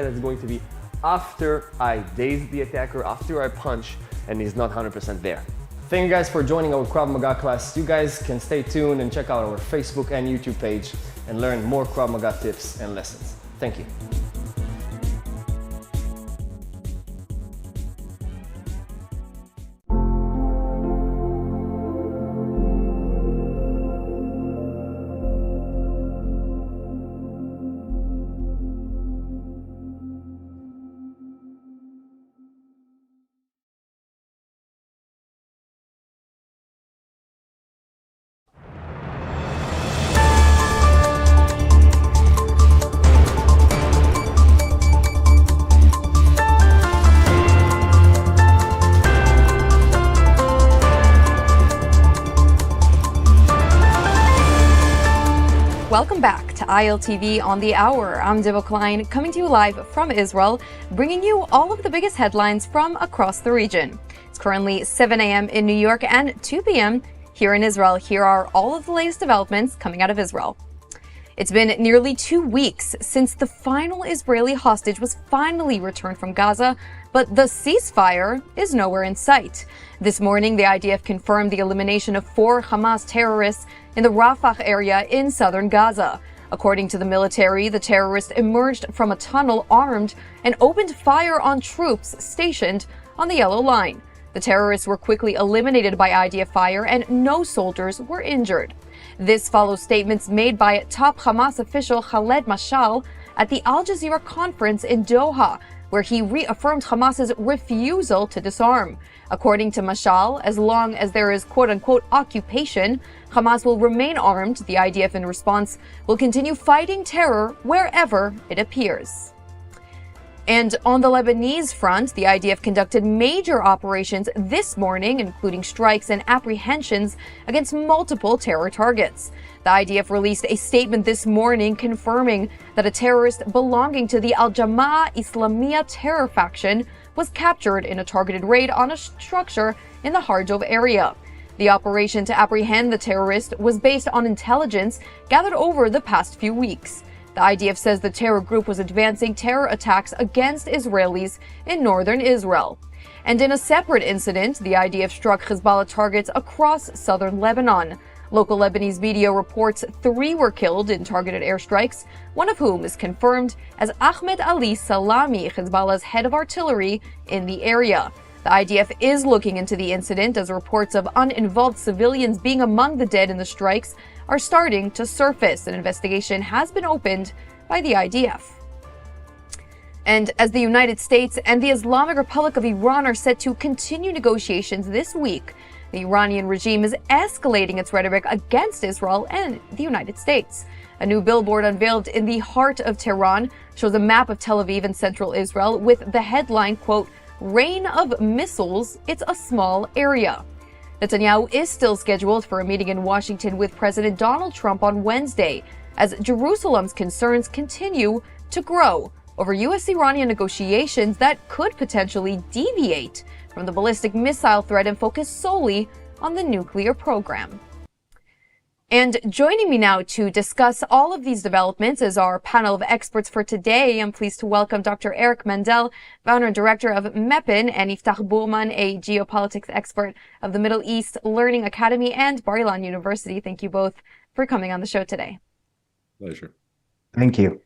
That's going to be after I daze the attacker, after I punch, and he's not 100% there. Thank you guys for joining our Krav Maga class. You guys can stay tuned and check out our Facebook and YouTube page and learn more Krav Maga tips and lessons. Thank you. Welcome back to ILTV on the Hour. I'm Diva Klein, coming to you live from Israel, bringing you all of the biggest headlines from across the region. It's currently 7 a.m. in New York and 2 p.m. here in Israel. Here are all of the latest developments coming out of Israel. It's been nearly 2 weeks since the final Israeli hostage was finally returned from Gaza, but the ceasefire is nowhere in sight. This morning, the IDF confirmed the elimination of 4 Hamas terrorists in the Rafah area in southern Gaza. According to the military, the terrorists emerged from a tunnel armed and opened fire on troops stationed on the Yellow Line. The terrorists were quickly eliminated by IDF fire and no soldiers were injured. This follows statements made by top Hamas official Khaled Mashal at the Al Jazeera conference in Doha, where he reaffirmed Hamas's refusal to disarm. According to Mashal, as long as there is quote-unquote occupation, Hamas will remain armed. The IDF in response will continue fighting terror wherever it appears. And on the Lebanese front, the IDF conducted major operations this morning, including strikes and apprehensions against multiple terror targets. The IDF released a statement this morning confirming that a terrorist belonging to the Al-Jama'ah Islamiyah terror faction was captured in a targeted raid on a structure in the Hardov area. The operation to apprehend the terrorist was based on intelligence gathered over the past few weeks. The IDF says the terror group was advancing terror attacks against Israelis in northern Israel. And in a separate incident, the IDF struck Hezbollah targets across southern Lebanon. Local Lebanese media reports 3 were killed in targeted airstrikes, one of whom is confirmed as Ahmed Ali Salami, Hezbollah's head of artillery in the area. The IDF is looking into the incident as reports of uninvolved civilians being among the dead in the strikes are starting to surface. An investigation has been opened by the IDF. And as the United States and the Islamic Republic of Iran are set to continue negotiations this week, the Iranian regime is escalating its rhetoric against Israel and the United States. A new billboard unveiled in the heart of Tehran shows a map of Tel Aviv and central Israel with the headline, quote, "Rain of missiles, it's a small area." Netanyahu is still scheduled for a meeting in Washington with President Donald Trump on Wednesday, as Jerusalem's concerns continue to grow over U.S.-Iranian negotiations that could potentially deviate from the ballistic missile threat and focus solely on the nuclear program. And joining me now to discuss all of these developments is our panel of experts for today. I'm pleased to welcome Dr. Eric Mendel, founder and director of MEPIN, and Iftach Burman, a geopolitics expert of the Middle East Learning Academy and Bar Ilan University. Thank you both for coming on the show today. Pleasure. Thank you.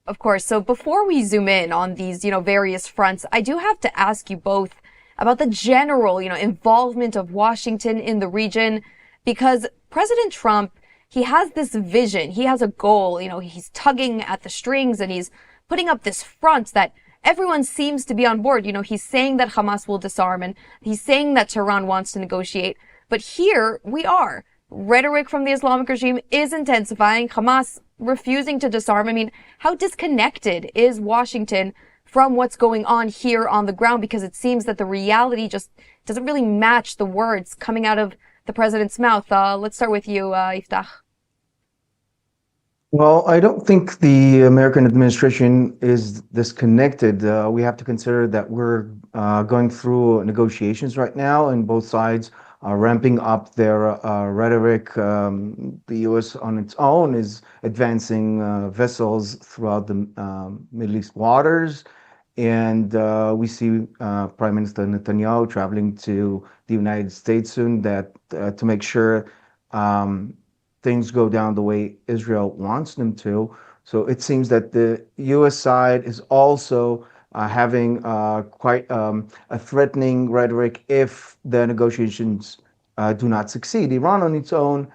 Of course. So before we zoom in on these, various fronts, I do have to ask you both about the general, involvement of Washington in the region, because President Trump, he has this vision, he has a goal, he's tugging at the strings and he's putting up this front that everyone seems to be on board. He's saying that Hamas will disarm and he's saying that Tehran wants to negotiate. But here we are. Rhetoric from the Islamic regime is intensifying, Hamas refusing to disarm. I mean, how disconnected is Washington from what's going on here on the ground? Because it seems that the reality just doesn't really match the words coming out of the president's mouth. Let's start with you, Iftach. Well, I don't think the American administration is disconnected. We have to consider that we're going through negotiations right now, and both sides ramping up their rhetoric. The U.S. on its own is advancing vessels throughout the Middle East waters. And we see Prime Minister Netanyahu traveling to the United States soon that to make sure things go down the way Israel wants them to. So it seems that the U.S. side is also having quite a threatening rhetoric if the negotiations do not succeed. Iran on its own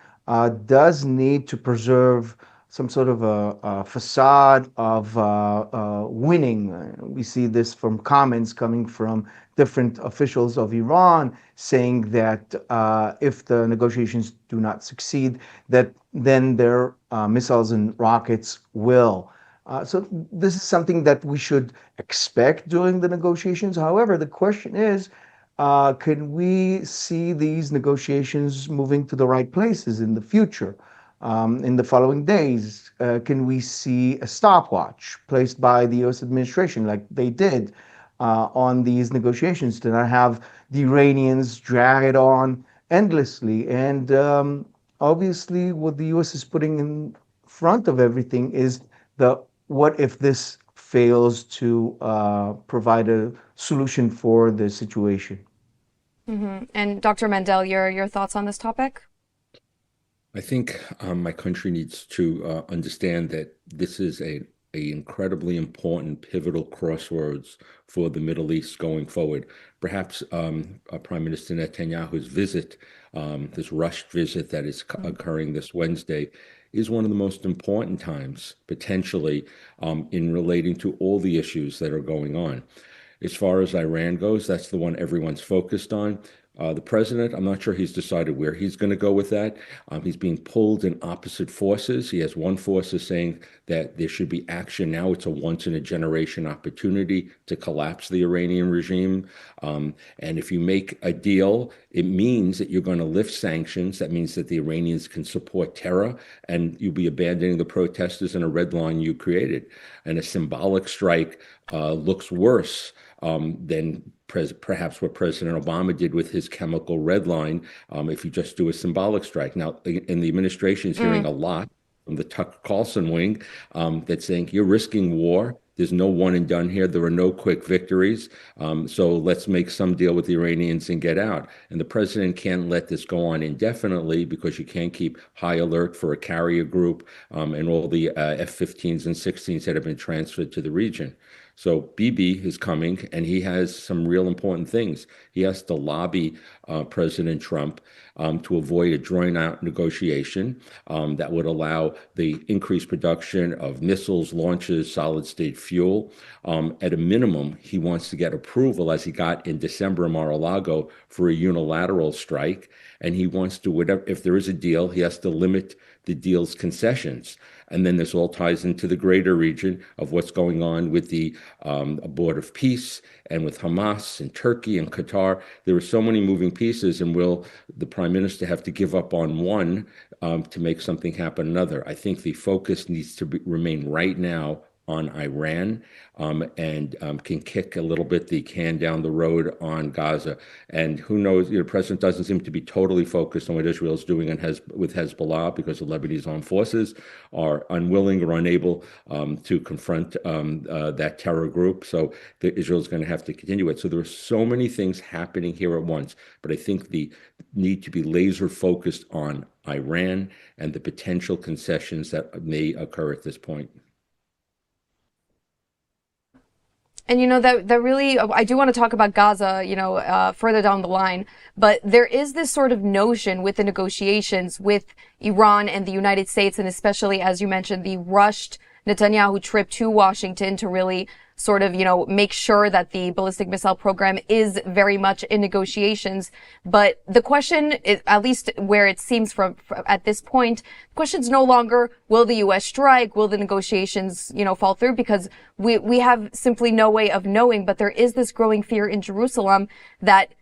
does need to preserve some sort of a facade of winning. We see this from comments coming from different officials of Iran saying that if the negotiations do not succeed, that then their missiles and rockets will. So this is something that we should expect during the negotiations. However, the question is, can we see these negotiations moving to the right places in the future? In the following days, can we see a stopwatch placed by the U.S. administration like they did on these negotiations to not have the Iranians drag it on endlessly? And obviously, what the U.S. is putting in front of everything is the what if this fails to provide a solution for the situation? And Dr. Mendel, your thoughts on this topic? I think my country needs to understand that this is a incredibly important pivotal crossroads for the Middle East going forward. Perhaps Prime Minister Netanyahu's visit, this rushed visit that is occurring this Wednesday, is one of the most important times potentially in relating to all the issues that are going on. As far as Iran goes, that's the one everyone's focused on. The president, I'm not sure he's decided where he's going to go with that. He's being pulled in opposite forces. He has one force is saying that there should be action now. It's a once-in-a-generation opportunity to collapse the Iranian regime. And if you make a deal, it means that you're going to lift sanctions. That means that the Iranians can support terror, and you'll be abandoning the protesters in a red line you created. And a symbolic strike looks worse than perhaps what President Obama did with his chemical red line, if you just do a symbolic strike. Now, in the administration is hearing a lot from the Tucker Carlson wing that's saying, you're risking war. There's no one and done here. There are no quick victories. So let's make some deal with the Iranians and get out. And the president can't let this go on indefinitely because you can't keep high alert for a carrier group and all the F-15s and 16s that have been transferred to the region. So Bibi is coming, and he has some real important things. He has to lobby President Trump to avoid a drawn-out negotiation that would allow the increased production of missiles, launches, solid-state fuel. At a minimum, he wants to get approval, as he got in December in Mar-a-Lago, for a unilateral strike. And he wants to, whatever, if there is a deal, he has to limit the deal's concessions. And then this all ties into the greater region of what's going on with the Board of Peace and with Hamas and Turkey and Qatar. There are so many moving pieces, and will the prime minister have to give up on one to make something happen another? I think the focus needs to remain right now on Iran and can kick a little bit the can down the road on Gaza. And who knows, the president doesn't seem to be totally focused on what Israel is doing with Hezbollah, because the Lebanese armed forces are unwilling or unable to confront that terror group. So Israel is going to have to continue it. So there are so many things happening here at once. But I think the need to be laser focused on Iran and the potential concessions that may occur at this point. And that really, I do want to talk about Gaza, further down the line, but there is this sort of notion with the negotiations with Iran and the United States, and especially, as you mentioned, the rushed Netanyahu trip to Washington to really sort of, make sure that the ballistic missile program is very much in negotiations. But the question, at least where it seems from at this point, the question's no longer, will the U.S. strike? Will the negotiations, fall through? Because we have simply no way of knowing. But there is this growing fear in Jerusalem that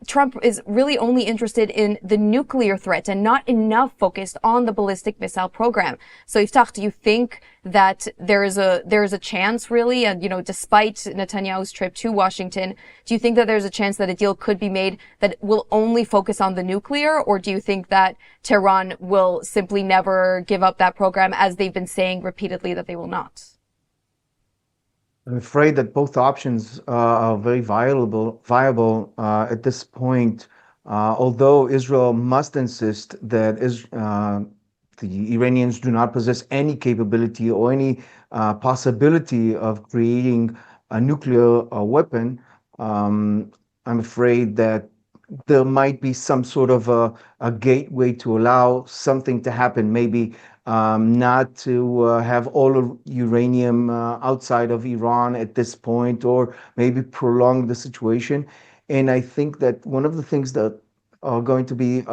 Trump is really only interested in the nuclear threat and not enough focused on the ballistic missile program. So, Iftach, do you think that there is a chance, really, and despite Netanyahu's trip to Washington, do you think that there's a chance that a deal could be made that will only focus on the nuclear, or do you think that Tehran will simply never give up that program, as they've been saying repeatedly that they will not? I'm afraid that both options are very viable at this point. Although Israel must insist that the Iranians do not possess any capability or any possibility of creating a nuclear weapon, I'm afraid that there might be some sort of a gateway to allow something to happen, maybe not to have all of uranium outside of Iran at this point, or maybe prolong the situation. And I think that one of the things that are going to be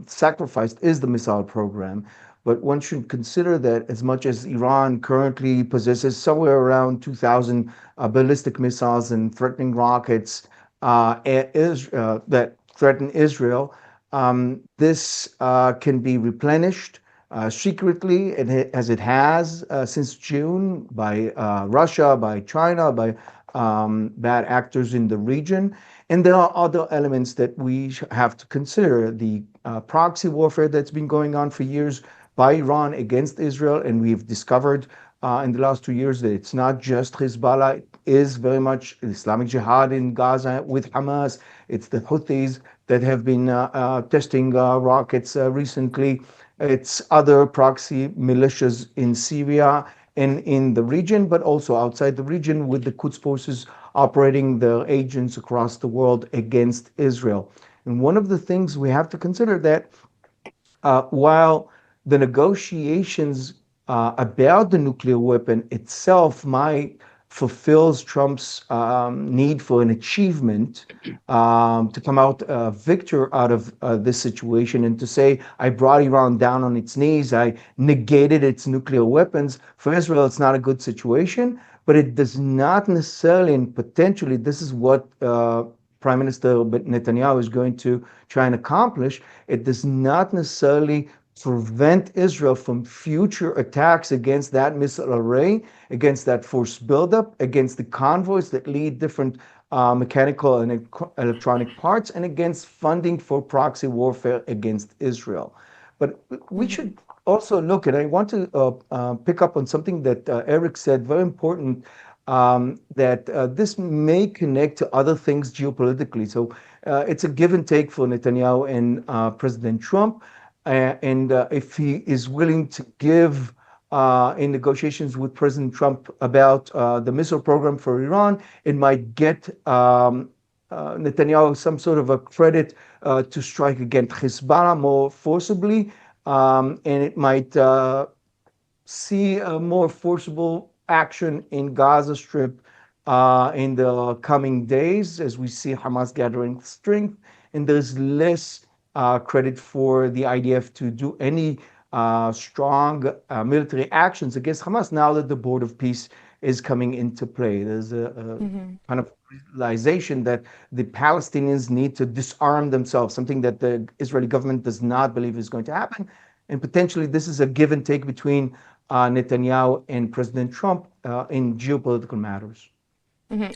sacrificed is the missile program. But one should consider that as much as Iran currently possesses somewhere around 2,000 ballistic missiles and threatening rockets that threaten Israel, this can be replenished secretly, as it has since June, by Russia, by China, by bad actors in the region. And there are other elements that we have to consider. The proxy warfare that's been going on for years by Iran against Israel, and we've discovered in the last 2 years that it's not just Hezbollah, it is very much Islamic Jihad in Gaza with Hamas. It's the Houthis that have been testing rockets recently. It's other proxy militias in Syria and in the region, but also outside the region, with the Quds forces operating their agents across the world against Israel. And one of the things we have to consider that while the negotiations about the nuclear weapon itself might fulfills Trump's need for an achievement, to come out victor out of this situation, and to say, I brought Iran down on its knees, I negated its nuclear weapons. For Israel, it's not a good situation, but it does not necessarily, and potentially, this is what Prime Minister Netanyahu is going to try and accomplish, it does not necessarily prevent Israel from future attacks against that missile array, against that force buildup, against the convoys that lead different mechanical and electronic parts, and against funding for proxy warfare against Israel. But we should also look, and I want to pick up on something that Eric said, very important, that this may connect to other things geopolitically. So it's a give and take for Netanyahu and President Trump. And if he is willing to give in negotiations with President Trump about the missile program for Iran, it might get Netanyahu some sort of a credit to strike against Hezbollah more forcibly, and it might see a more forcible action in Gaza Strip in the coming days, as we see Hamas gathering strength, and there's less credit for the IDF to do any strong military actions against Hamas now that the Board of Peace is coming into play. There's a kind of realization that the Palestinians need to disarm themselves, something that the Israeli government does not believe is going to happen. And potentially this is a give and take between Netanyahu and President Trump in geopolitical matters.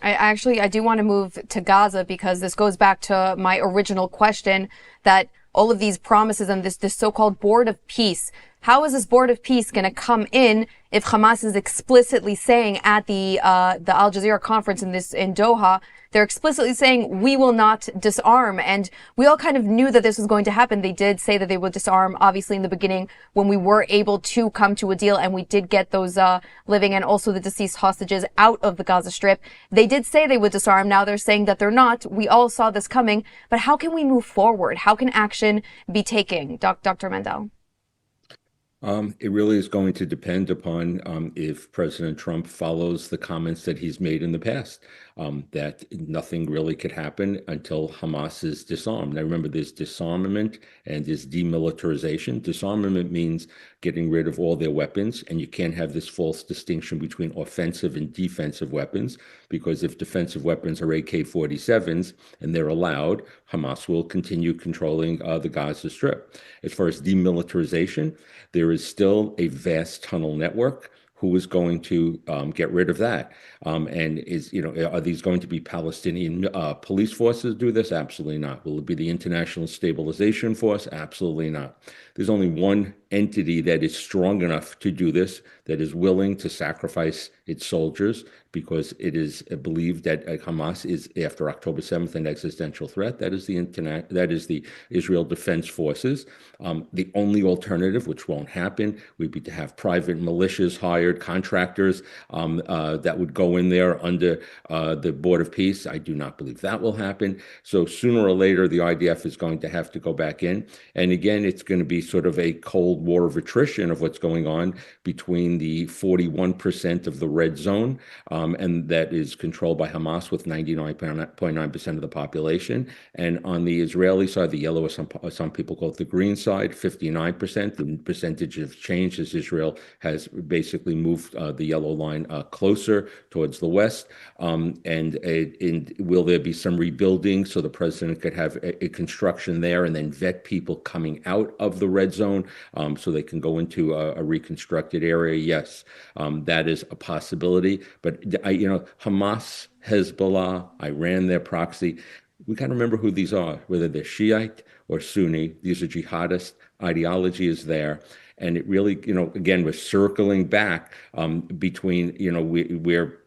I do want to move to Gaza, because this goes back to my original question, that all of these promises and this so-called Board of Peace, how is this Board of Peace going to come in if Hamas is explicitly saying at the Al Jazeera conference in Doha, they're explicitly saying we will not disarm, and we all kind of knew that this was going to happen. They did say that they would disarm, obviously, in the beginning when we were able to come to a deal, and we did get those living and also the deceased hostages out of the Gaza Strip. They did say they would disarm. Now they're saying that they're not. We all saw this coming, but how can we move forward? How can action be taken, Dr. Mendel? It really is going to depend upon if President Trump follows the comments that he's made in the past, that nothing really could happen until Hamas is disarmed. Now, remember, there's disarmament and there's demilitarization. Disarmament means getting rid of all their weapons, and you can't have this false distinction between offensive and defensive weapons, because if defensive weapons are AK-47s and they're allowed, Hamas will continue controlling the Gaza Strip. As far as demilitarization, there is still a vast tunnel network. Who is going to get rid of that? And are these going to be Palestinian police forces do this? Absolutely not. Will it be the International Stabilization Force? Absolutely not. There's only one entity that is strong enough to do this, that is willing to sacrifice its soldiers, because it is believed that Hamas is, after October 7th, an existential threat. That is the Israel Defense Forces. The only alternative, which won't happen, would be to have private militias hired, contractors that would go in there under the Board of Peace. I do not believe that will happen. So sooner or later, the IDF is going to have to go back in. And again, it's going to be sort of a Cold War of attrition of what's going on between the 41% of the red zone, and that is controlled by Hamas with 99.9% of the population. And on the Israeli side, the yellow, as some people call it, the green side, 59%. The percentage has changed as Israel has basically moved the yellow line closer towards the west. And will there be some rebuilding so the president could have a construction there and then vet people coming out of the red zone so they can go into a reconstructed area? Yes, that is a possibility. But Hamas, Hezbollah, Iran, their proxy, we got to remember who these are, whether they're Shiite or Sunni. These are jihadist. Ideology is there. And it really, again, we're circling back between, where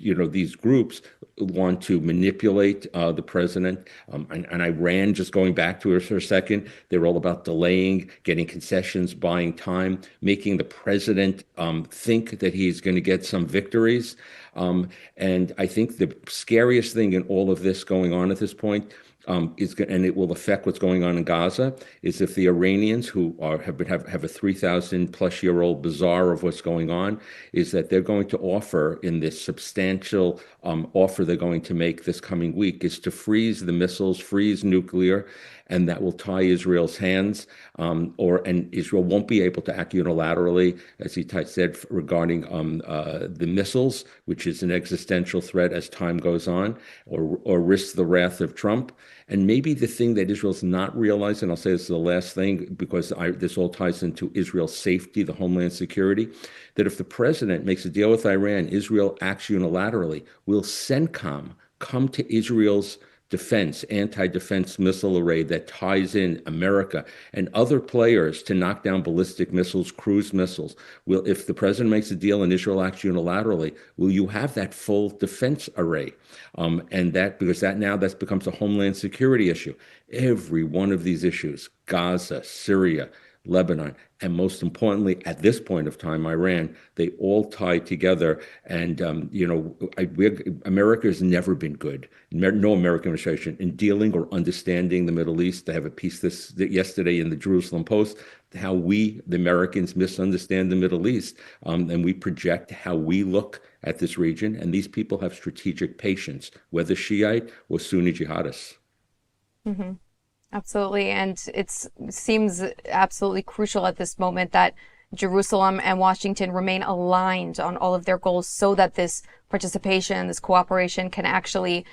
these groups want to manipulate the president. And Iran, just going back to it for a second, they're all about delaying, getting concessions, buying time, making the president think that he's going to get some victories. And I think the scariest thing in all of this going on at this point and it will affect what's going on in Gaza, is if the Iranians, who have a 3,000-plus-year-old bazaar of what's going on, is that they're going to offer, in this substantial offer they're going to make this coming week, is to freeze the missiles, freeze nuclear, and that will tie Israel's hands, and Israel won't be able to act unilaterally, as he said, regarding the missiles, which is an existential threat as time goes on, or risk the wrath of Trump. And maybe the thing that Israel's not realizing, I'll say this is the last thing, because this all ties into Israel's safety, the homeland security, that if the president makes a deal with Iran, Israel acts unilaterally, will CENTCOM come to Israel's defense, anti-defense missile array that ties in America and other players to knock down ballistic missiles, cruise missiles? If the president makes a deal and Israel acts unilaterally, will you have that full defense array? And that becomes a homeland security issue. Every one of these issues, Gaza, Syria, Lebanon, and most importantly, at this point of time, Iran, they all tie together. And, America has never been good, no American administration, in dealing or understanding the Middle East. They have a piece yesterday in the Jerusalem Post, how we, the Americans, misunderstand the Middle East. And we project how we look at this region. And these people have strategic patience, whether Shiite or Sunni jihadists. Mm-hmm. Absolutely. And it seems absolutely crucial at this moment that Jerusalem and Washington remain aligned on all of their goals so that this participation, this cooperation can actually,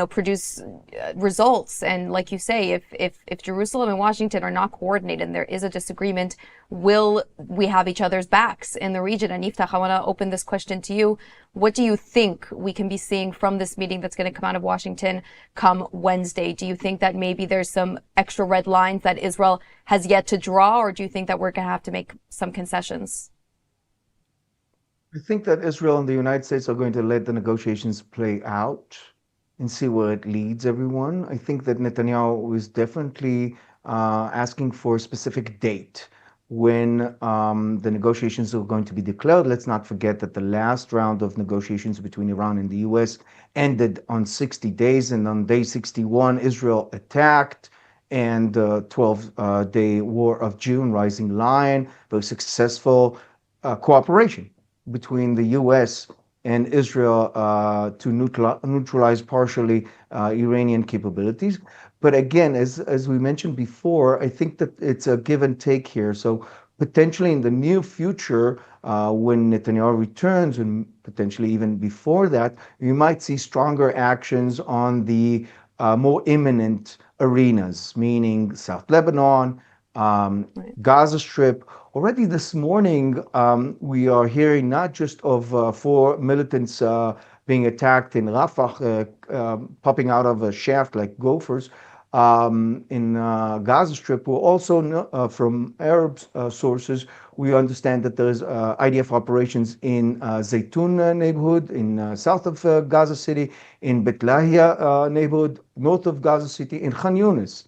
produce results. And like you say, if Jerusalem and Washington are not coordinated and there is a disagreement, will we have each other's backs in the region? And Yiftach, I want to open this question to you. What do you think we can be seeing from this meeting that's going to come out of Washington come Wednesday? Do you think that maybe there's some extra red lines that Israel has yet to draw, or do you think that we're going to have to make some concessions? I think that Israel and the United States are going to let the negotiations play out and see where it leads everyone. I think that Netanyahu is definitely asking for a specific date when the negotiations are going to be declared. Let's not forget that the last round of negotiations between Iran and the US ended on 60 days, and on day 61, Israel attacked, and 12-day War of June, Rising Lion, very successful cooperation between the US and Israel to neutralize partially Iranian capabilities. But again, as we mentioned before, I think that it's a give and take here. So potentially in the near future, when Netanyahu returns, and potentially even before that, you might see stronger actions on the more imminent arenas, meaning South Lebanon, Right. Gaza Strip. Already this morning, we are hearing not just of four militants being attacked in Rafah, popping out of a shaft like gophers in Gaza Strip. We're also from Arab sources, we understand that there's IDF operations in Zaytun neighborhood in south of Gaza City, in Bet Lahia neighborhood north of Gaza City, in Khan Yunis.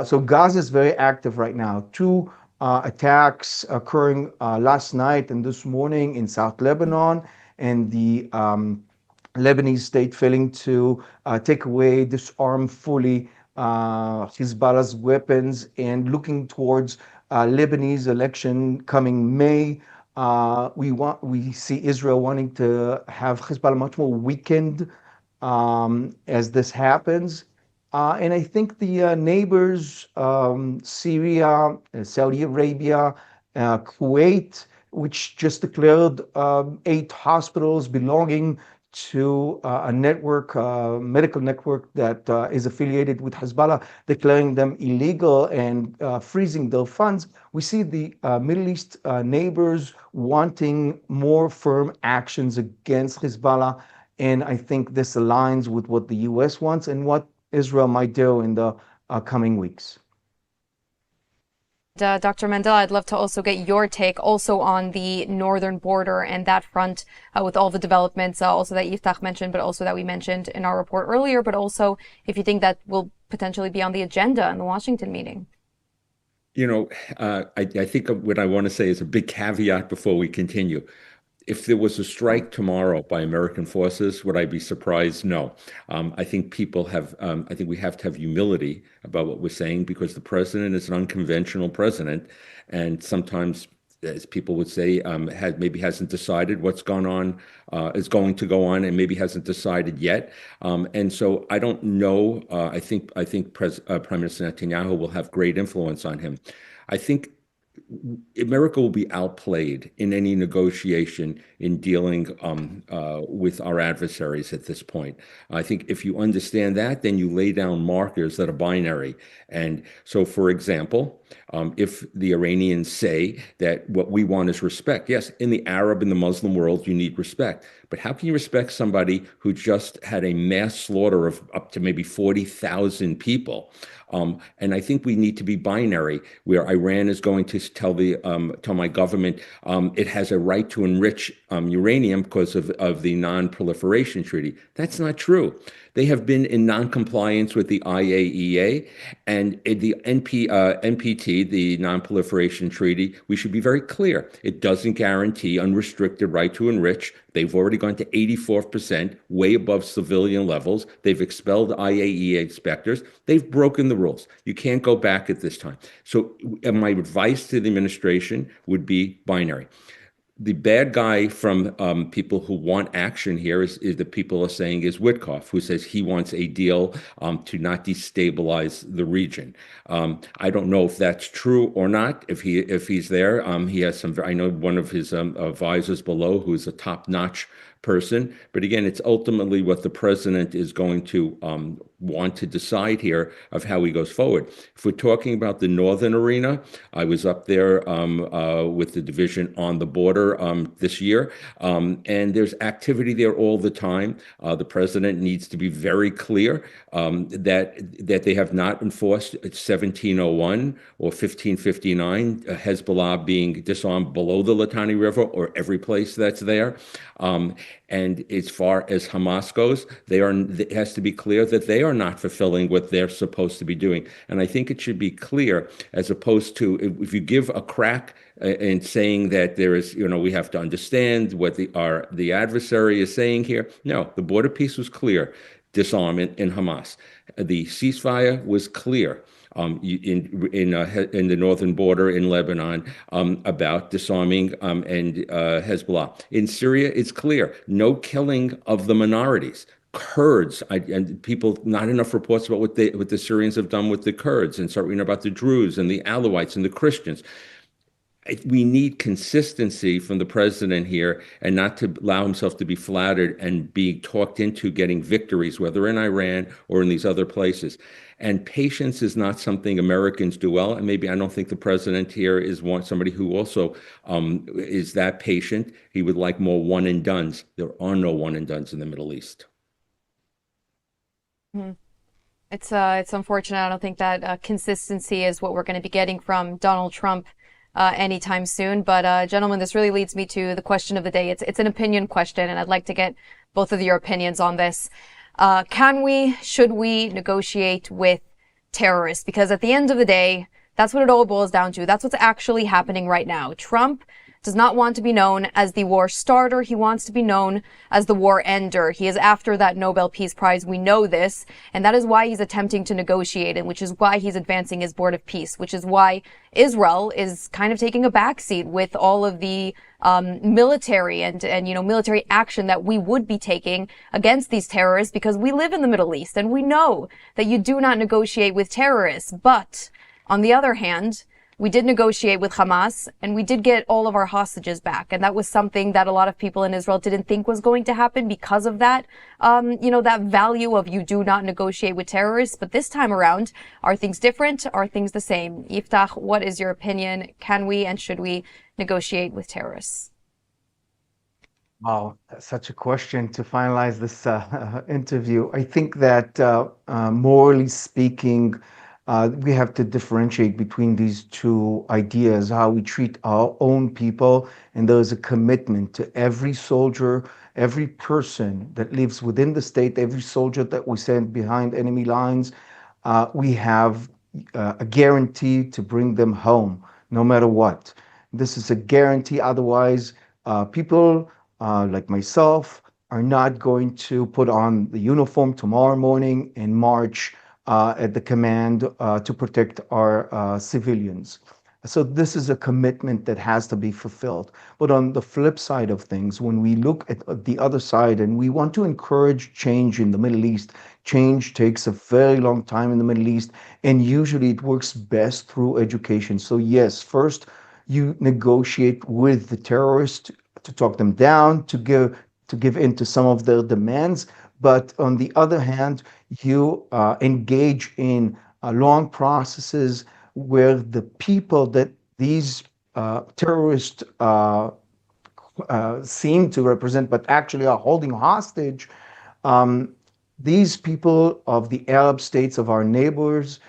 So Gaza is very active right now. Two attacks occurring last night and this morning in South Lebanon, and the Lebanese state failing to take away, disarm fully Hezbollah's weapons, and looking towards Lebanese election coming May. We see Israel wanting to have Hezbollah much more weakened as this happens. And I think the neighbors, Syria, Saudi Arabia, Kuwait, which just declared 8 hospitals belonging to a network, medical network that is affiliated with Hezbollah, declaring them illegal and freezing their funds. We see the Middle East neighbors wanting more firm actions against Hezbollah. And I think this aligns with what the US wants and what Israel might do in the coming weeks. Dr. Mendel, I'd love to also get your take also on the northern border and that front with all the developments also that Yiftach mentioned, but also that we mentioned in our report earlier, but also if you think that will potentially be on the agenda in the Washington meeting. I think what I want to say is a big caveat before we continue. If there was a strike tomorrow by American forces, would I be surprised? No. I think I think we have to have humility about what we're saying, because the president is an unconventional president. And sometimes, as people would say, maybe hasn't decided what's gone on, is going to go on, and maybe hasn't decided yet. And so I don't know. I think Prime Minister Netanyahu will have great influence on him. I think America will be outplayed in any negotiation in dealing with our adversaries at this point. I think if you understand that, then you lay down markers that are binary. And so, for example, if the Iranians say that what we want is respect, yes, in the Arab and the Muslim world, you need respect. But how can you respect somebody who just had a mass slaughter of up to maybe 40,000 people? And I think we need to be binary, where Iran is going to tell my government it has a right to enrich uranium because of the non-proliferation treaty. That's not true. They have been in non-compliance with the IAEA and the NPT, the non-proliferation treaty. We should be very clear. It doesn't guarantee unrestricted right to enrich. They've already gone to 84%, way above civilian levels. They've expelled IAEA inspectors. They've broken the rules. You can't go back at this time. So my advice to the administration would be binary. The bad guy from people who want action here is the people are saying is Witkoff, who says he wants a deal to not destabilize the region. I don't know if that's true or not. If he's there, he has some. I know one of his advisors below, who is a top-notch person. But again, it's ultimately what the president is going to want to decide here of how he goes forward. If we're talking about the northern arena, I was up there with the division on the border this year, and there's activity there all the time. The president needs to be very clear that they have not enforced 1701 or 1559, Hezbollah being disarmed below the Litani River or every place that's there. And as far as Hamas goes, it has to be clear that they are not fulfilling what they're supposed to be doing. And I think it should be clear, as opposed to if you give a crack in saying that there is, we have to understand what the adversary is saying here. No, the border peace was clear. Disarmament in Hamas. The ceasefire was clear. In the northern border in Lebanon about disarming and Hezbollah. In Syria, it's clear, no killing of the minorities. Kurds, and people, not enough reports about what the Syrians have done with the Kurds, and certainly about the Druze and the Alawites and the Christians. we need consistency from the president here and not to allow himself to be flattered and be talked into getting victories, whether in Iran or in these other places. And patience is not something Americans do well. And maybe I don't think the president here is somebody who also is that patient. He would like more one and dones. There are no one and dones in the Middle East. It's unfortunate. I don't think that consistency is what we're going to be getting from Donald Trump anytime soon. But gentlemen, this really leads me to the question of the day. It's an opinion question, and I'd like to get both of your opinions on this. Should we negotiate with terrorists? Because at the end of the day, that's what it all boils down to. That's what's actually happening right now. Trump does not want to be known as the war starter. He wants to be known as the war ender. He is after that Nobel Peace Prize. We know this. And that is why he's attempting to negotiate, and which is why he's advancing his board of peace, which is why Israel is kind of taking a backseat with all of the military and military action that we would be taking against these terrorists, because we live in the Middle East and we know that you do not negotiate with terrorists. But on the other hand, we did negotiate with Hamas, and we did get all of our hostages back. And that was something that a lot of people in Israel didn't think was going to happen because of that, that value of you do not negotiate with terrorists. But this time around, are things different? Are things the same? Yiftach, what is your opinion? Can we and should we negotiate with terrorists? Wow, that's such a question to finalize this interview. I think that morally speaking, we have to differentiate between these two ideas, how we treat our own people, and there's a commitment to every soldier, every person that lives within the state, every soldier that we send behind enemy lines. We have a guarantee to bring them home, no matter what. This is a guarantee. Otherwise, people like myself are not going to put on the uniform tomorrow morning and march at the command to protect our civilians. So this is a commitment that has to be fulfilled. But on the flip side of things, when we look at the other side and we want to encourage change in the Middle East, change takes a very long time in the Middle East, and usually it works best through education. So yes, first you negotiate with the terrorists to talk them down, to give in to some of their demands. But on the other hand, you engage in long processes where the people that these terrorists seem to represent, but actually are holding hostage, these people of the Arab states, of our neighbors,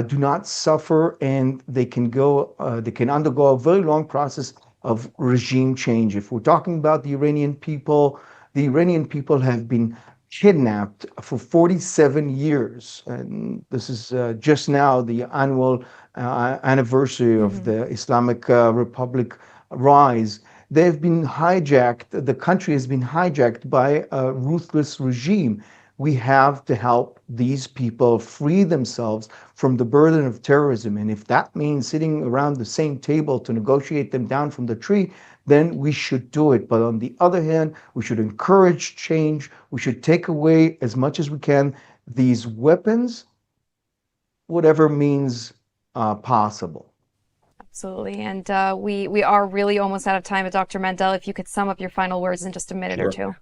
do not suffer, and they can undergo a very long process of regime change. If we're talking about the Iranian people have been kidnapped for 47 years. And this is just now the annual anniversary of the Islamic Republic rise. They've been hijacked. The country has been hijacked by a ruthless regime. We have to help these people free themselves from the burden of terrorism. And if that means sitting around the same table to negotiate them down from the tree, then we should do it. But on the other hand, we should encourage change. We should take away as much as we can these weapons, whatever means possible. Absolutely. And we are really almost out of time. But Dr. Mandel, if you could sum up your final words in just a minute or two.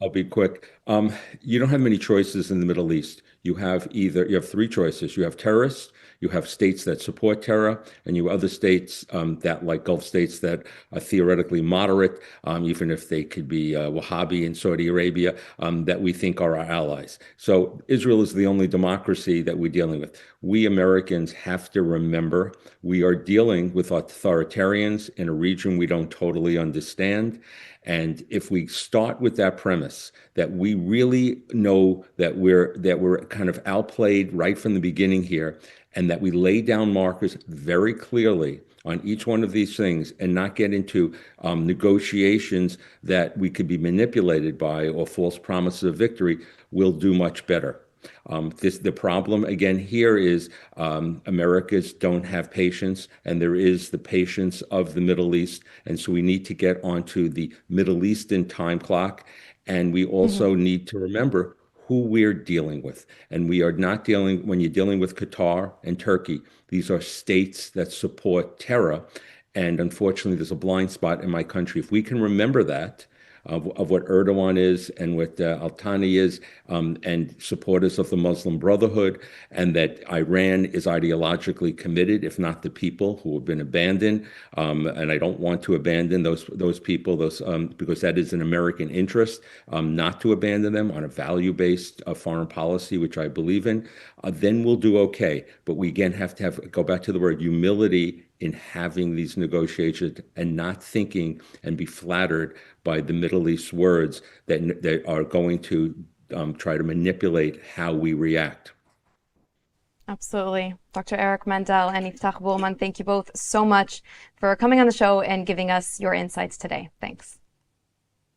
I'll be quick. You don't have many choices in the Middle East. You have three choices. You have terrorists, you have states that support terror, and you have other states that, like Gulf states, that are theoretically moderate, even if they could be Wahhabi in Saudi Arabia, that we think are our allies. So Israel is the only democracy that we're dealing with. We Americans have to remember we are dealing with authoritarians in a region we don't totally understand. And if we start with that premise that we really know that we're kind of outplayed right from the beginning here, and that we lay down markers very clearly on each one of these things and not get into negotiations that we could be manipulated by or false promises of victory, we'll do much better. The problem again here is Americans don't have patience, and there is the patience of the Middle East, and so we need to get onto the Middle Eastern time clock, and we also need to remember who we're dealing with. And we are not when you're dealing with Qatar and Turkey, these are states that support terror, And unfortunately, there's a blind spot in my country. If we can remember that, of what Erdogan is and what Al-Thani is, and supporters of the Muslim Brotherhood, and that Iran is ideologically committed, if not the people who have been abandoned. And I don't want to abandon those people, because that is an American interest, not to abandon them on a value-based foreign policy, which I believe in. Then we'll do okay. But we again have to go back to the word humility in having these negotiations and not thinking and be flattered by the Middle East words that are going to try to manipulate how we react. Absolutely. Dr. Eric Mandel and Yiftach Bullman, thank you both so much for coming on the show and giving us your insights today. Thanks.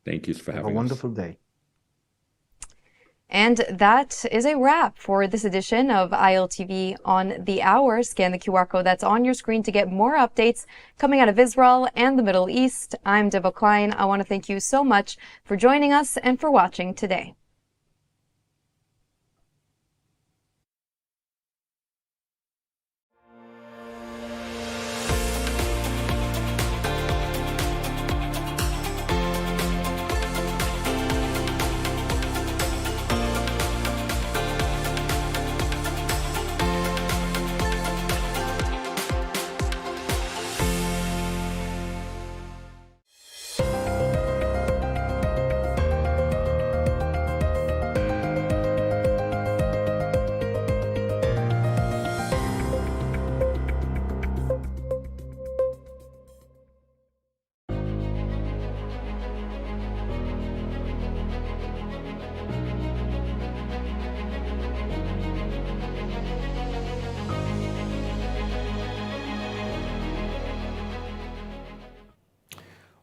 Thank you for having us. Have a wonderful day. And that is a wrap for this edition of ILTV on the Hour. Scan the QR code that's on your screen to get more updates coming out of Israel and the Middle East. I'm Deborah Klein. I want to thank you so much for joining us and for watching today.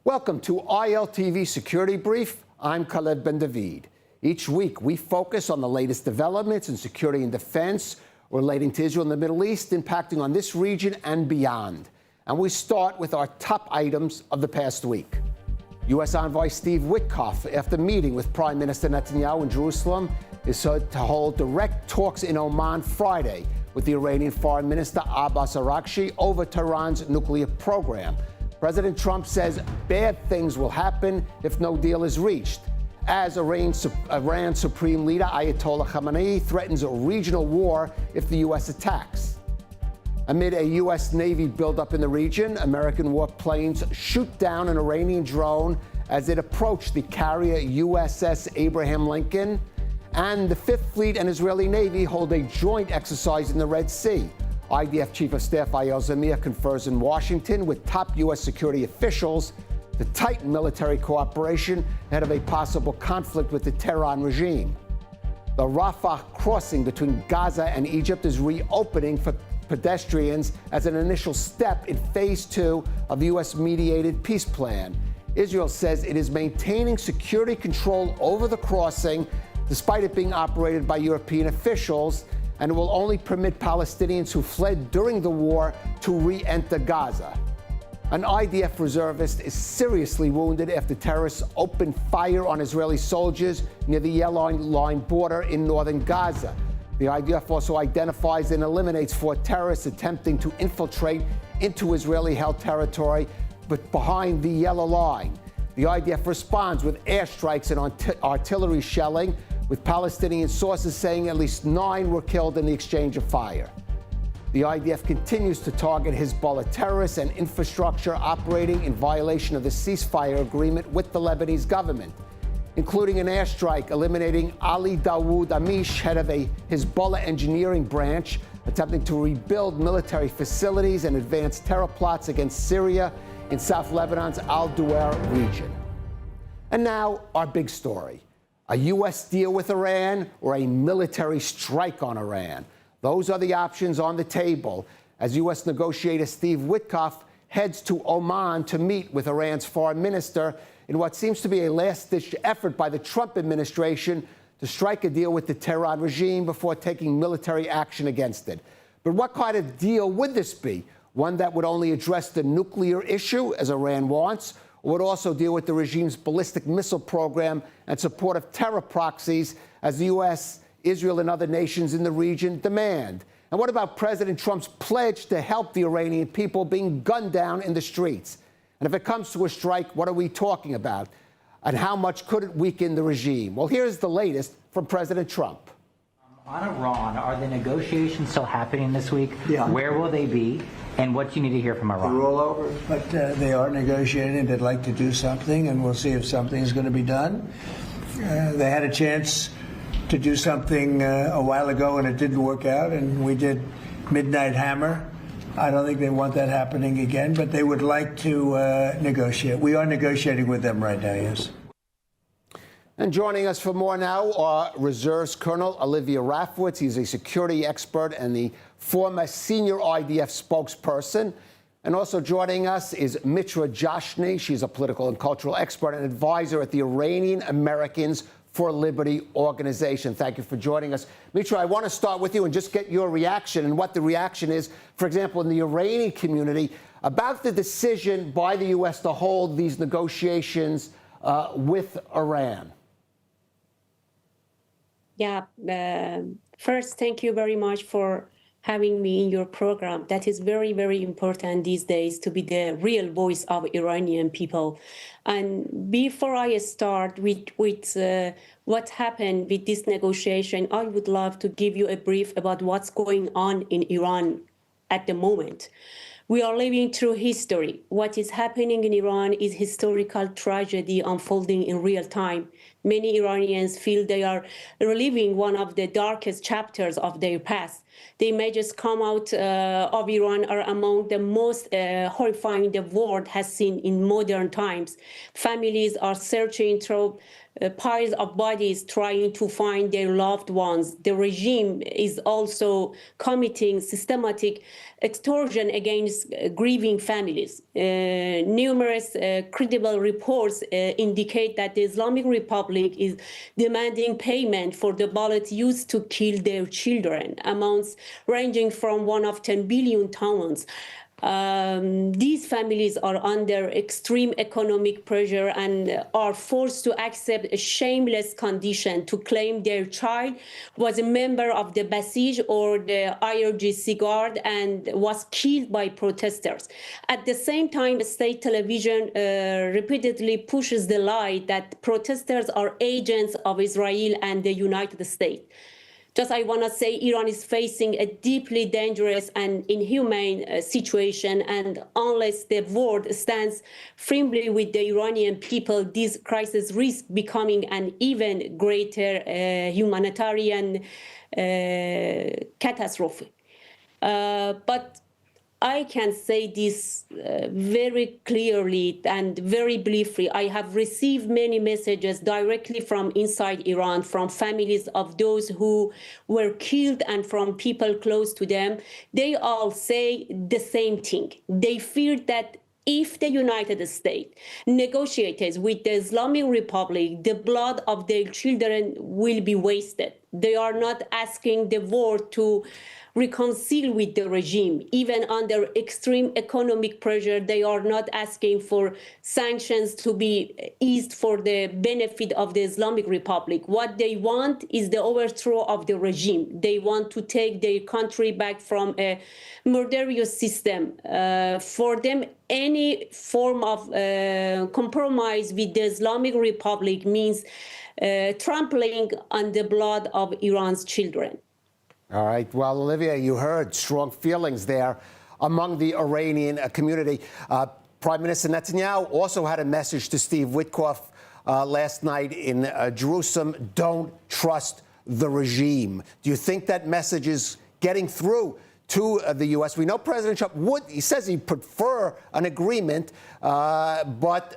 Welcome to ILTV Security Brief. I'm Khaled Ben David. Each week, we focus on the latest developments in security and defense relating to Israel and the Middle East, impacting on this region and beyond. And we start with our top items of the past week. U.S. Envoy Steve Witkoff, after meeting with Prime Minister Netanyahu in Jerusalem, is said to hold direct talks in Oman Friday with the Iranian Foreign Minister Abbas Araghchi over Tehran's nuclear program. President Trump says bad things will happen if no deal is reached, as Iran's Supreme Leader Ayatollah Khamenei threatens a regional war if the U.S. attacks. Amid a U.S. Navy buildup in the region, American warplanes shoot down an Iranian drone as it approached the carrier USS Abraham Lincoln, and the Fifth Fleet and Israeli Navy hold a joint exercise in the Red Sea. IDF Chief of Staff Eyal Zamir confers in Washington with top U.S. security officials to tighten military cooperation ahead of a possible conflict with the Tehran regime. The Rafah crossing between Gaza and Egypt is reopening for pedestrians as an initial step in phase 2 of the U.S.-mediated peace plan. Israel says it is maintaining security control over the crossing despite it being operated by European officials, and it will only permit Palestinians who fled during the war to re-enter Gaza. An IDF reservist is seriously wounded after terrorists opened fire on Israeli soldiers near the Yellow Line border in northern Gaza. The IDF also identifies and eliminates 4 terrorists attempting to infiltrate into Israeli-held territory, but behind the Yellow Line. The IDF responds with airstrikes and artillery shelling, with Palestinian sources saying at least 9 were killed in the exchange of fire. The IDF continues to target Hezbollah terrorists and infrastructure operating in violation of the ceasefire agreement with the Lebanese government, including an airstrike eliminating Ali Dawood Amish, head of a Hezbollah engineering branch, attempting to rebuild military facilities and advance terror plots against Syria in South Lebanon's Al-Duwair region. And now, our big story. A U.S. deal with Iran or a military strike on Iran? Those are the options on the table as U.S. negotiator Steve Witkoff heads to Oman to meet with Iran's foreign minister in what seems to be a last-ditch effort by the Trump administration to strike a deal with the Tehran regime before taking military action against it. But what kind of deal would this be? One that would only address the nuclear issue, as Iran wants, or would also deal with the regime's ballistic missile program and support of terror proxies, as the U.S., Israel, and other nations in the region demand? And what about President Trump's pledge to help the Iranian people being gunned down in the streets? And if it comes to a strike, what are we talking about? And how much could it weaken the regime? Well, here's the latest from President Trump. On Iran, are the negotiations still happening this week? Yeah. Where will they be? And what do you need to hear from Iran? Roll over. But they are negotiating. They'd like to do something, and we'll see if something is going to be done. They had a chance to do something a while ago, and it didn't work out, and we did Midnight Hammer. I don't think they want that happening again, but they would like to negotiate. We are negotiating with them right now, yes. And joining us for more now are Reserves Colonel Olivia Rafowitz. He's a security expert and the former senior IDF spokesperson. And also joining us is Mitra Jashny. She's a political and cultural expert and advisor at the Iranian Americans for Liberty organization. Thank you for joining us. Mitra, I want to start with you and just get your reaction and what the reaction is, for example, in the Iranian community about the decision by the U.S. to hold these negotiations with Iran. Yeah, first, thank you very much for having me in your program. That is very, very important these days to be the real voice of Iranian people. And before I start with what happened with this negotiation, I would love to give you a brief about what's going on in Iran at the moment. We are living through history. What is happening in Iran is historical tragedy unfolding in real time. Many Iranians feel they are reliving one of the darkest chapters of their past. The images come out of Iran are among the most horrifying the world has seen in modern times. Families are searching through piles of bodies trying to find their loved ones. The regime is also committing systematic extortion against grieving families. Numerous credible reports indicate that the Islamic Republic is demanding payment for the bullets used to kill their children, amounts ranging from 1 of 10 billion tons. These families are under extreme economic pressure and are forced to accept a shameless condition to claim their child was a member of the Basij or the IRGC Guard and was killed by protesters. At the same time, state television repeatedly pushes the lie that protesters are agents of Israel and the United States. Just I want to say Iran is facing a deeply dangerous and inhumane situation, and unless the world stands firmly with the Iranian people, this crisis risks becoming an even greater humanitarian catastrophe. But I can say this very clearly and very briefly. I have received many messages directly from inside Iran, from families of those who were killed and from people close to them. They all say the same thing. They fear that if the United States negotiates with the Islamic Republic, the blood of their children will be wasted. They are not asking the world to reconcile with the regime. Even under extreme economic pressure, they are not asking for sanctions to be eased for the benefit of the Islamic Republic. What they want is the overthrow of the regime. They want to take their country back from a murderous system. For them, any form of compromise with the Islamic Republic means trampling on the blood of Iran's children. All right. Well, Olivia, you heard strong feelings there among the Iranian community. Prime Minister Netanyahu also had a message to Steve Witkoff last night in Jerusalem. Don't trust the regime. Do you think that message is getting through to the U.S.? We know President Trump he says he'd prefer an agreement, but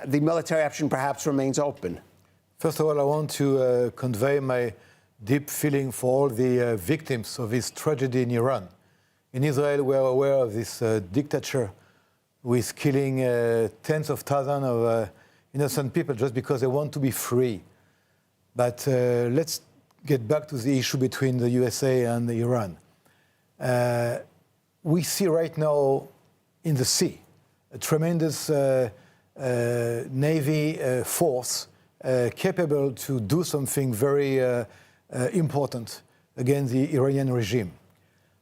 the military option perhaps remains open. First of all, I want to convey my deep feeling for all the victims of this tragedy in Iran. In Israel, we are aware of this dictator who is killing tens of thousands of innocent people just because they want to be free. But let's get back to the issue between the USA and Iran. We see right now in the sea a tremendous Navy force capable to do something very important against the Iranian regime.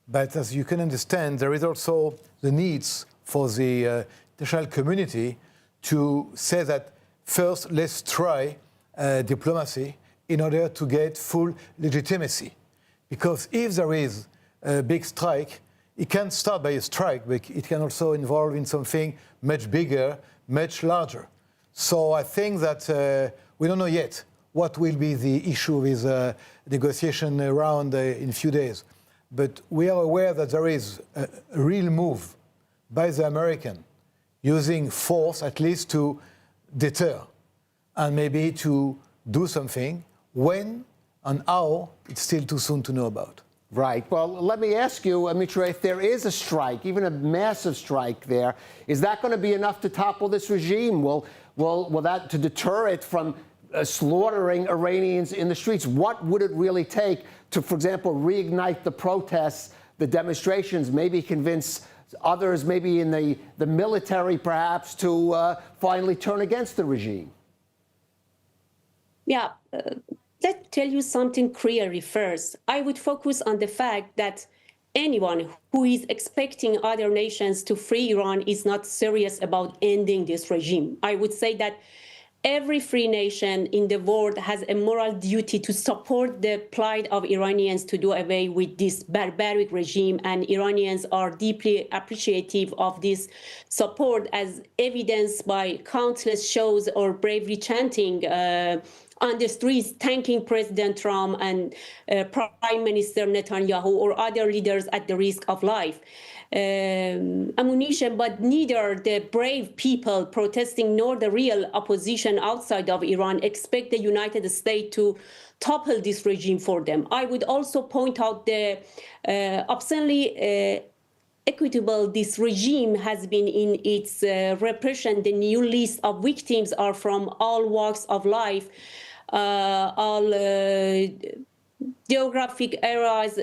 But as you can understand, there is also the needs for the international community to say that first, let's try diplomacy in order to get full legitimacy. Because if there is a big strike, it can start by a strike, but it can also involve in something much bigger, much larger. So I think that we don't know yet what will be the issue with negotiation around in a few days. But we are aware that there is a real move by the American using force at least to deter and maybe to do something. When and how, it's still too soon to know about. Right. Well, let me ask you, Mitra, if there is a strike, even a massive strike there, is that going to be enough to topple this regime? Will that to deter it from slaughtering Iranians in the streets? What would it really take to, for example, reignite the protests, the demonstrations, maybe convince others, maybe in the military perhaps, to finally turn against the regime? Yeah. Let's tell you something clearly first. I would focus on the fact that anyone who is expecting other nations to free Iran is not serious about ending this regime. I would say that every free nation in the world has a moral duty to support the plight of Iranians to do away with this barbaric regime, and Iranians are deeply appreciative of this support, as evidenced by countless shows or bravery chanting on the streets, thanking President Trump and Prime Minister Netanyahu or other leaders at the risk of life. Ammunition, but neither the brave people protesting nor the real opposition outside of Iran expect the United States to topple this regime for them. I would also point out the obscenely equitable this regime has been in its repression. The new list of victims are from all walks of life, all geographic areas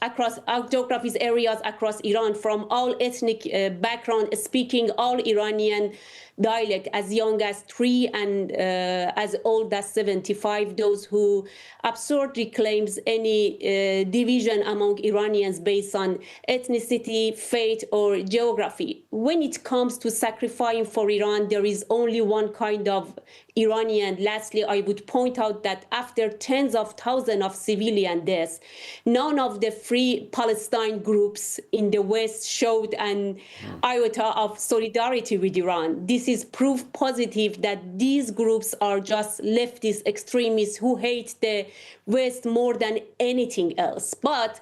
across Iran, from all ethnic background, speaking all Iranian dialect, as young as 3 and as old as 75, those who absurdly claims any division among Iranians based on ethnicity, faith, or geography. When it comes to sacrificing for Iran, there is only one kind of Iranian. Lastly, I would point out that after tens of thousands of civilian deaths, none of the free Palestine groups in the West showed an iota of solidarity with Iran. This is proof positive that these groups are just leftist extremists who hate the West more than anything else. But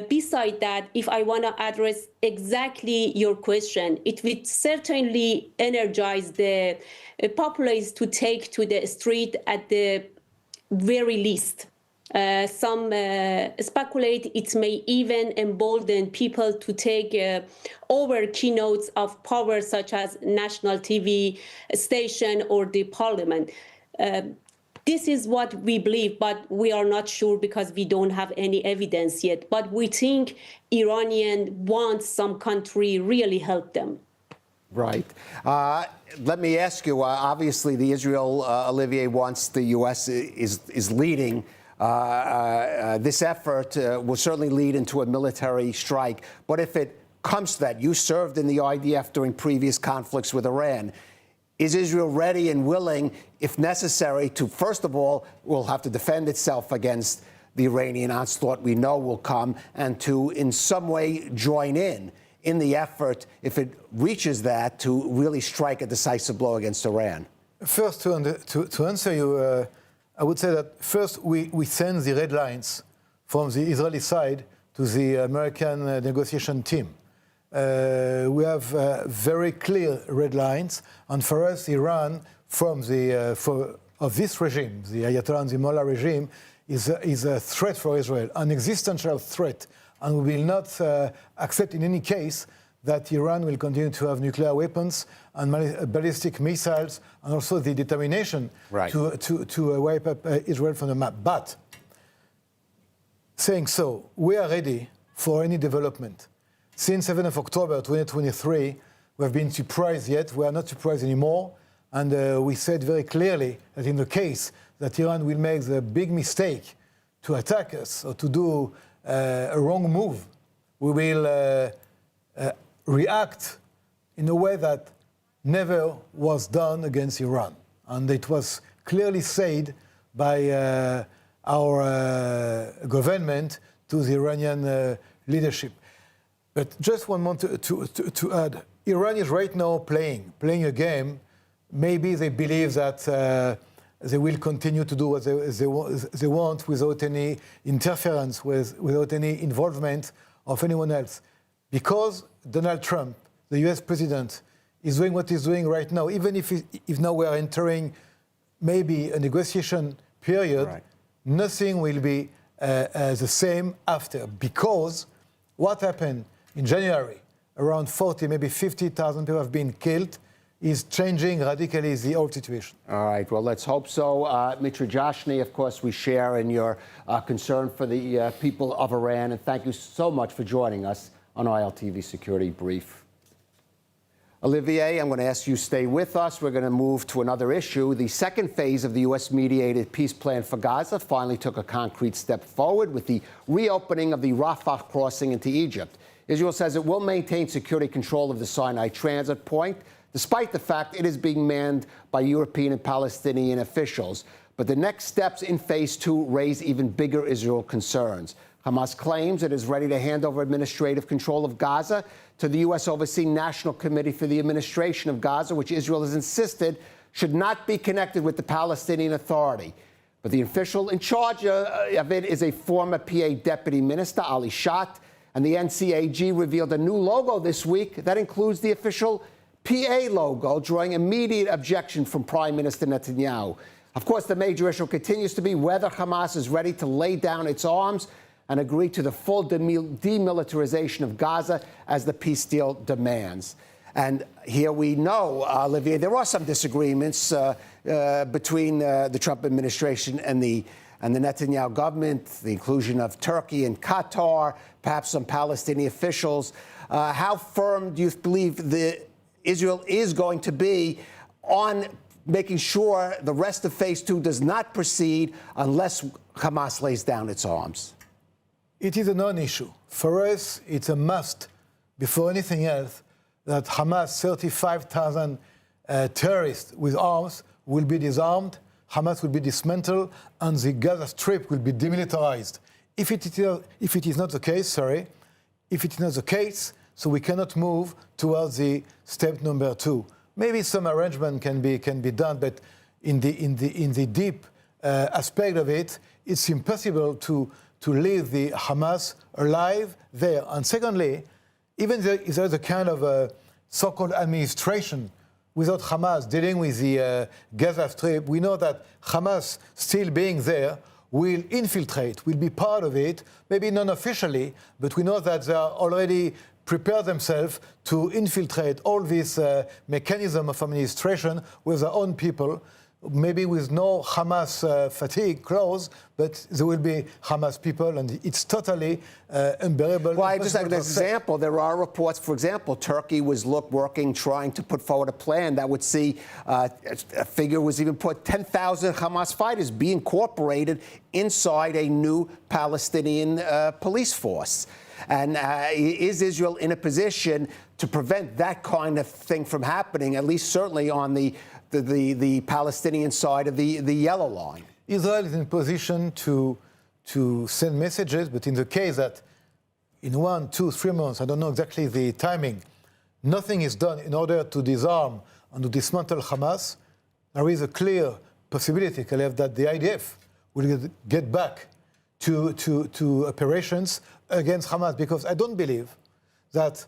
beside that, if I want to address exactly your question, it would certainly energize the populace to take to the street at the very least. Some speculate it may even embolden people to take over keynotes of power, such as national TV station or the parliament. This is what we believe, but we are not sure because we don't have any evidence yet. But we think Iranian wants some country really help them. Right. Let me ask you, obviously the Israel, Olivier, wants the U.S. is leading. This effort will certainly lead into a military strike. But if it comes to that, you served in the IDF during previous conflicts with Iran. Is Israel ready and willing, if necessary, to, first of all, will have to defend itself against the Iranian onslaught we know will come, and to in some way join in the effort, if it reaches that, to really strike a decisive blow against Iran? First, to answer you, I would say that first we send the red lines from the Israeli side to the American negotiation team. We have very clear red lines, and for us, Iran, of this regime, the Ayatollah and the Mullah regime, is a threat for Israel, an existential threat, and we will not accept in any case that Iran will continue to have nuclear weapons and ballistic missiles, and also the determination to wipe up Israel from the map. But saying so, we are ready for any development. Since 7th of October 2023, we have been surprised yet. We are not surprised anymore. And we said very clearly that in the case that Iran will make the big mistake to attack us or to do a wrong move we will react in a way that never was done against Iran. And it was clearly said by our government to the Iranian leadership. But just one more to add. Iran is right now playing a game. Maybe they believe that they will continue to do what they want without any interference, without any involvement of anyone else. Because Donald Trump, the US president, is doing what he's doing right now, even if now we are entering maybe a negotiation period, right, nothing will be the same after. Because what happened in January, around 40, maybe 50,000 people have been killed, is changing radically the whole situation. All right, well, let's hope so. Mitra Joshny, of course, we share in your concern for the people of Iran, and thank you so much for joining us on ILTV Security Brief. Olivier, I'm going to ask you to stay with us. We're going to move to another issue. The second phase of the U.S.-mediated peace plan for Gaza finally took a concrete step forward with the reopening of the Rafah crossing into Egypt. Israel says it will maintain security control of the Sinai transit point, despite the fact it is being manned by European and Palestinian officials. But the next steps in phase two raise even bigger Israel concerns. Hamas claims it is ready to hand over administrative control of Gaza to the U.S. overseeing National Committee for the Administration of Gaza, which Israel has insisted should not be connected with the Palestinian Authority. But the official in charge of it is a former PA deputy minister, Ali Shat, and the NCAG revealed a new logo this week that includes the official PA logo, drawing immediate objection from Prime Minister Netanyahu. Of course, the major issue continues to be whether Hamas is ready to lay down its arms and agree to the full demilitarization of Gaza as the peace deal demands. And here we know, Olivier, there are some disagreements between the Trump administration and the Netanyahu government, the inclusion of Turkey and Qatar, perhaps some Palestinian officials. How firm do you believe Israel is going to be on making sure the rest of phase two does not proceed unless Hamas lays down its arms? It is a non-issue. For us, it's a must, before anything else, that Hamas 35,000 terrorists with arms will be disarmed, Hamas will be dismantled, and the Gaza Strip will be demilitarized. If it is not the case, so we cannot move towards the step number two. Maybe some arrangement can be done, but in the deep aspect of it, it's impossible to leave the Hamas alive there. And secondly, even if there's a kind of a so-called administration without Hamas dealing with the Gaza Strip, we know that Hamas still being there will infiltrate, will be part of it, maybe non-officially, but we know that they are already prepared themselves to infiltrate all this mechanism of administration with their own people, maybe with no Hamas fatigue clause, but there will be Hamas people, and it's totally unbearable. Well, I just have an example. There are reports, for example, Turkey was trying to put forward a plan that would see, a figure was even put, 10,000 Hamas fighters be incorporated inside a new Palestinian police force. And is Israel in a position to prevent that kind of thing from happening, at least certainly on the Palestinian side of the yellow line? Israel is in position to send messages, but in the case that in 1, 2, 3 months, I don't know exactly the timing, nothing is done in order to disarm and to dismantle Hamas, there is a clear possibility, Kalev, that the IDF will get back to operations against Hamas, because I don't believe that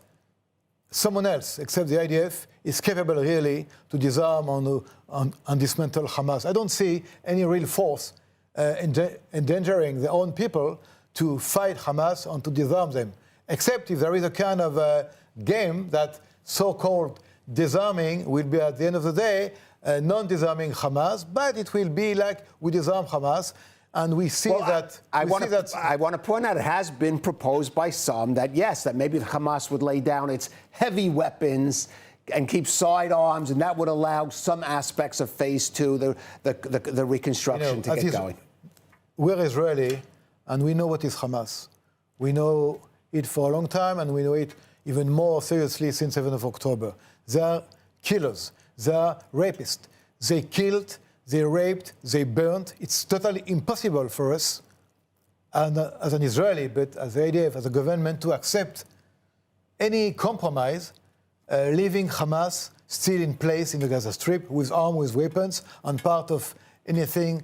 someone else except the IDF is capable really to disarm and dismantle Hamas. I don't see any real force endangering their own people to fight Hamas and to disarm them, except if there is a kind of a game that so-called disarming will be at the end of the day non-disarming Hamas, but it will be like we disarm Hamas. And we see that. I want to point out it has been proposed by some that, yes, that maybe Hamas would lay down its heavy weapons and keep sidearms, and that would allow some aspects of phase two, the reconstruction, to get going. We're Israeli, and we know what is Hamas. We know it for a long time, and we know it even more seriously since 7th of October. They are killers. They are rapists. They killed, they raped, they burned. It's totally impossible for us, and as an Israeli, but as the IDF, as a government, to accept any compromise, leaving Hamas still in place in the Gaza Strip with armed, with weapons, and part of anything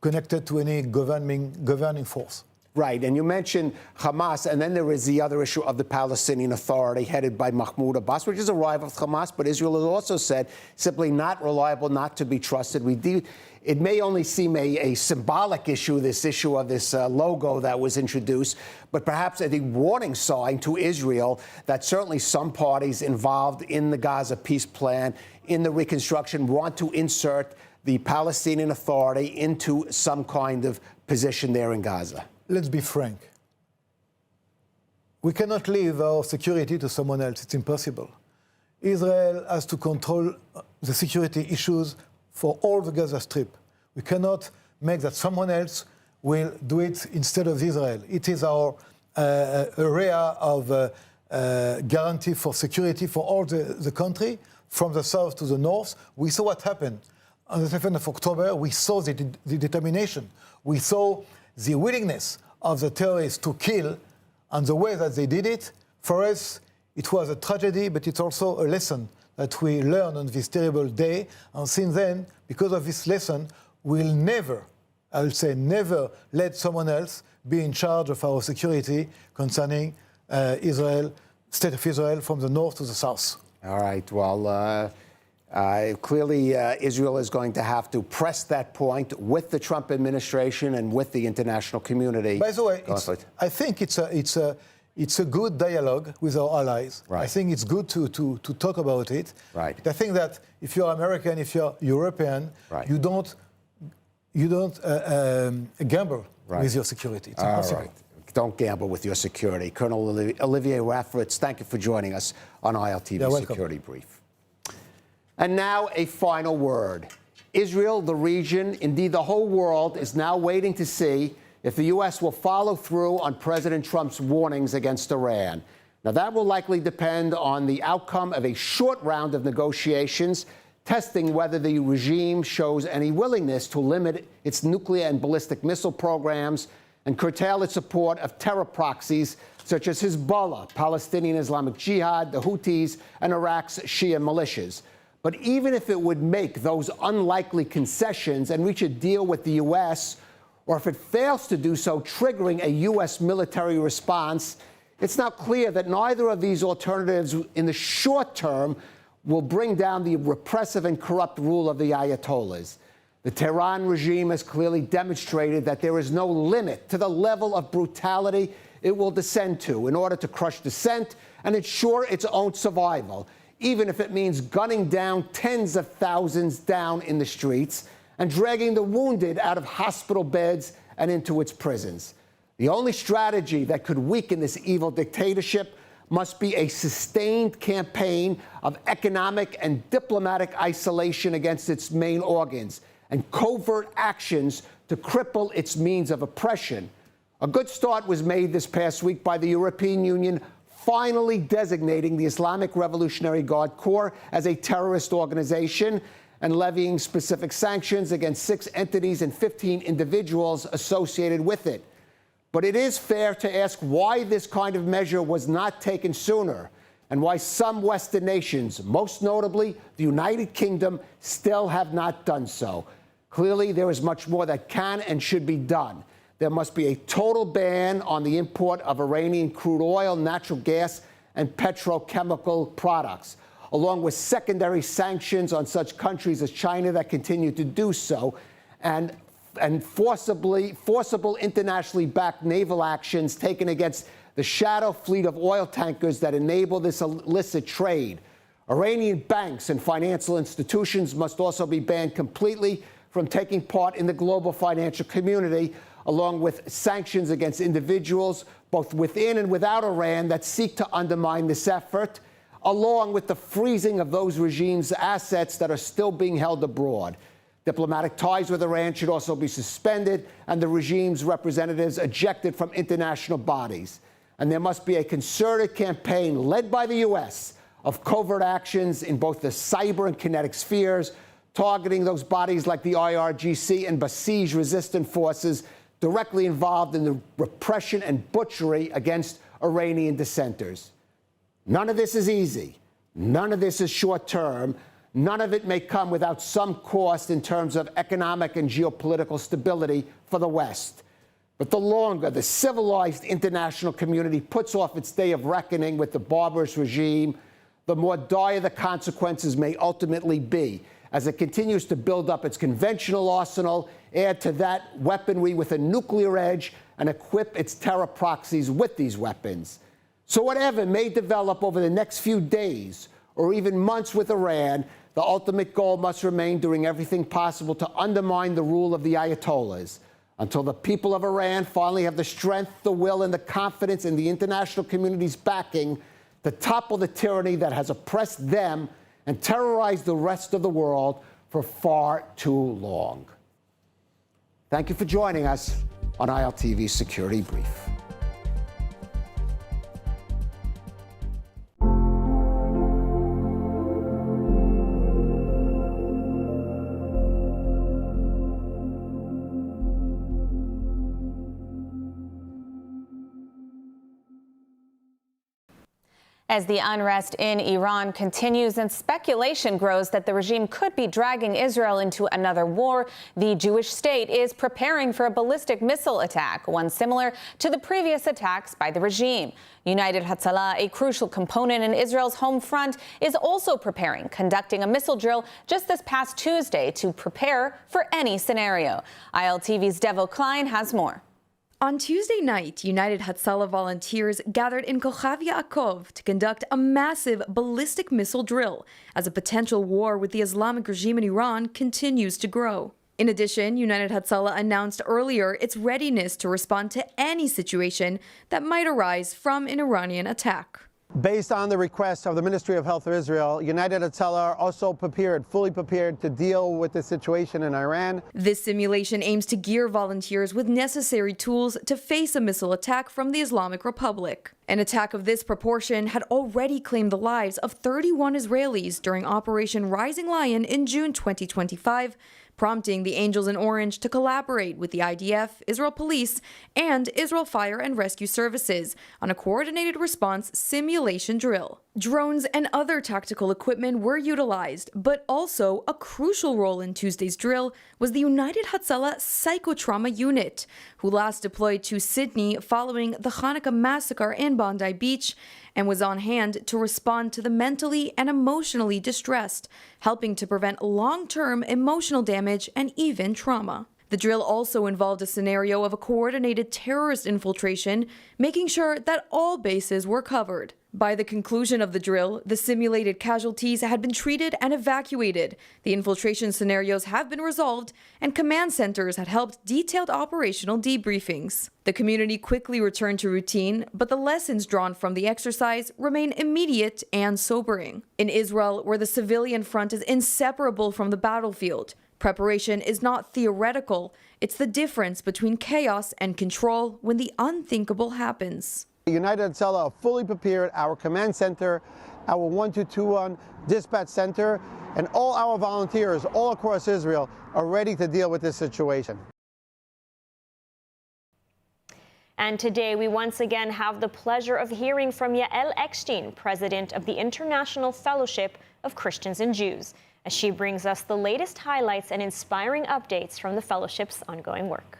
connected to any governing force. Right, and you mentioned Hamas, and then there is the other issue of the Palestinian Authority headed by Mahmoud Abbas, which is a rival of Hamas, but Israel has also said simply not reliable, not to be trusted. It may only seem a symbolic issue, this issue of this logo that was introduced, but perhaps a warning sign to Israel that certainly some parties involved in the Gaza peace plan, in the reconstruction, want to insert the Palestinian Authority into some kind of position there in Gaza. Let's be frank. We cannot leave our security to someone else. It's impossible. Israel has to control the security issues for all the Gaza Strip. We cannot make that someone else will do it instead of Israel. It is our area of guarantee for security for all the country, from the south to the north. We saw what happened on the 7th of October. We saw the determination. We saw the willingness of the terrorists to kill, and the way that they did it. For us, it was a tragedy, but it's also a lesson that we learned on this terrible day. And since then, because of this lesson, we'll never, I will say never, let someone else be in charge of our security concerning Israel, State of Israel, from the north to the south. All right, well, clearly, Israel is going to have to press that point with the Trump administration and with the international community. By the way, I think it's a good dialogue with our allies. Right. I think it's good to talk about it. Right. I think that if you're American, if you're European, right, you don't gamble with your security. It's impossible. All right. Don't gamble with your security. Colonel Olivier Raffritz, thank you for joining us on ILTV Security Brief. And now a final word. Israel, the region, indeed the whole world, is now waiting to see if the U.S. will follow through on President Trump's warnings against Iran. Now, that will likely depend on the outcome of a short round of negotiations, testing whether the regime shows any willingness to limit its nuclear and ballistic missile programs and curtail its support of terror proxies such as Hezbollah, Palestinian Islamic Jihad, the Houthis, and Iraq's Shia militias. But even if it would make those unlikely concessions and reach a deal with the U.S., or if it fails to do so, triggering a U.S. military response, it's now clear that neither of these alternatives in the short term will bring down the repressive and corrupt rule of the Ayatollahs. The Tehran regime has clearly demonstrated that there is no limit to the level of brutality it will descend to in order to crush dissent and ensure its own survival, even if it means gunning down tens of thousands down in the streets and dragging the wounded out of hospital beds and into its prisons. The only strategy that could weaken this evil dictatorship must be a sustained campaign of economic and diplomatic isolation against its main organs and covert actions to cripple its means of oppression. A good start was made this past week by the European Union finally designating the Islamic Revolutionary Guard Corps as a terrorist organization and levying specific sanctions against 6 entities and 15 individuals associated with it. But it is fair to ask why this kind of measure was not taken sooner, and why some Western nations, most notably the United Kingdom, still have not done so. Clearly, there is much more that can and should be done. There must be a total ban on the import of Iranian crude oil, natural gas, and petrochemical products, along with secondary sanctions on such countries as China that continue to do so, and forcible internationally backed naval actions taken against the shadow fleet of oil tankers that enable this illicit trade. Iranian banks and financial institutions must also be banned completely from taking part in the global financial community, along with sanctions against individuals, both within and without Iran, that seek to undermine this effort, along with the freezing of those regimes' assets that are still being held abroad. Diplomatic ties with Iran should also be suspended and the regime's representatives ejected from international bodies. and there must be a concerted campaign led by the U.S. of covert actions in both the cyber and kinetic spheres, targeting those bodies like the IRGC and Basij resistant forces directly involved in the repression and butchery against Iranian dissenters. None of this is easy. None of this is short-term. None of it may come without some cost in terms of economic and geopolitical stability for the West. But the longer the civilized international community puts off its day of reckoning with the barbarous regime, the more dire the consequences may ultimately be, as it continues to build up its conventional arsenal, add to that weaponry with a nuclear edge, and equip its terror proxies with these weapons. So whatever may develop over the next few days or even months with Iran, the ultimate goal must remain doing everything possible to undermine the rule of the Ayatollahs until the people of Iran finally have the strength, the will, and the confidence in the international community's backing to topple the tyranny that has oppressed them and terrorized the rest of the world for far too long. Thank you for joining us on ILTV's Security Brief. As the unrest in Iran continues and speculation grows that the regime could be dragging Israel into another war, the Jewish state is preparing for a ballistic missile attack, one similar to the previous attacks by the regime. United Hatzalah, a crucial component in Israel's home front, is also preparing, conducting a missile drill just this past Tuesday to prepare for any scenario. ILTV's Devo Klein has more. On Tuesday night, United Hatzalah volunteers gathered in Kochav Yaakov to conduct a massive ballistic missile drill as a potential war with the Islamic regime in Iran continues to grow. In addition, United Hatzalah announced earlier its readiness to respond to any situation that might arise from an Iranian attack. Based on the request of the Ministry of Health of Israel, United Hatzalah are also fully prepared to deal with the situation in Iran. This simulation aims to gear volunteers with necessary tools to face a missile attack from the Islamic Republic. An attack of this proportion had already claimed the lives of 31 Israelis during Operation Rising Lion in June 2025, prompting the Angels in Orange to collaborate with the IDF, Israel Police, and Israel Fire and Rescue Services on a coordinated response simulation drill. Drones and other tactical equipment were utilized, but also a crucial role in Tuesday's drill was the United Hatzalah Psychotrauma Unit, who last deployed to Sydney following the Hanukkah massacre in Bondi Beach and was on hand to respond to the mentally and emotionally distressed, helping to prevent long-term emotional damage and even trauma. The drill also involved a scenario of a coordinated terrorist infiltration, making sure that all bases were covered. By the conclusion of the drill, the simulated casualties had been treated and evacuated, the infiltration scenarios have been resolved, and command centers had helped detailed operational debriefings. The community quickly returned to routine, but the lessons drawn from the exercise remain immediate and sobering. In Israel, where the civilian front is inseparable from the battlefield, preparation is not theoretical, it's the difference between chaos and control when the unthinkable happens. United Hatzalah are fully prepared. Our command center, our 1221 dispatch center, and all our volunteers all across Israel are ready to deal with this situation. And today we once again have the pleasure of hearing from Yael Eckstein, president of the International Fellowship of Christians and Jews, as she brings us the latest highlights and inspiring updates from the fellowship's ongoing work.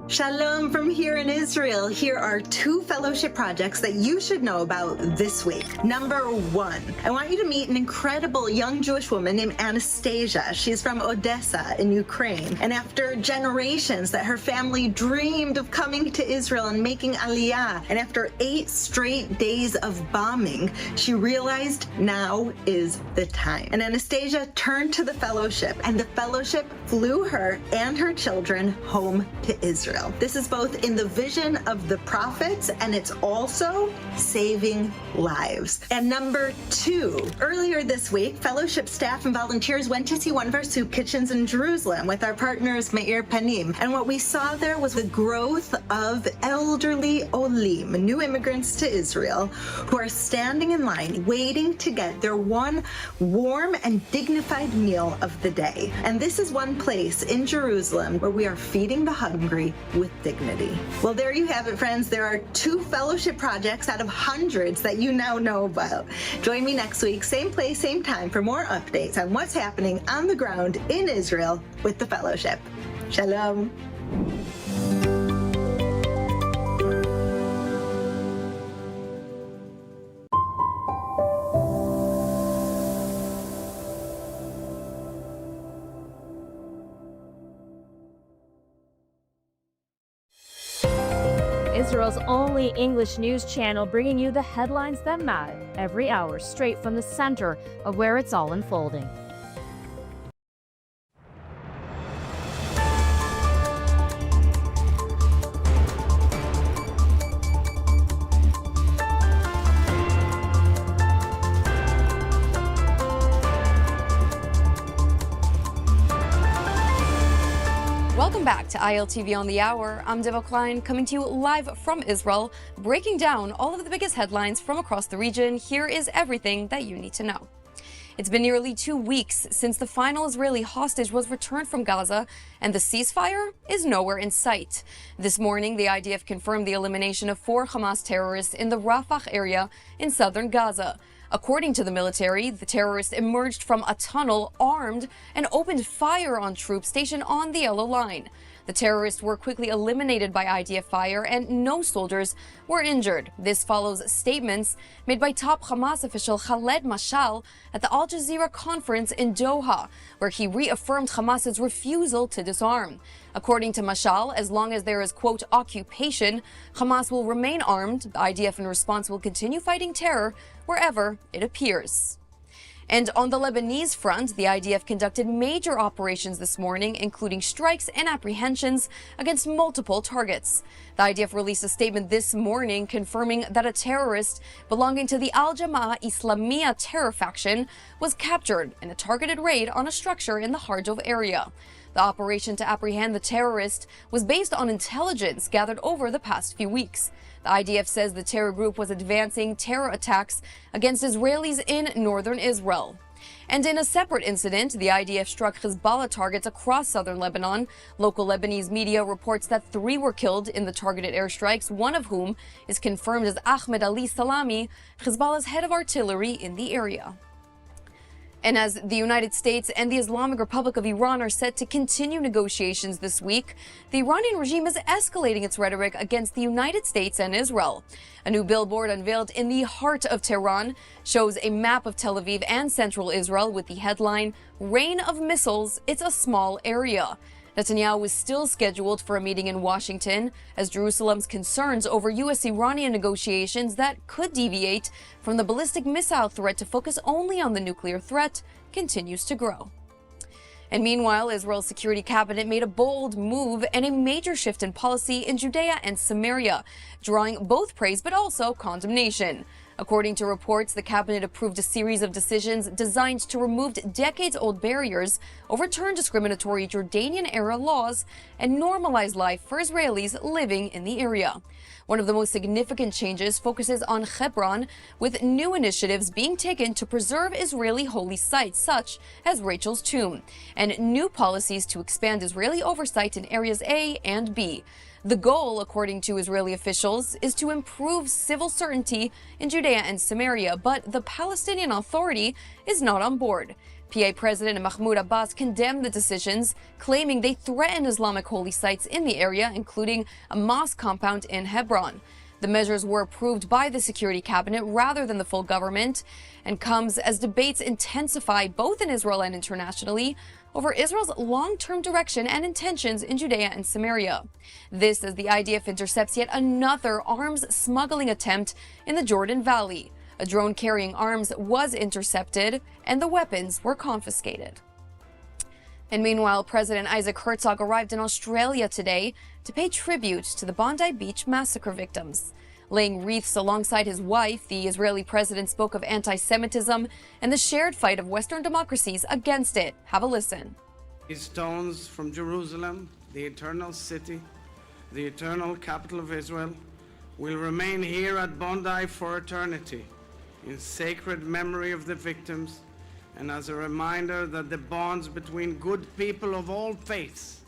Shalom from here in Israel. Here are 2 fellowship projects that you should know about this week. Number 1, I want you to meet an incredible young Jewish woman named Anastasia. She's from Odessa in Ukraine. And after generations that her family dreamed of coming to Israel and making Aliyah, and after 8 straight days of bombing, she realized now is the time. And Anastasia turned to the fellowship, and the fellowship flew her and her children home to Israel. This is both in the vision of the prophets and it's also saving lives. And number 2, earlier this week, fellowship staff and volunteers went to see one of our soup kitchens in Jerusalem with our partners Meir Panim. And what we saw there was the growth of elderly Olim, new immigrants to Israel, who are standing in line waiting to get their one warm and dignified meal of the day. And this is one place in Jerusalem where we are feeding the hungry with dignity. Well, there you have it, friends. There are 2 fellowship projects out of hundreds that you now know about. Join me next week, same place, same time, for more updates on what's happening on the ground in Israel with the fellowship. Shalom. Israel's only English news channel, bringing you the headlines that matter every hour, straight from the center of where it's all unfolding. Welcome back to ILTV on the Hour. I'm Deva Klein, coming to you live from Israel, breaking down all of the biggest headlines from across the region. Here is everything that you need to know. It's been nearly 2 weeks since the final Israeli hostage was returned from Gaza, and the ceasefire is nowhere in sight. This morning, the IDF confirmed the elimination of 4 Hamas terrorists in the Rafah area in southern Gaza. According to the military, the terrorists emerged from a tunnel armed and opened fire on troops stationed on the yellow line. The terrorists were quickly eliminated by IDF fire and no soldiers were injured. This follows statements made by top Hamas official Khaled Mashal at the Al Jazeera conference in Doha, where he reaffirmed Hamas's refusal to disarm. According to Mashal, as long as there is, quote, occupation, Hamas will remain armed. The IDF in response will continue fighting terror wherever it appears. And on the Lebanese front, the IDF conducted major operations this morning, including strikes and apprehensions against multiple targets. The IDF released a statement this morning confirming that a terrorist belonging to the Al-Jama'ah Islamiyah terror faction was captured in a targeted raid on a structure in the Hardov area. The operation to apprehend the terrorist was based on intelligence gathered over the past few weeks. The IDF says the terror group was advancing terror attacks against Israelis in northern Israel. And in a separate incident, the IDF struck Hezbollah targets across southern Lebanon. Local Lebanese media reports that 3 were killed in the targeted airstrikes, one of whom is confirmed as Ahmed Ali Salami, Hezbollah's head of artillery in the area. And as the United States and the Islamic Republic of Iran are set to continue negotiations this week, the Iranian regime is escalating its rhetoric against the United States and Israel. A new billboard unveiled in the heart of Tehran shows a map of Tel Aviv and central Israel with the headline, "Rain of Missiles, It's a Small Area." Netanyahu is still scheduled for a meeting in Washington as Jerusalem's concerns over U.S.-Iranian negotiations that could deviate from the ballistic missile threat to focus only on the nuclear threat continues to grow. And meanwhile, Israel's security cabinet made a bold move and a major shift in policy in Judea and Samaria, drawing both praise but also condemnation. According to reports, the cabinet approved a series of decisions designed to remove decades-old barriers, overturn discriminatory Jordanian-era laws, and normalize life for Israelis living in the area. One of the most significant changes focuses on Hebron, with new initiatives being taken to preserve Israeli holy sites, such as Rachel's tomb, and new policies to expand Israeli oversight in areas A and B. The goal, according to Israeli officials, is to improve civil certainty in Judea and Samaria, but the Palestinian Authority is not on board. PA President Mahmoud Abbas condemned the decisions, claiming they threaten Islamic holy sites in the area, including a mosque compound in Hebron. The measures were approved by the Security Cabinet rather than the full government, and comes as debates intensify both in Israel and internationally over Israel's long-term direction and intentions in Judea and Samaria. This as the IDF intercepts yet another arms smuggling attempt in the Jordan Valley. A drone carrying arms was intercepted and the weapons were confiscated. And meanwhile, President Isaac Herzog arrived in Australia today to pay tribute to the Bondi Beach massacre victims. Laying wreaths alongside his wife, the Israeli president spoke of anti-Semitism and the shared fight of Western democracies against it. Have a listen. These stones from Jerusalem, the eternal city, the eternal capital of Israel, will remain here at Bondi for eternity, in sacred memory of the victims, and as a reminder that the bonds between good people of all faiths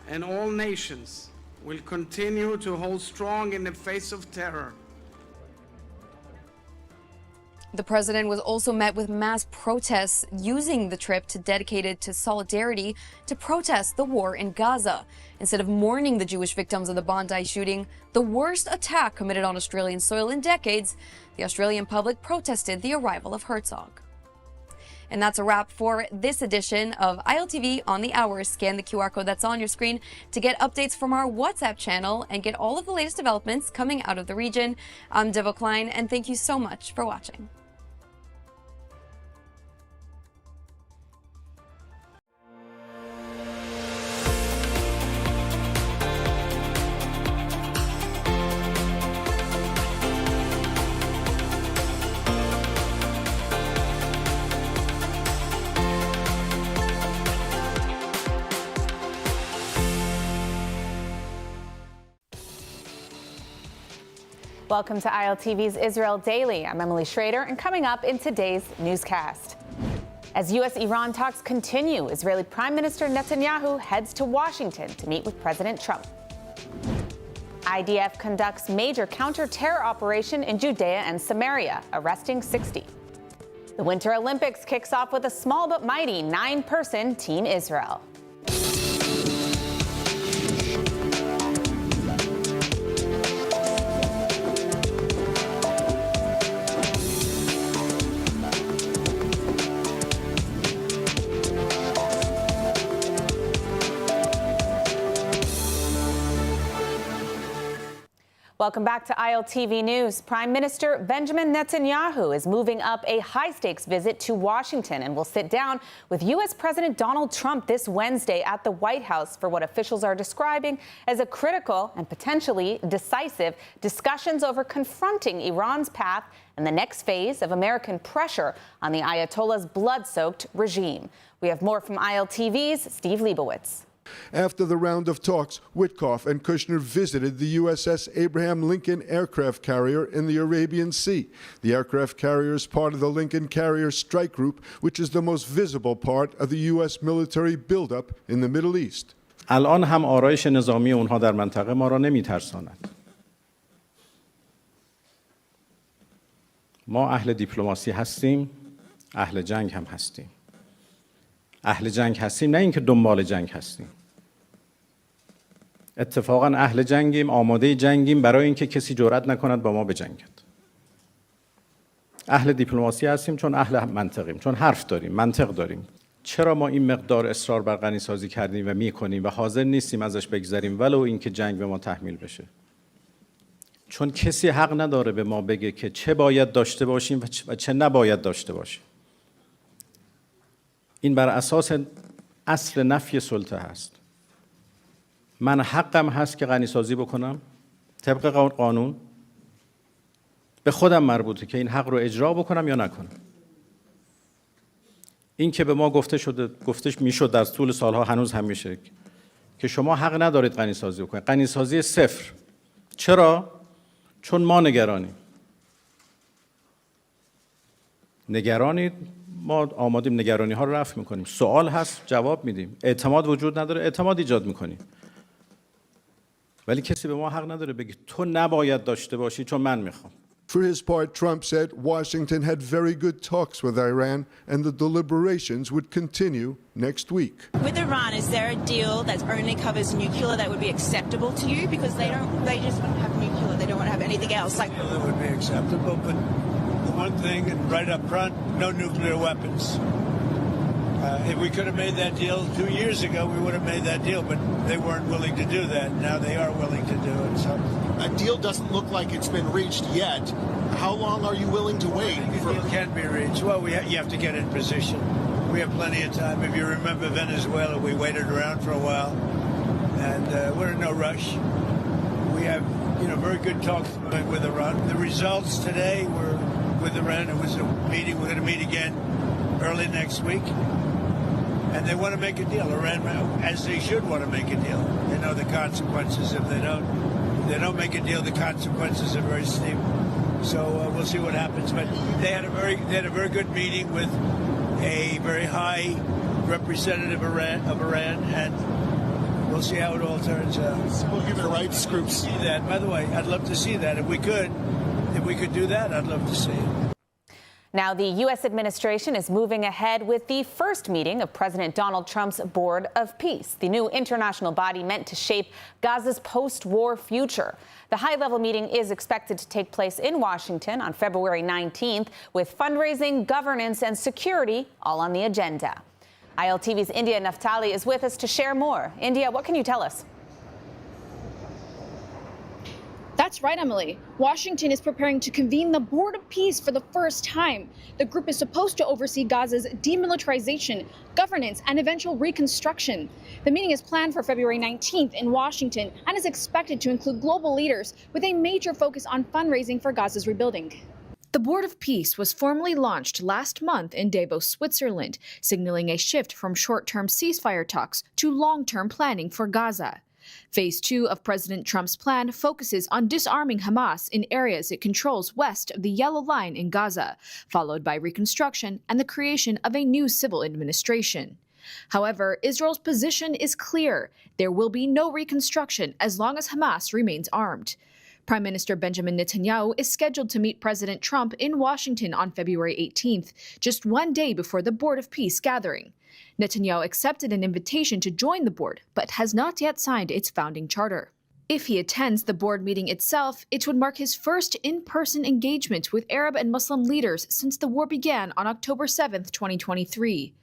and all nations will continue to hold strong in the face of terror. The president was also met with mass protests, using the trip dedicated to solidarity to protest the war in Gaza. Instead of mourning the Jewish victims of the Bondi shooting, the worst attack committed on Australian soil in decades, the Australian public protested the arrival of Herzog. And that's a wrap for this edition of ILTV on the Hour. Scan the QR code that's on your screen to get updates from our WhatsApp channel and get all of the latest developments coming out of the region. I'm Devo Klein, and thank you so much for watching. Welcome to ILTV's Israel Daily. I'm Emily Schrader, and coming up in today's newscast. As U.S.-Iran talks continue, Israeli Prime Minister Netanyahu heads to Washington to meet with President Trump. IDF conducts major counter-terror operation in Judea and Samaria, arresting 60. The Winter Olympics kicks off with a small but mighty 9-person Team Israel. Welcome back to ILTV News. Prime Minister Benjamin Netanyahu is moving up a high-stakes visit to Washington and will sit down with U.S. President Donald Trump this Wednesday at the White House for what officials are describing as a critical and potentially decisive discussions over confronting Iran's path and the next phase of American pressure on the Ayatollah's blood-soaked regime. We have more from ILTV's Steve Leibowitz. After the round of talks, Witkoff and Kushner visited the USS Abraham Lincoln aircraft carrier in the Arabian Sea. The aircraft carrier is part of the Lincoln Carrier Strike Group, which is the most visible part of the U.S. military buildup in the Middle East. الان هم آرایش نظامی اونها در منطقه ما را نمی‌ترساند. ما اهل دیپلماسی هستیم، اهل جنگ هم هستیم. اهل جنگ هستیم، نه اینکه دنبال جنگ هستیم. اتفاقا اهل جنگیم، آماده جنگیم برای اینکه کسی جرئت نکند با ما بجنگد. اهل دیپلماسی هستیم چون اهل منطقیم، چون حرف داریم، منطق داریم. چرا ما این مقدار اصرار بر غنی‌سازی کردیم و می‌کنیم و حاضر نیستیم ازش بگذریم ولو اینکه جنگ به ما تحمیل بشه؟ چون کسی حق نداره به ما بگه که چه باید داشته باشیم و چه نباید داشته باشیم. این بر اساس اصل نفی سلطه هست. من حقم هست که غنی‌سازی بکنم طبق قانون. به خودم مربوطه که این حق رو اجرا بکنم یا نکنم. این که به ما گفته میشد در طول سالها، هنوز هم میشه که شما حق ندارید غنی‌سازی بکنید. غنی‌سازی صفر. چرا؟ چون ما نگرانیم. نگرانید، ما آمادیم نگرانی ها رو رفع میکنیم. سوال هست جواب میدیم. اعتماد وجود نداره، اعتماد ایجاد میکنیم. ولی کسی به ما حق نداره بگه تو نباید داشته باشی چون من میخوام. For his part, Trump said Washington had very good talks with Iran and the deliberations would continue next week. With Iran, is there a deal that only covers nuclear that would be acceptable to you? Because they just want to have nuclear, they don't want to have anything else. Like that would be acceptable, but the one thing, and right up front, no nuclear weapons. If we could have made that deal 2 years ago, we would have made that deal, but they weren't willing to do that. Now they are willing to do it. So a deal doesn't look like it's been reached yet. How long are you willing to wait? A deal can be reached. Well, you have to get in position. We have plenty of time. If you remember Venezuela, we waited around for a while, and we're in no rush. We have, very good talks with Iran. The results today were with Iran. It was a meeting. We're going to meet again early next week. And they want to make a deal. Iran, as they should want to make a deal. They know the consequences. If they don't make a deal, the consequences are very steep. So we'll see what happens. But they had a very good meeting with a very high representative of Iran, and we'll see how it all turns out. Civil human rights groups. See that. By the way, I'd love to see that. If we could do that, I'd love to see it. Now, the U.S. administration is moving ahead with the first meeting of President Donald Trump's Board of Peace, the new international body meant to shape Gaza's post-war future. The high-level meeting is expected to take place in Washington on February 19th, with fundraising, governance, and security all on the agenda. ILTV's India Naftali is with us to share more. India, what can you tell us? That's right, Emily. Washington is preparing to convene the Board of Peace for the first time. The group is supposed to oversee Gaza's demilitarization, governance, and eventual reconstruction. The meeting is planned for February 19th in Washington and is expected to include global leaders with a major focus on fundraising for Gaza's rebuilding. The Board of Peace was formally launched last month in Davos, Switzerland, signaling a shift from short-term ceasefire talks to long-term planning for Gaza. Phase 2 of President Trump's plan focuses on disarming Hamas in areas it controls west of the Yellow Line in Gaza, followed by reconstruction and the creation of a new civil administration. However, Israel's position is clear. There will be no reconstruction as long as Hamas remains armed. Prime Minister Benjamin Netanyahu is scheduled to meet President Trump in Washington on February 18th, just one day before the Board of Peace gathering. Netanyahu accepted an invitation to join the board, but has not yet signed its founding charter. If he attends the board meeting itself, it would mark his first in-person engagement with Arab and Muslim leaders since the war began on October 7, 2023.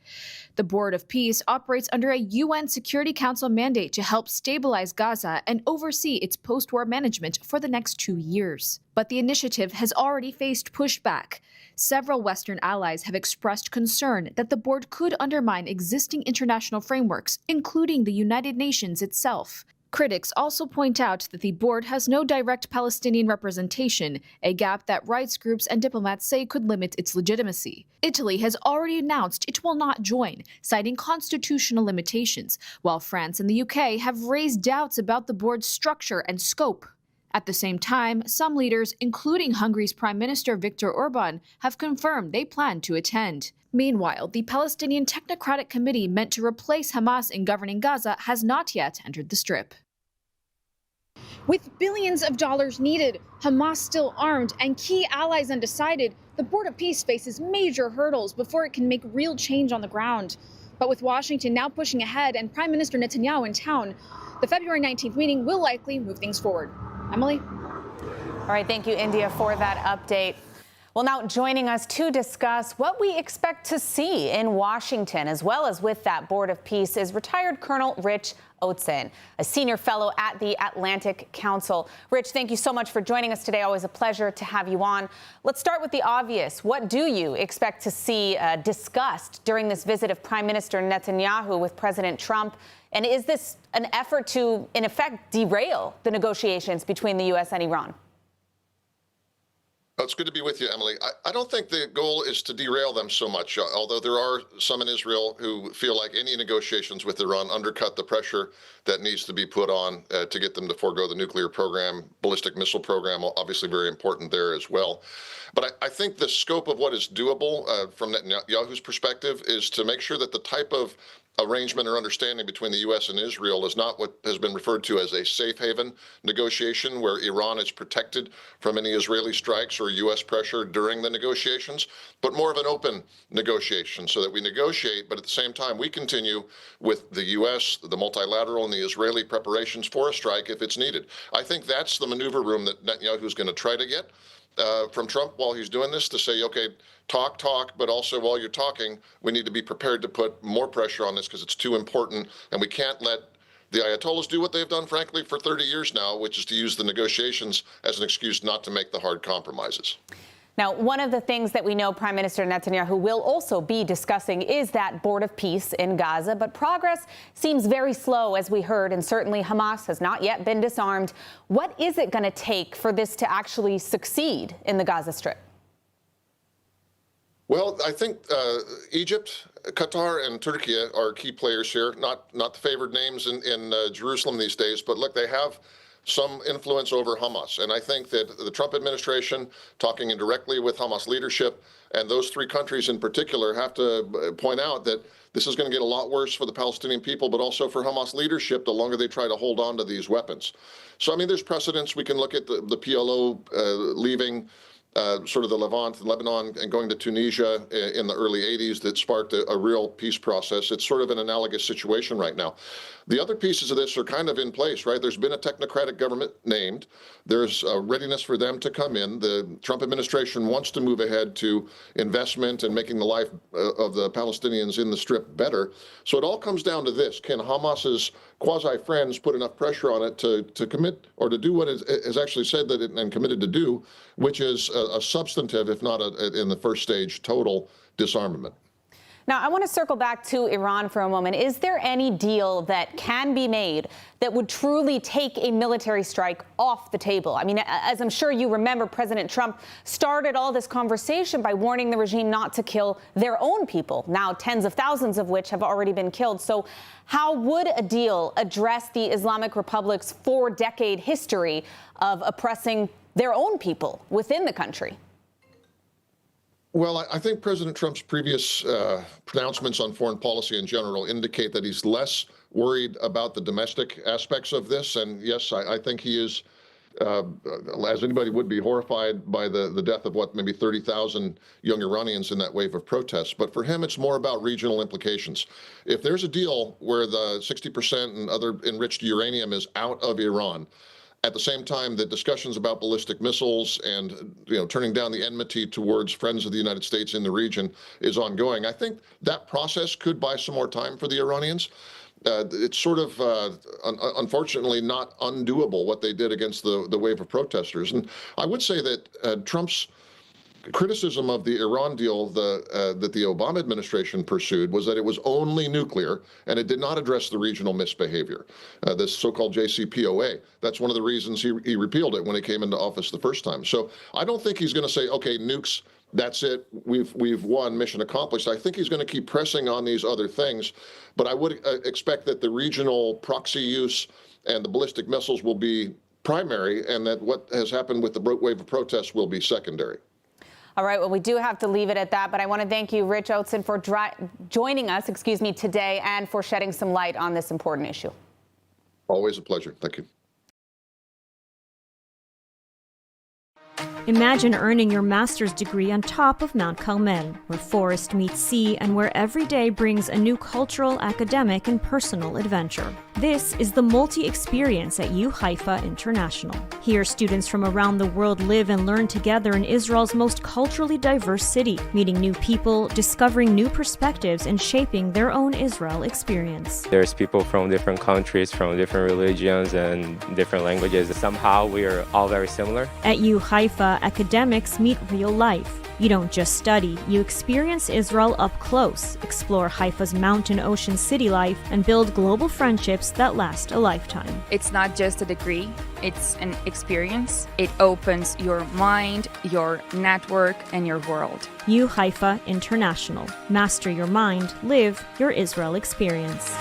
The Board of Peace operates under a UN Security Council mandate to help stabilize Gaza and oversee its post-war management for the next 2 years. But the initiative has already faced pushback. Several Western allies have expressed concern that the board could undermine existing international frameworks, including the United Nations itself. Critics also point out that the board has no direct Palestinian representation, a gap that rights groups and diplomats say could limit its legitimacy. Italy has already announced it will not join, citing constitutional limitations, while France and the UK have raised doubts about the board's structure and scope. At the same time, some leaders, including Hungary's Prime Minister Viktor Orban, have confirmed they plan to attend. Meanwhile, the Palestinian Technocratic Committee meant to replace Hamas in governing Gaza has not yet entered the Strip. With billions of dollars needed, Hamas still armed, and key allies undecided, the Board of Peace faces major hurdles before it can make real change on the ground. But with Washington now pushing ahead and Prime Minister Netanyahu in town, the February 19th meeting will likely move things forward. Emily? All right, thank you, India, for that update. Well, now joining us to discuss what we expect to see in Washington, as well as with that Board of Peace, is retired Colonel Rich Oatzen, a senior fellow at the Atlantic Council. Rich, thank you so much for joining us today. Always a pleasure to have you on. Let's start with the obvious. What do you expect to see discussed during this visit of Prime Minister Netanyahu with President Trump? And is this an effort to, in effect, derail the negotiations between the U.S. and Iran? Oh, it's good to be with you, Emily. I don't think the goal is to derail them so much, although there are some in Israel who feel like any negotiations with Iran undercut the pressure that needs to be put on to get them to forego the nuclear program, ballistic missile program, obviously very important there as well. But I think the scope of what is doable from Netanyahu's perspective is to make sure that the type of arrangement or understanding between the U.S. and Israel is not what has been referred to as a safe haven negotiation, where Iran is protected from any Israeli strikes or U.S. pressure during the negotiations, but more of an open negotiation so that we negotiate, but at the same time we continue with the U.S., the multilateral, and the Israeli preparations for a strike if it's needed. I think that's the maneuver room that Netanyahu is going to try to get from Trump while he's doing this, to say, okay, talk, but also while you're talking, we need to be prepared to put more pressure on this because it's too important, and we can't let the Ayatollahs do what they've done, frankly, for 30 years now, which is to use the negotiations as an excuse not to make the hard compromises. Now, one of the things that we know Prime Minister Netanyahu will also be discussing is that board of peace in Gaza. But progress seems very slow, as we heard, and certainly Hamas has not yet been disarmed. What is it going to take for this to actually succeed in the Gaza Strip? Well, I think Egypt, Qatar, and Turkey are key players here. Not the favored names in Jerusalem these days, but look, they have some influence over Hamas. And I think that the Trump administration, talking indirectly with Hamas leadership, and those three countries in particular, have to point out that this is going to get a lot worse for the Palestinian people, but also for Hamas leadership the longer they try to hold on to these weapons. So, I mean, there's precedents. We can look at the PLO leaving sort of the Levant, Lebanon, and going to Tunisia in the early 80s that sparked a real peace process. It's sort of an analogous situation right now. The other pieces of this are kind of in place, right? There's been a technocratic government named. There's a readiness for them to come in. The Trump administration wants to move ahead to investment and making the life of the Palestinians in the Strip better. So it all comes down to this. Can Hamas's quasi-friends put enough pressure on it to commit or to do what it has actually said that it and committed to do, which is a substantive, if not in the first stage, total disarmament? Now, I want to circle back to Iran for a moment. Is there any deal that can be made that would truly take a military strike off the table? I mean, as I'm sure you remember, President Trump started all this conversation by warning the regime not to kill their own people, now tens of thousands of which have already been killed. So how would a deal address the Islamic Republic's 4-decade history of oppressing their own people within the country? Well, I think President Trump's previous pronouncements on foreign policy in general indicate that he's less worried about the domestic aspects of this. And yes, I think he is, as anybody would be, horrified by the death of maybe 30,000 young Iranians in that wave of protests. But for him, it's more about regional implications. If there's a deal where the 60% and other enriched uranium is out of Iran, at the same time that discussions about ballistic missiles and turning down the enmity towards friends of the United States in the region is ongoing, I think that process could buy some more time for the Iranians. It's sort of, unfortunately, not undoable what they did against the wave of protesters. And I would say that Trump's criticism of the Iran deal that the Obama administration pursued was that it was only nuclear and it did not address the regional misbehavior, this so-called JCPOA. That's one of the reasons he repealed it when he came into office the first time. So I don't think he's going to say, okay, nukes, that's it, we've won, mission accomplished. I think he's going to keep pressing on these other things, but I would expect that the regional proxy use and the ballistic missiles will be primary, and that what has happened with the wave of protests will be secondary. All right, well, we do have to leave it at that, but I want to thank you, Rich Oateson, for joining us, today and for shedding some light on this important issue. Always a pleasure. Thank you. Imagine earning your master's degree on top of Mount Carmel, where forest meets sea and where every day brings a new cultural, academic, and personal adventure. This is the multi-experience at U Haifa International. Here, students from around the world live and learn together in Israel's most culturally diverse city, meeting new people, discovering new perspectives, and shaping their own Israel experience. There's people from different countries, from different religions and different languages. Somehow we are all very similar. At U Haifa, academics meet real life. You don't just study, you experience Israel up close, explore Haifa's mountain ocean city life, and build global friendships that last a lifetime. It's not just a degree, it's an experience. It opens your mind, your network, and your world. U Haifa International. Master your mind, live your Israel experience.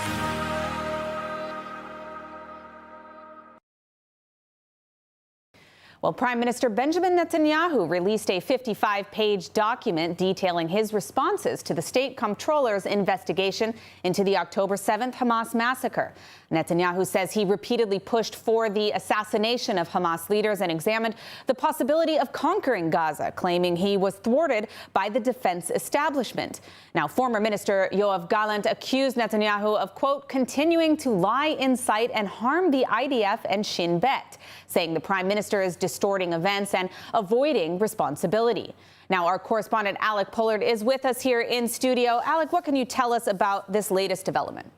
Well, Prime Minister Benjamin Netanyahu released a 55-page document detailing his responses to the state comptroller's investigation into the October 7th Hamas massacre. Netanyahu says he repeatedly pushed for the assassination of Hamas leaders and examined the possibility of conquering Gaza, claiming he was thwarted by the defense establishment. Now, former Minister Yoav Gallant accused Netanyahu of, quote, continuing to lie, incite, and harm the IDF and Shin Bet, saying the prime minister is distorting events and avoiding responsibility. Now, our correspondent Alec Pollard is with us here in studio. Alec, what can you tell us about this latest development?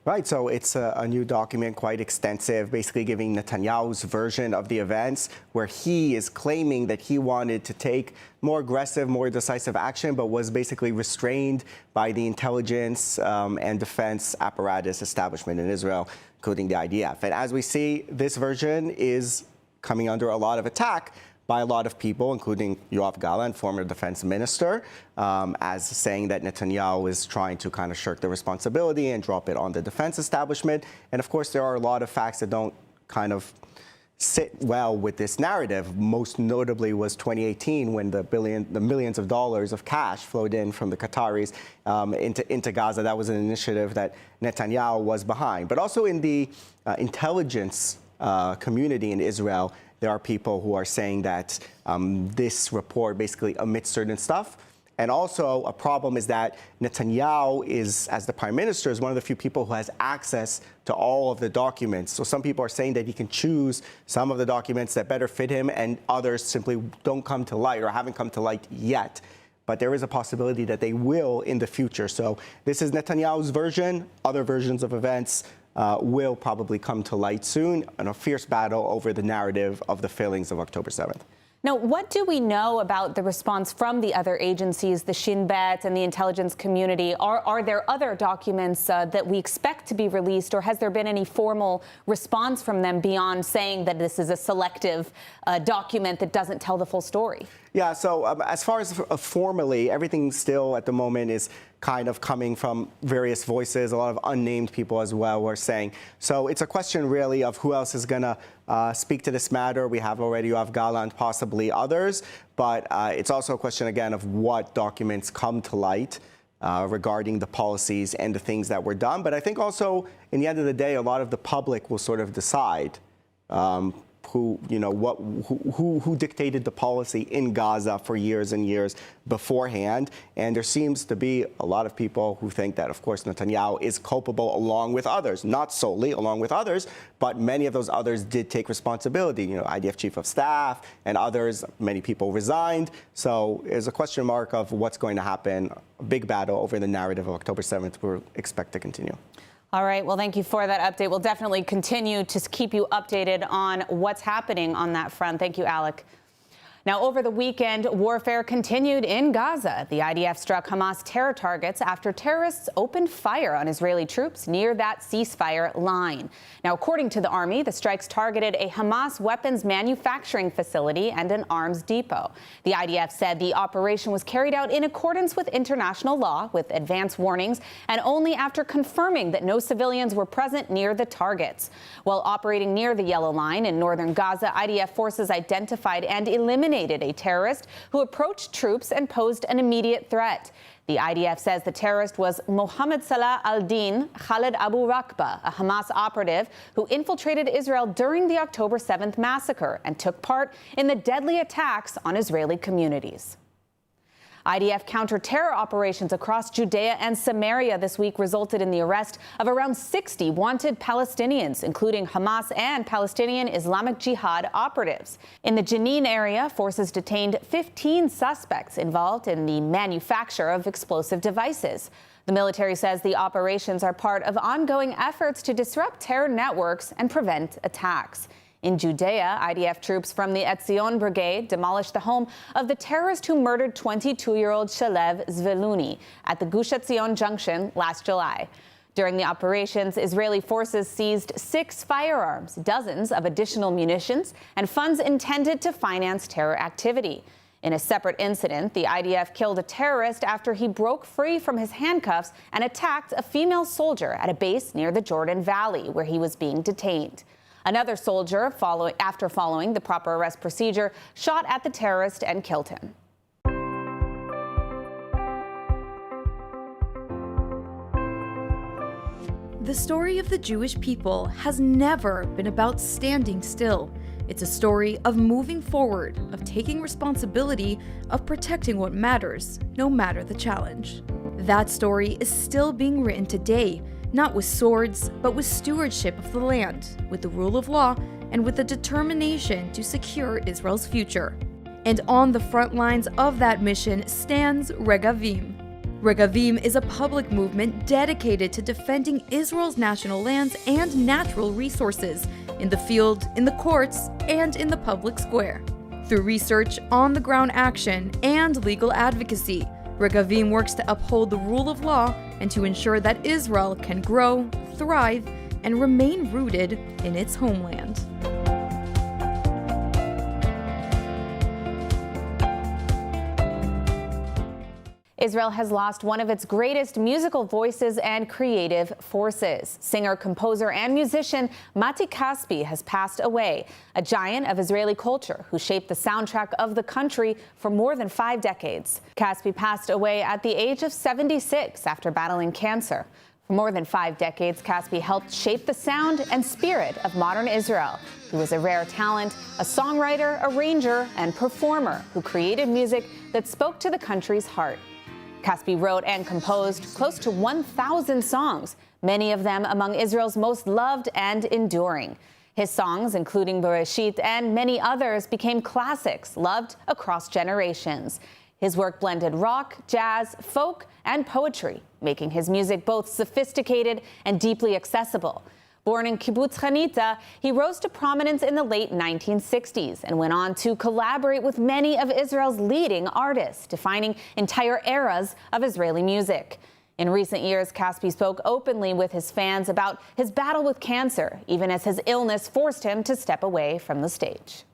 Right, so it's a new document, quite extensive, basically giving Netanyahu's version of the events, where he is claiming that he wanted to take more aggressive, more decisive action, but was basically restrained by the intelligence and defense apparatus establishment in Israel, including the IDF. And as we see, this version is coming under a lot of attack by a lot of people, including Yoav Gallant, former defense minister, as saying that Netanyahu is trying to kind of shirk the responsibility and drop it on the defense establishment. And of course, there are a lot of facts that don't kind of sit well with this narrative. Most notably was 2018, when the millions of dollars of cash flowed in from the Qataris into Gaza. That was an initiative that Netanyahu was behind. But also in the intelligence community in Israel, there are people who are saying that this report basically omits certain stuff. And also a problem is that Netanyahu is, as the prime minister, is one of the few people who has access to all of the documents. So some people are saying that he can choose some of the documents that better fit him, and others simply don't come to light or haven't come to light yet. But there is a possibility that they will in the future. So this is Netanyahu's version. Other versions of events will probably come to light soon in a fierce battle over the narrative of the failings of October 7th. Now, what do we know about the response from the other agencies, the Shin Bet and the intelligence community? Are there other documents that we expect to be released, or has there been any formal response from them beyond saying that this is a selective document that doesn't tell the full story? Yeah, so as far as formally, everything still at the moment is kind of coming from various voices. A lot of unnamed people as well were saying. So it's a question really of who else is going to speak to this matter. We have already Yoav Gallant, possibly others, but it's also a question again of what documents come to light regarding the policies and the things that were done. But I think also in the end of the day, a lot of the public will sort of decide who dictated the policy in Gaza for years and years beforehand. And there seems to be a lot of people who think that, of course, Netanyahu is culpable along with others, not solely along with others, but many of those others did take responsibility. You know, IDF chief of staff and others, many people resigned. So there's a question mark of what's going to happen. A big battle over the narrative of October 7th we expect to continue. All right. Well, thank you for that update. We'll definitely continue to keep you updated on what's happening on that front. Thank you, Alec. Now, over the weekend, warfare continued in Gaza. The IDF struck Hamas terror targets after terrorists opened fire on Israeli troops near that ceasefire line. Now, according to the army, the strikes targeted a Hamas weapons manufacturing facility and an arms depot. The IDF said the operation was carried out in accordance with international law, with advance warnings, and only after confirming that no civilians were present near the targets. While operating near the Yellow Line in northern Gaza, IDF forces identified and eliminated a terrorist who approached troops and posed an immediate threat. The IDF says the terrorist was Mohammed Salah al-Din Khaled Abu Rakba, a Hamas operative who infiltrated Israel during the October 7th massacre and took part in the deadly attacks on Israeli communities. IDF counter-terror operations across Judea and Samaria this week resulted in the arrest of around 60 wanted Palestinians, including Hamas and Palestinian Islamic Jihad operatives. In the Jenin area, forces detained 15 suspects involved in the manufacture of explosive devices. The military says the operations are part of ongoing efforts to disrupt terror networks and prevent attacks. In Judea, IDF troops from the Etzion Brigade demolished the home of the terrorist who murdered 22-year-old Shalev Zveluni at the Gush Etzion Junction last July. During the operations, Israeli forces seized 6 firearms, dozens of additional munitions, and funds intended to finance terror activity. In a separate incident, the IDF killed a terrorist after he broke free from his handcuffs and attacked a female soldier at a base near the Jordan Valley, where he was being detained. Another soldier, after following the proper arrest procedure, shot at the terrorist and killed him. The story of the Jewish people has never been about standing still. It's a story of moving forward, of taking responsibility, of protecting what matters, no matter the challenge. That story is still being written today, not with swords, but with stewardship of the land, with the rule of law, and with the determination to secure Israel's future. And on the front lines of that mission stands Regavim. Regavim is a public movement dedicated to defending Israel's national lands and natural resources in the field, in the courts, and in the public square. Through research, on-the-ground action, and legal advocacy, Regavim works to uphold the rule of law and to ensure that Israel can grow, thrive, and remain rooted in its homeland. Israel has lost one of its greatest musical voices and creative forces. Singer, composer, and musician Mati Caspi has passed away, a giant of Israeli culture who shaped the soundtrack of the country for more than 5 decades. Caspi passed away at the age of 76 after battling cancer. For more than 5 decades, Caspi helped shape the sound and spirit of modern Israel. He was a rare talent, a songwriter, arranger, and performer who created music that spoke to the country's heart. Caspi wrote and composed close to 1,000 songs, many of them among Israel's most loved and enduring. His songs, including Bereshit and many others, became classics loved across generations. His work blended rock, jazz, folk, and poetry, making his music both sophisticated and deeply accessible. Born in Kibbutz Hanita, he rose to prominence in the late 1960s and went on to collaborate with many of Israel's leading artists, defining entire eras of Israeli music. In recent years, Caspi spoke openly with his fans about his battle with cancer, even as his illness forced him to step away from the stage.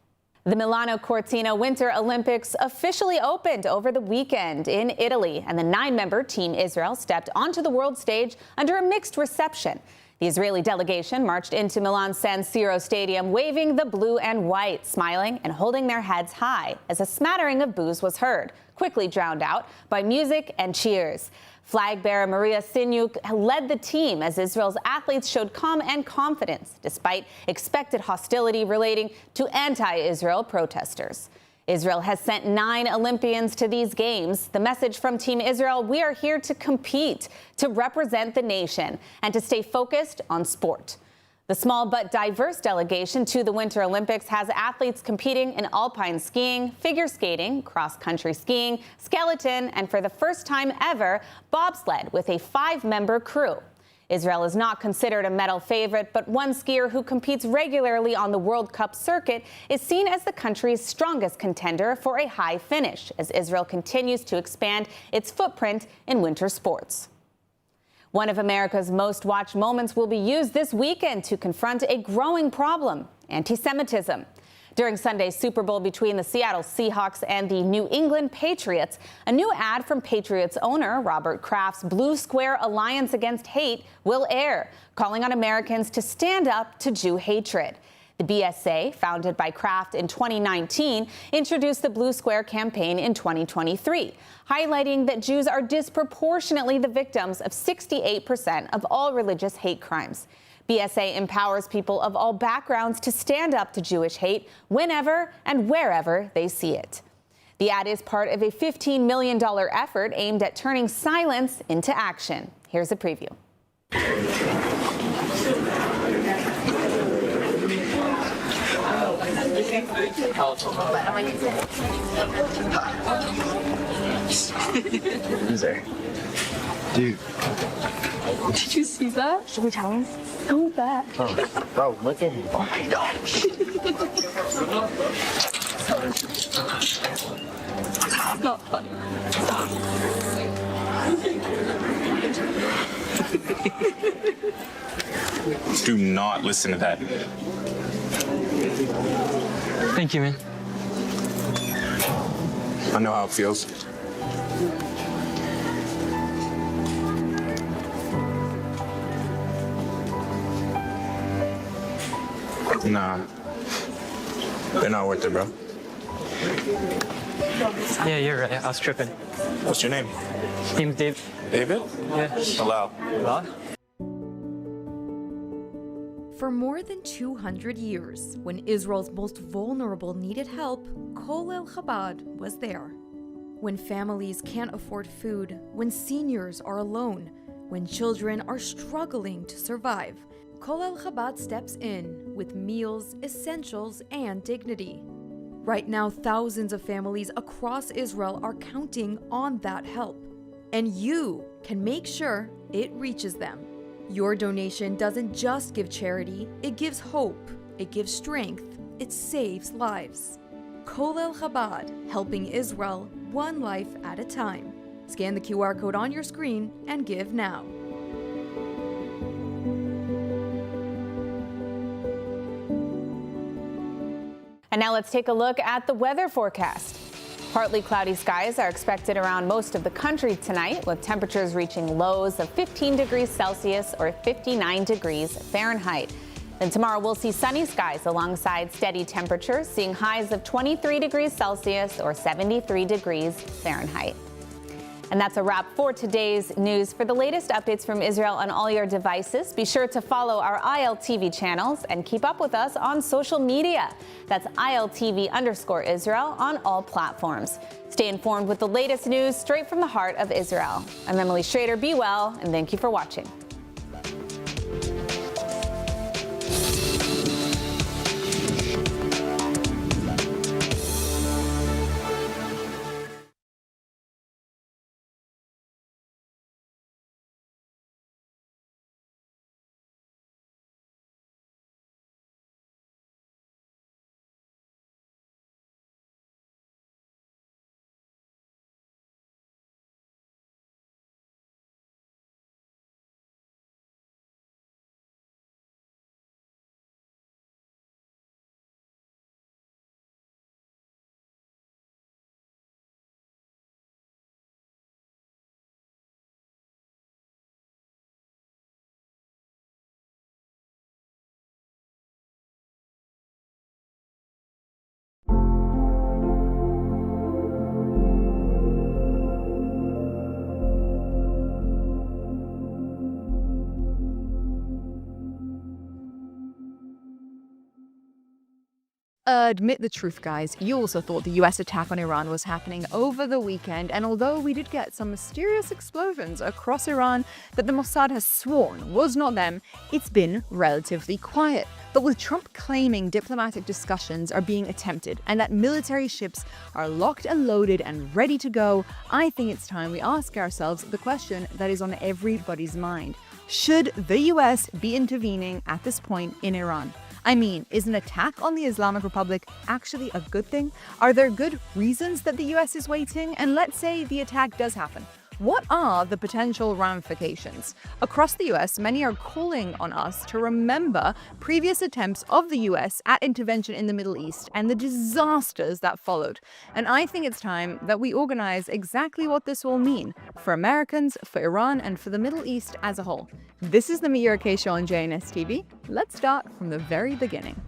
The Milano Cortina Winter Olympics officially opened over the weekend in Italy, and the 9-member Team Israel stepped onto the world stage under a mixed reception. The Israeli delegation marched into Milan's San Siro Stadium waving the blue and white, smiling and holding their heads high as a smattering of boos was heard, quickly drowned out by music and cheers. Flag bearer Maria Sinyuk led the team as Israel's athletes showed calm and confidence despite expected hostility relating to anti-Israel protesters. Israel has sent 9 Olympians to these games. The message from Team Israel: we are here to compete, to represent the nation, and to stay focused on sport. The small but diverse delegation to the Winter Olympics has athletes competing in alpine skiing, figure skating, cross-country skiing, skeleton, and for the first time ever, bobsled with a 5-member crew. Israel is not considered a medal favorite, but one skier who competes regularly on the World Cup circuit is seen as the country's strongest contender for a high finish as Israel continues to expand its footprint in winter sports. One of America's most watched moments will be used this weekend to confront a growing problem: anti-Semitism. During Sunday's Super Bowl between the Seattle Seahawks and the New England Patriots, a new ad from Patriots owner Robert Kraft's Blue Square Alliance Against Hate will air, calling on Americans to stand up to Jew hatred. The BSA, founded by Kraft in 2019, introduced the Blue Square campaign in 2023, highlighting that Jews are disproportionately the victims of 68% of all religious hate crimes. BSA empowers people of all backgrounds to stand up to Jewish hate whenever and wherever they see it. The ad is part of a $15 million effort aimed at turning silence into action. Here's a preview. Who's there? Dude. Did you see that? Should we tell him? So bad. Oh, bro, look at him. Oh my gosh. It's not funny. Do not listen to that. Thank you, man. I know how it feels. Nah. They're not worth it, bro. Yeah, you're right. I was tripping. What's your name? Name's Dave. David? Yeah. Allow. Hello? For more than 200 years, when Israel's most vulnerable needed help, Kolel Chabad was there. When families can't afford food, when seniors are alone, when children are struggling to survive, Kolel Chabad steps in with meals, essentials, and dignity. Right now, thousands of families across Israel are counting on that help. and you can make sure it reaches them. Your donation doesn't just give charity, it gives hope, it gives strength, it saves lives. Kolel Chabad, helping Israel one life at a time. Scan the QR code on your screen and give now. And now let's take a look at the weather forecast. Partly cloudy skies are expected around most of the country tonight, with temperatures reaching lows of 15 degrees Celsius or 59 degrees Fahrenheit. Then tomorrow we'll see sunny skies alongside steady temperatures, seeing highs of 23 degrees Celsius or 73 degrees Fahrenheit. And that's a wrap for today's news. For the latest updates from Israel on all your devices, be sure to follow our ILTV channels and keep up with us on social media. That's ILTV_Israel on all platforms. Stay informed with the latest news straight from the heart of Israel. I'm Emily Schrader. Be well, and thank you for watching. Admit the truth, guys. You also thought the US attack on Iran was happening over the weekend, and although we did get some mysterious explosions across Iran that the Mossad has sworn was not them, it's been relatively quiet. But with Trump claiming diplomatic discussions are being attempted and that military ships are locked and loaded and ready to go, I think it's time we ask ourselves the question that is on everybody's mind. Should the US be intervening at this point in Iran? I mean, is an attack on the Islamic Republic actually a good thing? Are there good reasons that the US is waiting? And let's say the attack does happen. What are the potential ramifications? Across the US, many are calling on us to remember previous attempts of the US at intervention in the Middle East and the disasters that followed. And I think it's time that we organize exactly what this will mean for Americans, for Iran, and for the Middle East as a whole. This is the Meteor K Show on JNS TV. Let's start from the very beginning.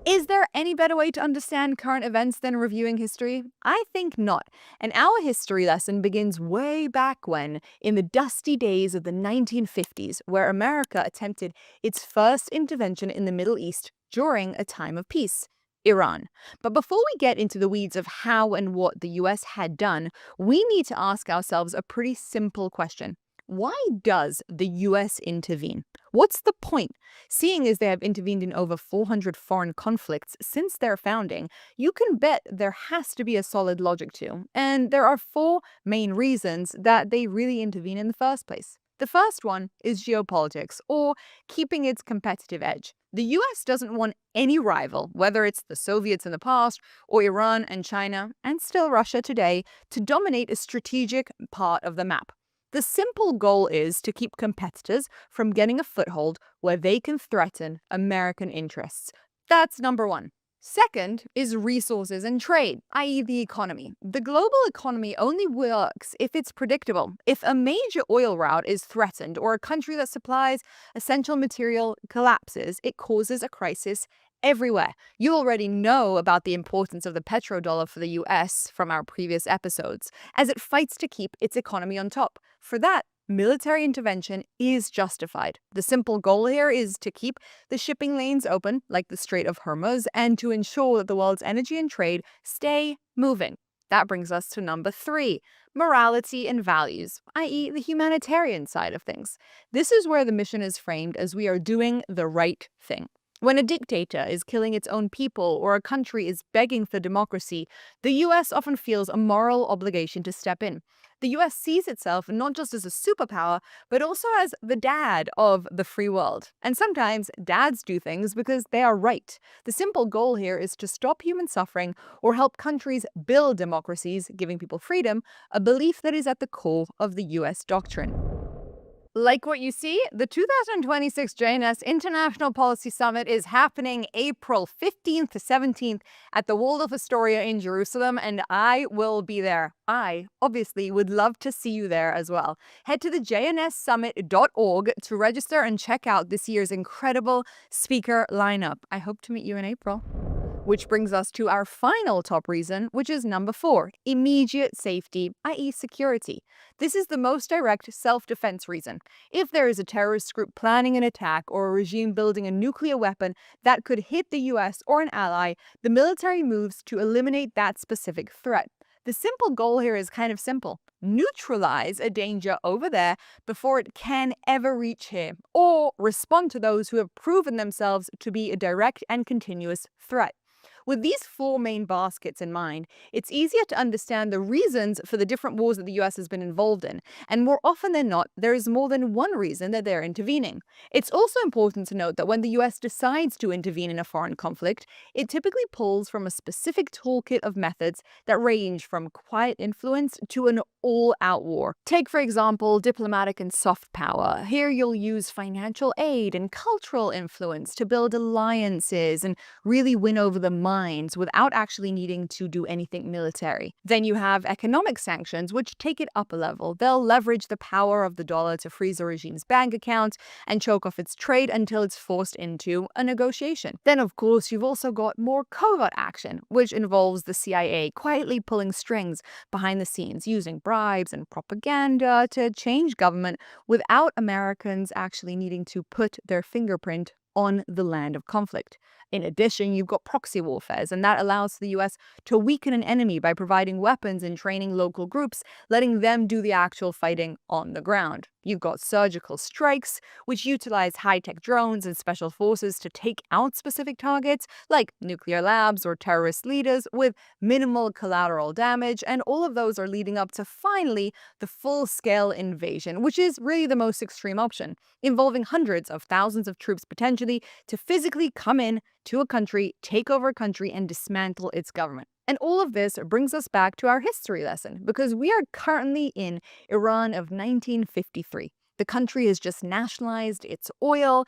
Is there any better way to understand current events than reviewing history? I think not. And our history lesson begins way back when, in the dusty days of the 1950s, where America attempted its first intervention in the Middle East during a time of peace. Iran. But before we get into the weeds of how and what the US had done, we need to ask ourselves a pretty simple question. Why does the US intervene? What's the point? Seeing as they have intervened in over 400 foreign conflicts since their founding, you can bet there has to be a solid logic to. And there are four main reasons that they really intervene in the first place. The first one is geopolitics, or keeping its competitive edge. The US doesn't want any rival, whether it's the Soviets in the past, or Iran and China, and still Russia today, to dominate a strategic part of the map. The simple goal is to keep competitors from getting a foothold where they can threaten American interests. That's number one. Second is resources and trade, i.e. the economy. The global economy only works if it's predictable. If a major oil route is threatened or a country that supplies essential material collapses, it causes a crisis everywhere. You already know about the importance of the petrodollar for the US from our previous episodes, as it fights to keep its economy on top. For that, military intervention is justified. The simple goal here is to keep the shipping lanes open, like the Strait of Hormuz, and to ensure that the world's energy and trade stay moving. That brings us to number three, morality and values, i.e. the humanitarian side of things. This is where the mission is framed as we are doing the right thing. When a dictator is killing its own people or a country is begging for democracy, the US often feels a moral obligation to step in. The US sees itself not just as a superpower, but also as the dad of the free world. And sometimes dads do things because they are right. The simple goal here is to stop human suffering or help countries build democracies, giving people freedom, a belief that is at the core of the US doctrine. Like what you see, the 2026 JNS International Policy Summit is happening April 15th to 17th at the Waldorf Astoria in Jerusalem, and I will be there. I, obviously, would love to see you there as well. Head to the jnssummit.org to register and check out this year's incredible speaker lineup. I hope to meet you in April. Which brings us to our final top reason, which is number 4, immediate safety, i.e. security. This is the most direct self-defense reason. If there is a terrorist group planning an attack or a regime building a nuclear weapon that could hit the US or an ally, the military moves to eliminate that specific threat. The simple goal here is kind of simple. Neutralize a danger over there before it can ever reach here, or respond to those who have proven themselves to be a direct and continuous threat. With these 4 main baskets in mind, it's easier to understand the reasons for the different wars that the US has been involved in, and more often than not, there is more than one reason that they're intervening. It's also important to note that when the US decides to intervene in a foreign conflict, it typically pulls from a specific toolkit of methods that range from quiet influence to an all-out war. Take, for example, diplomatic and soft power. Here you'll use financial aid and cultural influence to build alliances and really win over the minds without actually needing to do anything military. Then you have economic sanctions, which take it up a level. They'll leverage the power of the dollar to freeze a regime's bank account and choke off its trade until it's forced into a negotiation. Then, of course, you've also got more covert action, which involves the CIA quietly pulling strings behind the scenes, using bribes and propaganda to change government without Americans actually needing to put their fingerprint on the land of conflict. In addition, you've got proxy warfare, and that allows the US to weaken an enemy by providing weapons and training local groups, letting them do the actual fighting on the ground. You've got surgical strikes, which utilize high-tech drones and special forces to take out specific targets, like nuclear labs or terrorist leaders, with minimal collateral damage, and all of those are leading up to, finally, the full-scale invasion, which is really the most extreme option, involving hundreds of thousands of troops potentially to physically come in to a country, take over a country, and dismantle its government. And all of this brings us back to our history lesson, because we are currently in Iran of 1953. The country has just nationalized its oil,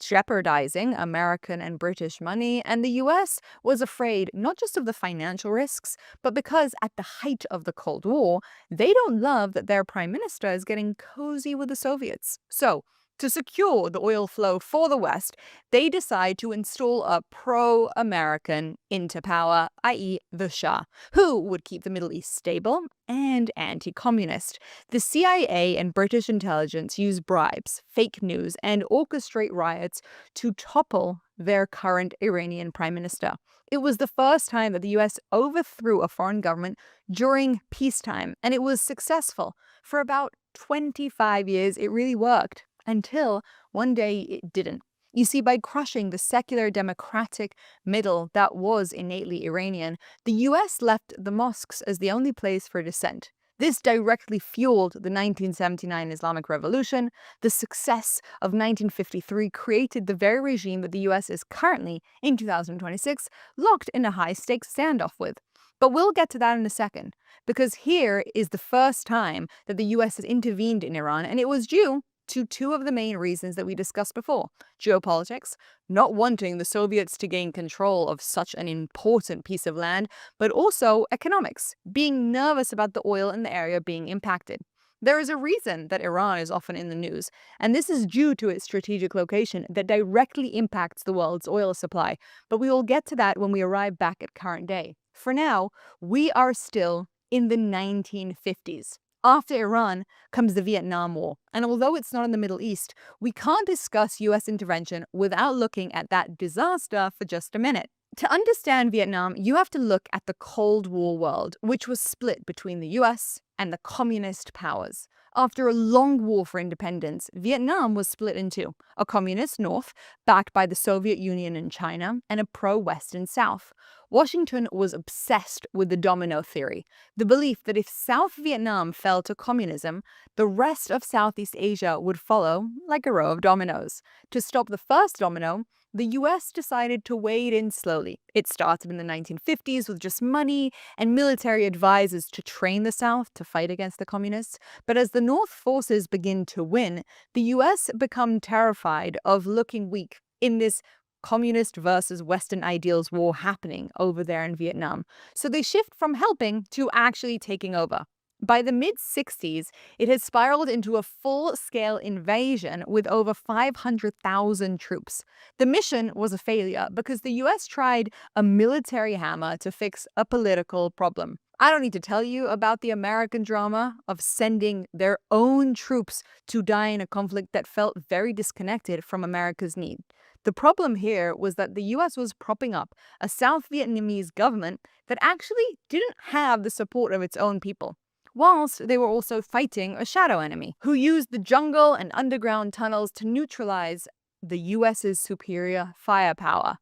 jeopardizing American and British money, and the US was afraid not just of the financial risks, but because at the height of the Cold War, they don't love that their prime minister is getting cozy with the Soviets. So, to secure the oil flow for the West, they decide to install a pro-American into power, i.e. the Shah, who would keep the Middle East stable and anti-communist. The CIA and British intelligence use bribes, fake news, and orchestrate riots to topple their current Iranian prime minister. It was the first time that the US overthrew a foreign government during peacetime, and it was successful. For about 25 years, it really worked. Until one day it didn't. You see, by crushing the secular democratic middle that was innately Iranian, the US left the mosques as the only place for dissent. This directly fueled the 1979 Islamic Revolution. The success of 1953 created the very regime that the US is currently, in 2026, locked in a high-stakes standoff with. But we'll get to that in a second, because here is the first time that the US has intervened in Iran, and it was due to 2 of the main reasons that we discussed before. Geopolitics, not wanting the Soviets to gain control of such an important piece of land, but also economics, being nervous about the oil in the area being impacted. There is a reason that Iran is often in the news, and this is due to its strategic location that directly impacts the world's oil supply, but we will get to that when we arrive back at current day. For now, we are still in the 1950s. After Iran comes the Vietnam War, and although it's not in the Middle East, we can't discuss US intervention without looking at that disaster for just a minute. To understand Vietnam, you have to look at the Cold War world, which was split between the US and the communist powers. After a long war for independence, Vietnam was split in two: a communist North, backed by the Soviet Union and China, and a pro-Western South. Washington was obsessed with the domino theory, the belief that if South Vietnam fell to communism, the rest of Southeast Asia would follow like a row of dominoes. To stop the first domino, the US decided to wade in slowly. It started in the 1950s with just money and military advisors to train the South to fight against the communists. But as the North forces begin to win, the US become terrified of looking weak in this communist versus Western ideals war happening over there in Vietnam. So they shift from helping to actually taking over. By the mid-60s, it had spiraled into a full-scale invasion with over 500,000 troops. The mission was a failure because the US tried a military hammer to fix a political problem. I don't need to tell you about the American drama of sending their own troops to die in a conflict that felt very disconnected from America's need. The problem here was that the US was propping up a South Vietnamese government that actually didn't have the support of its own people, whilst they were also fighting a shadow enemy who used the jungle and underground tunnels to neutralize the US's superior firepower.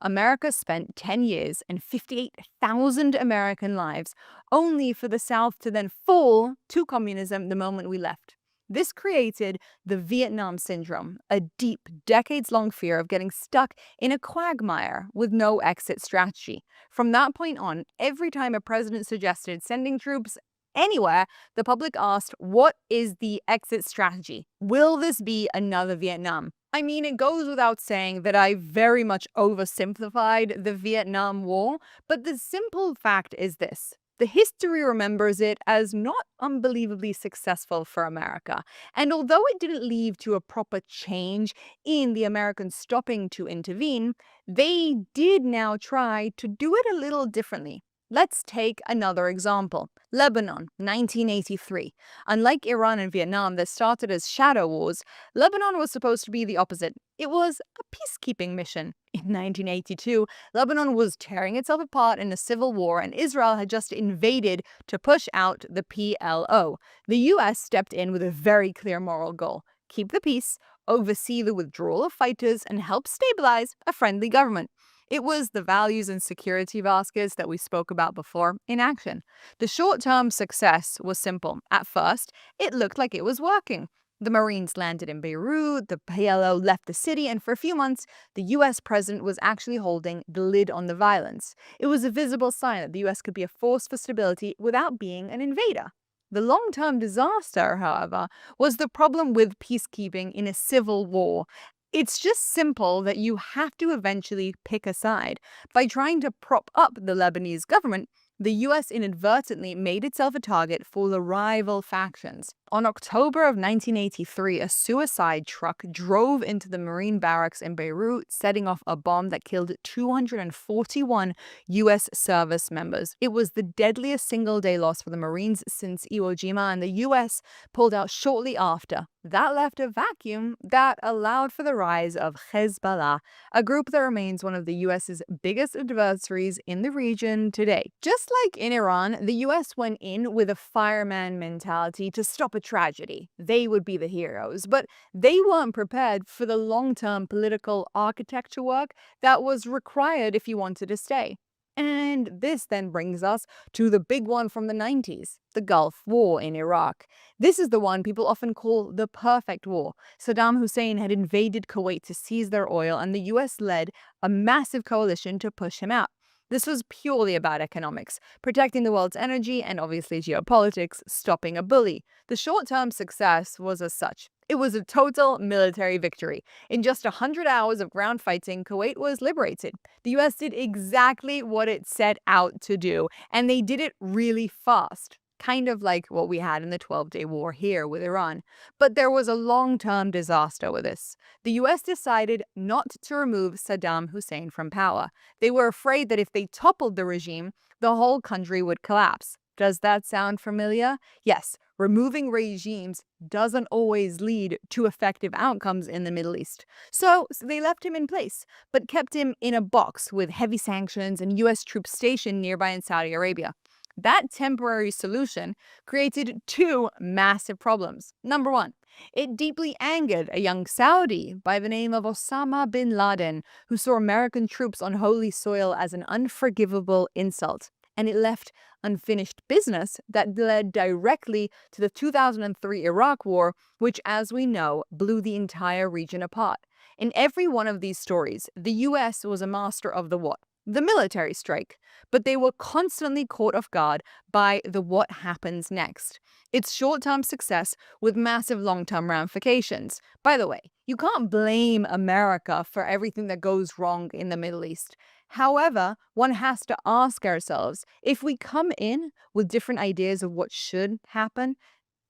America spent 10 years and 58,000 American lives only for the South to then fall to communism the moment we left. This created the Vietnam Syndrome, a deep, decades-long fear of getting stuck in a quagmire with no exit strategy. From that point on, every time a president suggested sending troops anywhere, the public asked, what is the exit strategy? Will this be another Vietnam? I mean, it goes without saying that I very much oversimplified the Vietnam War, but the simple fact is this. The history remembers it as not unbelievably successful for America. And although it didn't lead to a proper change in the Americans stopping to intervene, they did now try to do it a little differently. Let's take another example. Lebanon, 1983. Unlike Iran and Vietnam that started as shadow wars, Lebanon was supposed to be the opposite. It was a peacekeeping mission. In 1982, Lebanon was tearing itself apart in a civil war, and Israel had just invaded to push out the PLO. The US stepped in with a very clear moral goal: keep the peace, oversee the withdrawal of fighters, and help stabilize a friendly government. It was the values and security baskets that we spoke about before in action. The short-term success was simple. At first, it looked like it was working. The Marines landed in Beirut, the PLO left the city, and for a few months, the US president was actually holding the lid on the violence. It was a visible sign that the US could be a force for stability without being an invader. The long-term disaster, however, was the problem with peacekeeping in a civil war. It's just simple that you have to eventually pick a side. By trying to prop up the Lebanese government, the US inadvertently made itself a target for the rival factions. On October of 1983, a suicide truck drove into the Marine barracks in Beirut, setting off a bomb that killed 241 US service members. It was the deadliest single-day loss for the Marines since Iwo Jima, and the US pulled out shortly after. That left a vacuum that allowed for the rise of Hezbollah, a group that remains one of the US's biggest adversaries in the region today. Just like in Iran, the US went in with a fireman mentality to stop a tragedy. They would be the heroes, but they weren't prepared for the long-term political architecture work that was required if you wanted to stay. And this then brings us to the big one from the 90s, the Gulf War in Iraq. This is the one people often call the perfect war. Saddam Hussein had invaded Kuwait to seize their oil, and the US led a massive coalition to push him out. This was purely about economics, protecting the world's energy, and obviously geopolitics, stopping a bully. The short-term success was as such. It was a total military victory. In just 100 hours of ground fighting, Kuwait was liberated. The US did exactly what it set out to do, and they did it really fast. Kind of like what we had in the 12-day war here with Iran. But there was a long-term disaster with this. The US decided not to remove Saddam Hussein from power. They were afraid that if they toppled the regime, the whole country would collapse. Does that sound familiar? Yes, removing regimes doesn't always lead to effective outcomes in the Middle East. So they left him in place, but kept him in a box with heavy sanctions and US troops stationed nearby in Saudi Arabia. That temporary solution created two massive problems. Number one, it deeply angered a young Saudi by the name of Osama bin Laden, who saw American troops on holy soil as an unforgivable insult. And it left unfinished business that led directly to the 2003 Iraq War, which, as we know, blew the entire region apart. In every one of these stories, the US was a master of the what? The military strike, but they were constantly caught off guard by the what happens next. It's short-term success with massive long-term ramifications. By the way, you can't blame America for everything that goes wrong in the Middle East. However, one has to ask ourselves, if we come in with different ideas of what should happen,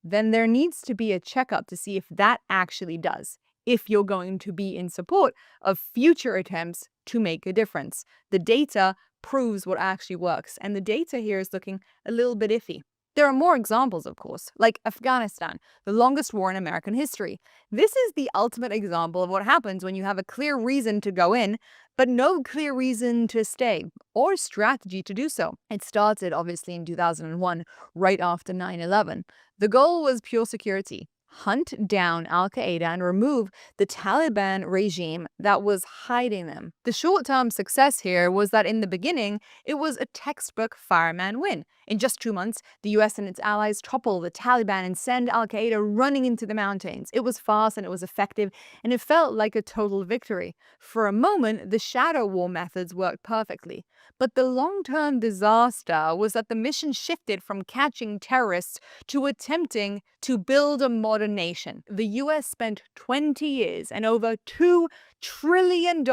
then there needs to be a checkup to see if that actually does, if you're going to be in support of future attempts to make a difference. The data proves what actually works, and the data here is looking a little bit iffy. There are more examples, of course, like Afghanistan, the longest war in American history. This is the ultimate example of what happens when you have a clear reason to go in, but no clear reason to stay, or strategy to do so. It started, obviously, in 2001, right after 9/11. The goal was pure security. Hunt down al-Qaeda and remove the Taliban regime that was hiding them. The short-term success here was that in the beginning, it was a textbook fireman win. In just 2 months, the US and its allies topple the Taliban and send al-Qaeda running into the mountains. It was fast and it was effective, and it felt like a total victory. For a moment, the shadow war methods worked perfectly. But the long-term disaster was that the mission shifted from catching terrorists to attempting to build a modern nation. The US spent 20 years and over $2 trillion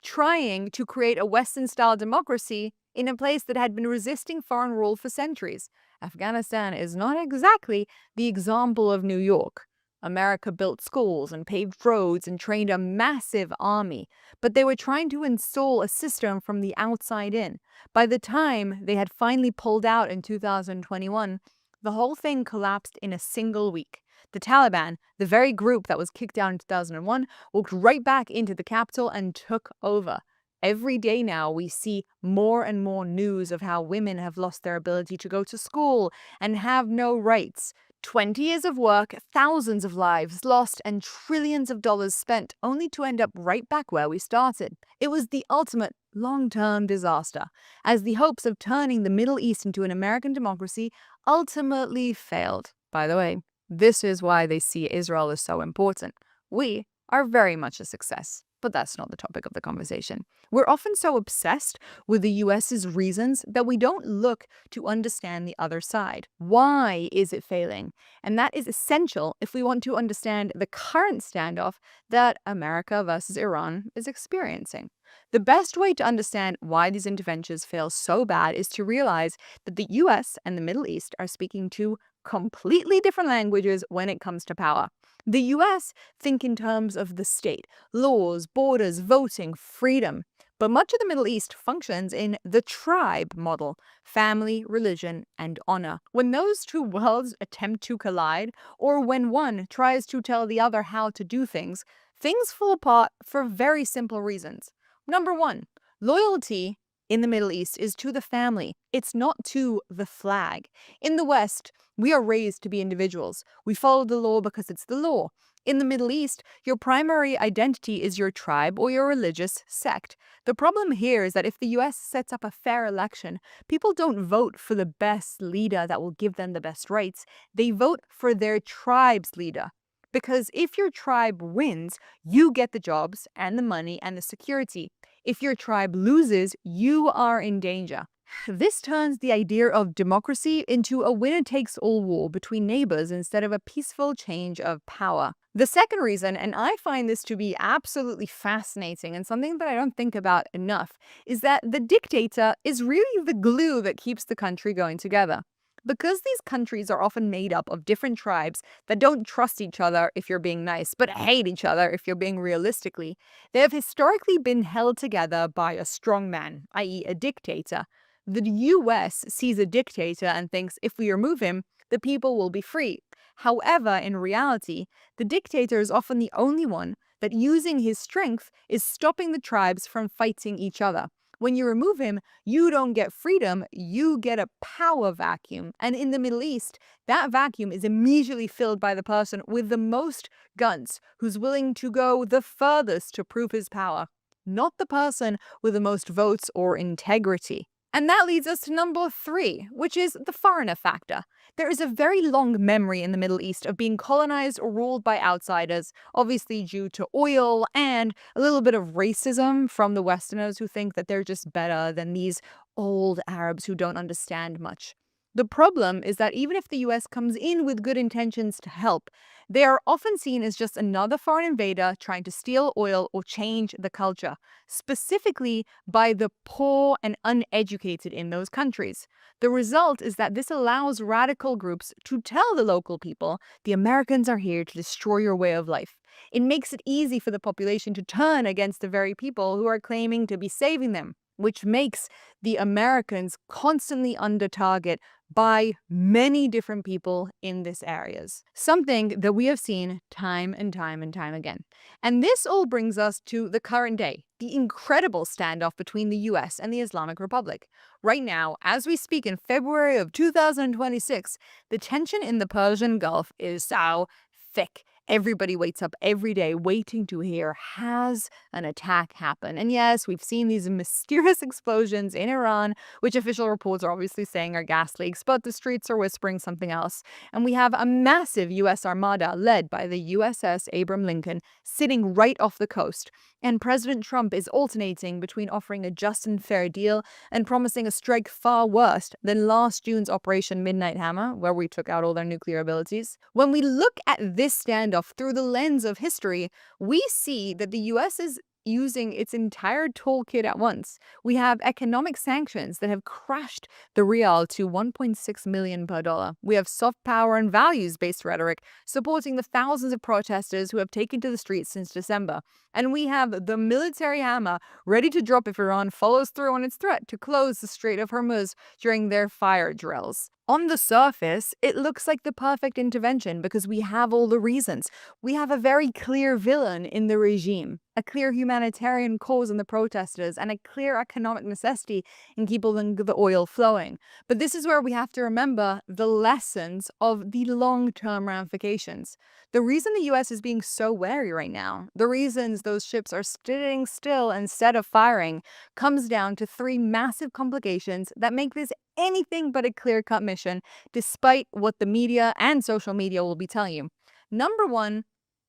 trying to create a Western-style democracy in a place that had been resisting foreign rule for centuries. Afghanistan is not exactly the example of New York. America built schools and paved roads and trained a massive army, but they were trying to install a system from the outside in. By the time they had finally pulled out in 2021, the whole thing collapsed in a single week. The Taliban, the very group that was kicked out in 2001, walked right back into the capital and took over. Every day now, we see more and more news of how women have lost their ability to go to school and have no rights. 20 years of work, thousands of lives lost, and trillions of dollars spent, only to end up right back where we started. It was the ultimate long-term disaster, as the hopes of turning the Middle East into an American democracy ultimately failed. By the way, this is why they see Israel as so important. We are very much a success. But that's not the topic of the conversation. We're often so obsessed with the US's reasons that we don't look to understand the other side. Why is it failing? And that is essential if we want to understand the current standoff that America versus Iran is experiencing. The best way to understand why these interventions fail so bad is to realize that the US and the Middle East are speaking two completely different languages when it comes to power. The US think in terms of the state, laws, borders, voting, freedom. But much of the Middle East functions in the tribe model: family, religion, and honor. When those two worlds attempt to collide, or when one tries to tell the other how to do things, things fall apart for very simple reasons. Number one, loyalty in the Middle East is to the family. It's not to the flag. In the West, we are raised to be individuals. We follow the law because it's the law. In the Middle East, your primary identity is your tribe or your religious sect. The problem here is that if the US sets up a fair election, people don't vote for the best leader that will give them the best rights. They vote for their tribe's leader. Because if your tribe wins, you get the jobs and the money and the security. If your tribe loses, you are in danger. This turns the idea of democracy into a winner-takes-all war between neighbors instead of a peaceful change of power. The second reason, and I find this to be absolutely fascinating and something that I don't think about enough, is that the dictator is really the glue that keeps the country going together. Because these countries are often made up of different tribes that don't trust each other if you're being nice, but hate each other if you're being realistically, they have historically been held together by a strong man, i.e. a dictator. The US sees a dictator and thinks if we remove him, the people will be free. However, in reality, the dictator is often the only one that using his strength is stopping the tribes from fighting each other. When you remove him, you don't get freedom, you get a power vacuum. And in the Middle East, that vacuum is immediately filled by the person with the most guns, who's willing to go the furthest to prove his power, not the person with the most votes or integrity. And that leads us to number 3, which is the foreigner factor. There is a very long memory in the Middle East of being colonized or ruled by outsiders, obviously due to oil and a little bit of racism from the Westerners who think that they're just better than these old Arabs who don't understand much. The problem is that even if the US comes in with good intentions to help, they are often seen as just another foreign invader trying to steal oil or change the culture, specifically by the poor and uneducated in those countries. The result is that this allows radical groups to tell the local people, the Americans are here to destroy your way of life. It makes it easy for the population to turn against the very people who are claiming to be saving them, which makes the Americans constantly under target by many different people in these areas. Something that we have seen time and time and time again. And this all brings us to the current day, the incredible standoff between the US and the Islamic Republic. Right now, as we speak in February of 2026, the tension in the Persian Gulf is so thick. Everybody waits up every day waiting to hear, has an attack happen? And yes, we've seen these mysterious explosions in Iran, which official reports are obviously saying are gas leaks, but the streets are whispering something else. And we have a massive US armada led by the USS Abraham Lincoln sitting right off the coast. And President Trump is alternating between offering a just and fair deal and promising a strike far worse than last June's Operation Midnight Hammer, where we took out all their nuclear abilities. When we look at this standoff through the lens of history, we see that the US is using its entire toolkit at once. We have economic sanctions that have crashed the rial to 1.6 million per dollar. We have soft power and values-based rhetoric supporting the thousands of protesters who have taken to the streets since December. And we have the military hammer ready to drop if Iran follows through on its threat to close the Strait of Hormuz during their fire drills. On the surface, it looks like the perfect intervention because we have all the reasons. We have a very clear villain in the regime, a clear humanitarian cause in the protesters, and a clear economic necessity in keeping the oil flowing. But this is where we have to remember the lessons of the long-term ramifications. The reason the US is being so wary right now, the reasons those ships are sitting still instead of firing, comes down to 3 massive complications that make this anything but a clear-cut mission, despite what the media and social media will be telling you. Number 1,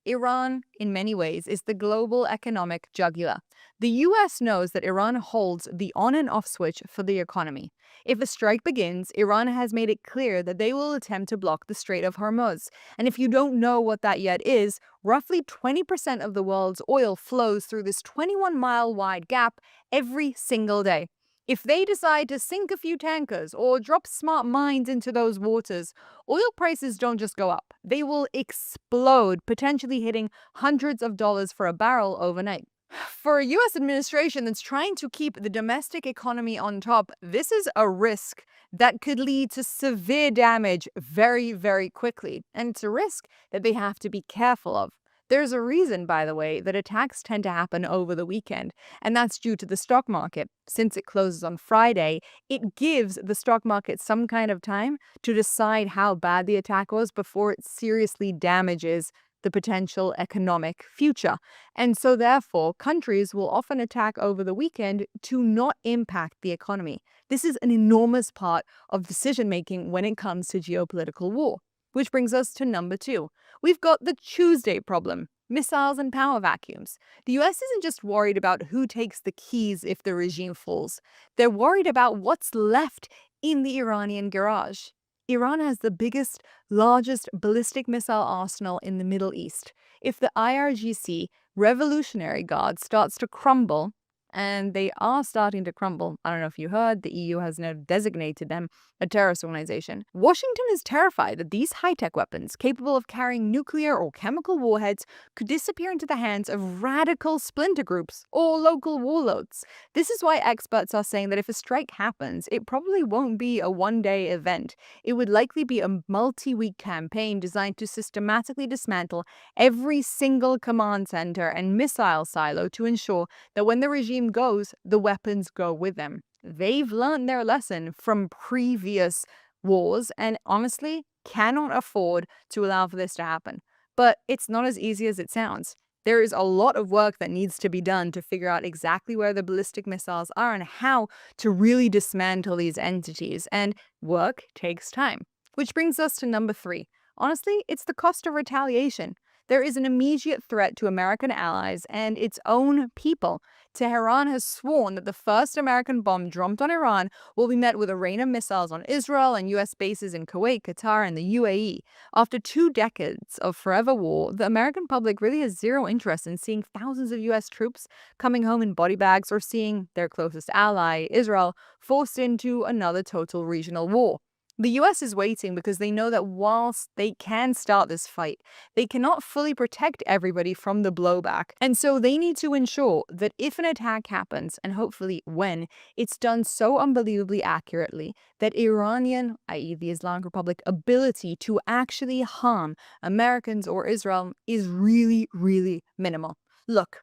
Iran, in many ways, is the global economic jugular. The US knows that Iran holds the on and off switch for the economy. If a strike begins, Iran has made it clear that they will attempt to block the Strait of Hormuz. And if you don't know what that yet is, roughly 20% of the world's oil flows through this 21-mile wide gap every single day. If they decide to sink a few tankers or drop smart mines into those waters, oil prices don't just go up. They will explode, potentially hitting hundreds of dollars for a barrel overnight. For a US administration that's trying to keep the domestic economy on top, this is a risk that could lead to severe damage very, very quickly. And it's a risk that they have to be careful of. There's a reason, by the way, that attacks tend to happen over the weekend, and that's due to the stock market. Since it closes on Friday, it gives the stock market some kind of time to decide how bad the attack was before it seriously damages the potential economic future. And so therefore, countries will often attack over the weekend to not impact the economy. This is an enormous part of decision-making when it comes to geopolitical war. Which brings us to number 2. We've got the Tuesday problem, missiles and power vacuums. The US isn't just worried about who takes the keys if the regime falls. They're worried about what's left in the Iranian garage. Iran has the biggest, largest ballistic missile arsenal in the Middle East. If the IRGC Revolutionary Guard starts to crumble, and they are starting to crumble. I don't know if you heard, the EU has now designated them a terrorist organization. Washington is terrified that these high-tech weapons, capable of carrying nuclear or chemical warheads, could disappear into the hands of radical splinter groups or local warlords. This is why experts are saying that if a strike happens, it probably won't be a one-day event. It would likely be a multi-week campaign designed to systematically dismantle every single command center and missile silo to ensure that when the regime goes, the weapons go with them. They've learned their lesson from previous wars and honestly cannot afford to allow for this to happen. But it's not as easy as it sounds. There is a lot of work that needs to be done to figure out exactly where the ballistic missiles are and how to really dismantle these entities. And work takes time. Which brings us to number 3. Honestly, it's the cost of retaliation. There is an immediate threat to American allies and its own people. Tehran has sworn that the first American bomb dropped on Iran will be met with a rain of missiles on Israel and U.S. bases in Kuwait, Qatar, and the UAE. After 2 decades of forever war, the American public really has zero interest in seeing thousands of U.S. troops coming home in body bags or seeing their closest ally, Israel, forced into another total regional war. The US is waiting because they know that whilst they can start this fight, they cannot fully protect everybody from the blowback. And so they need to ensure that if an attack happens, and hopefully when, it's done so unbelievably accurately that Iranian, i.e. the Islamic Republic, ability to actually harm Americans or Israel is really, really minimal. Look,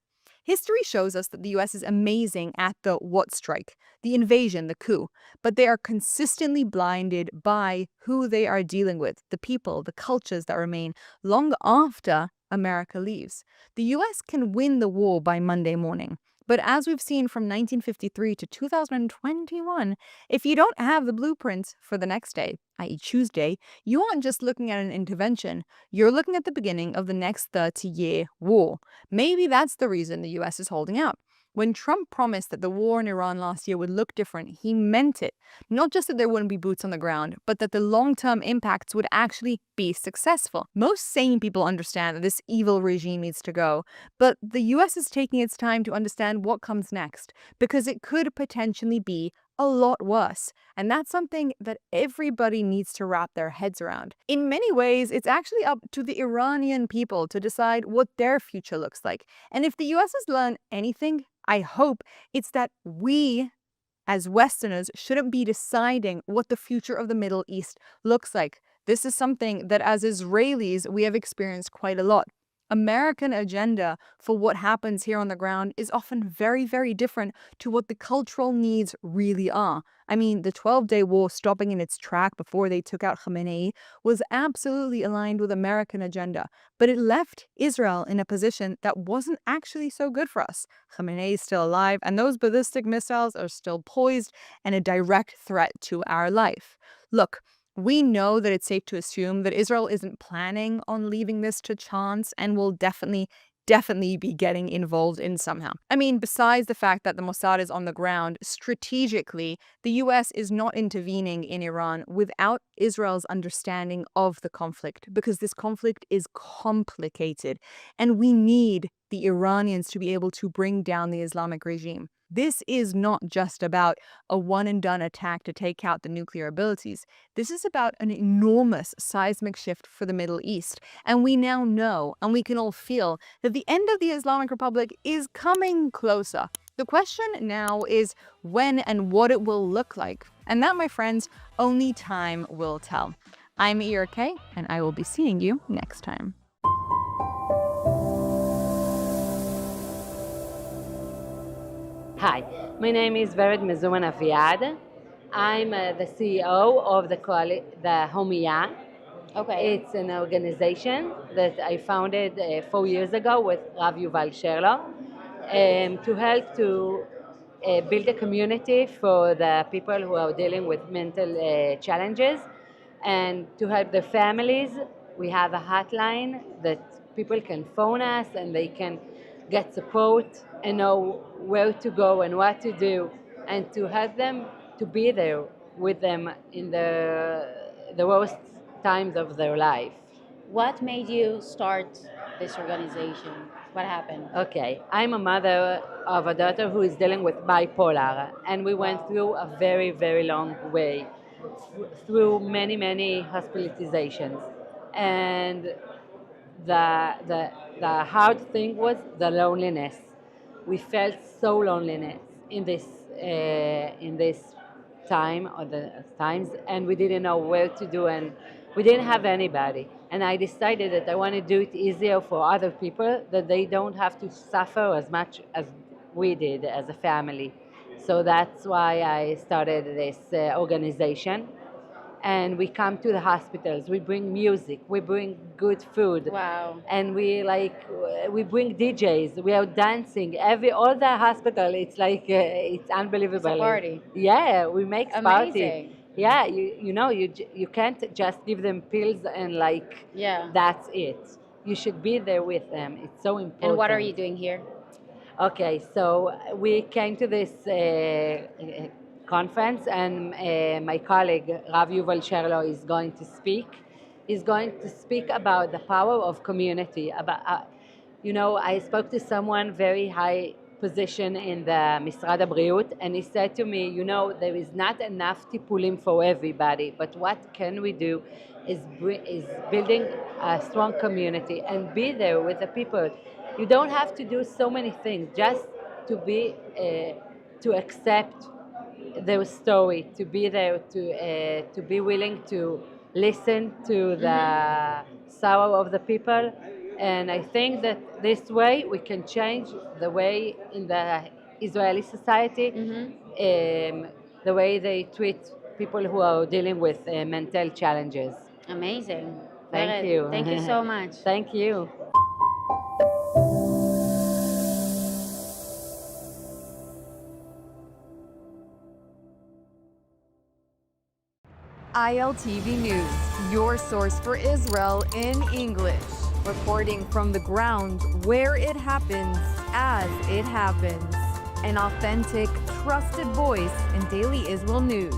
history shows us that the US is amazing at the what strike, the invasion, the coup, but they are consistently blinded by who they are dealing with, the people, the cultures that remain long after America leaves. The US can win the war by Monday morning. But as we've seen from 1953 to 2021, if you don't have the blueprints for the next day, i.e. Tuesday, you aren't just looking at an intervention, you're looking at the beginning of the next 30-year war. Maybe that's the reason the US is holding out. When Trump promised that the war in Iran last year would look different, he meant it. Not just that there wouldn't be boots on the ground, but that the long-term impacts would actually be successful. Most sane people understand that this evil regime needs to go, but the US is taking its time to understand what comes next, because it could potentially be a lot worse. And that's something that everybody needs to wrap their heads around. In many ways, it's actually up to the Iranian people to decide what their future looks like. And if the US has learned anything, I hope it's that we, as Westerners, shouldn't be deciding what the future of the Middle East looks like. This is something that as Israelis, we have experienced quite a lot. American agenda for what happens here on the ground is often very, very different to what the cultural needs really are. I mean, the 12-day war stopping in its track before they took out Khamenei was absolutely aligned with American agenda, but it left Israel in a position that wasn't actually so good for us. Khamenei is still alive, and those ballistic missiles are still poised and a direct threat to our life. Look, we know that it's safe to assume that Israel isn't planning on leaving this to chance and will definitely be getting involved in somehow. I mean, besides the fact that the Mossad is on the ground, strategically, the US is not intervening in Iran without Israel's understanding of the conflict, because this conflict is complicated, and we need the Iranians to be able to bring down the Islamic regime. This is not just about a one-and-done attack to take out the nuclear abilities. This is about an enormous seismic shift for the Middle East. And we now know, and we can all feel, that the end of the Islamic Republic is coming closer. The question now is when and what it will look like. And that, my friends, only time will tell. I'm ERK, and I will be seeing you next time. Hi, my name is Vered Mezuman Aviad. I'm the CEO of the Homiya. Okay. It's an organization that I founded 4 years ago with Rav Yuval Sherlo to help to build a community for the people who are dealing with mental challenges and to help their families. We have a hotline that people can phone us and they can get support and know where to go and what to do, and to help them to be there with them in the worst times of their life. What made you start this organization? What happened? Okay, I'm a mother of a daughter who is dealing with bipolar, and we went through a very, very long way, through many, many hospitalizations. And the hard thing was the loneliness. We felt so loneliness in this time or the times, and we didn't know where to do, and we didn't have anybody. And I decided that I want to do it easier for other people, that they don't have to suffer as much as we did as a family. So that's why I started this organization. And we come to the hospitals, we bring music, we bring good food. Wow. And we bring DJs, we are dancing. All the hospital, it's like, it's unbelievable. It's a party. Yeah, we make party. Amazing. Yeah, you can't just give them pills and that's it. You should be there with them. It's so important. And what are you doing here? Okay, so we came to this conference, and my colleague Rav Yuval Sherlo is going to speak. He's going to speak about the power of community. I spoke to someone very high position in the Misrad HaBriut, and he said to me, there is not enough tipulim for everybody, but what can we do is building a strong community and be there with the people. You don't have to do so many things, just to accept their story, to be there, to be willing to listen to the sorrow of the people. And I think that this way we can change the way in the Israeli society, the way they treat people who are dealing with mental challenges. Amazing. Thank you. Thank you so much. Thank you. ILTV News, your source for Israel in English. Reporting from the ground where it happens, as it happens. An authentic, trusted voice in daily Israel news.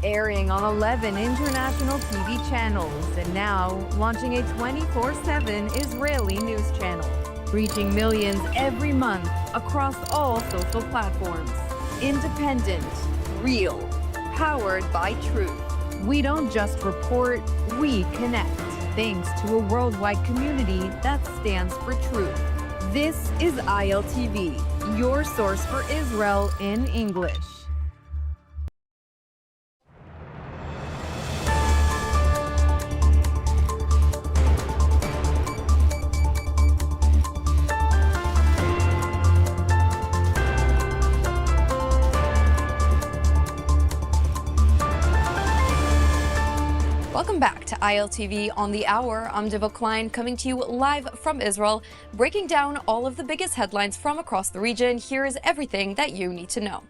Airing on 11 international TV channels and now launching a 24/7 Israeli news channel. Reaching millions every month across all social platforms. Independent, real, powered by truth. We don't just report, we connect. Thanks to a worldwide community that stands for truth. This is ILTV, your source for Israel in English. Welcome back to ILTV on the Hour. I'm Diva Klein, coming to you live from Israel, breaking down all of the biggest headlines from across the region. Here's everything that you need to know.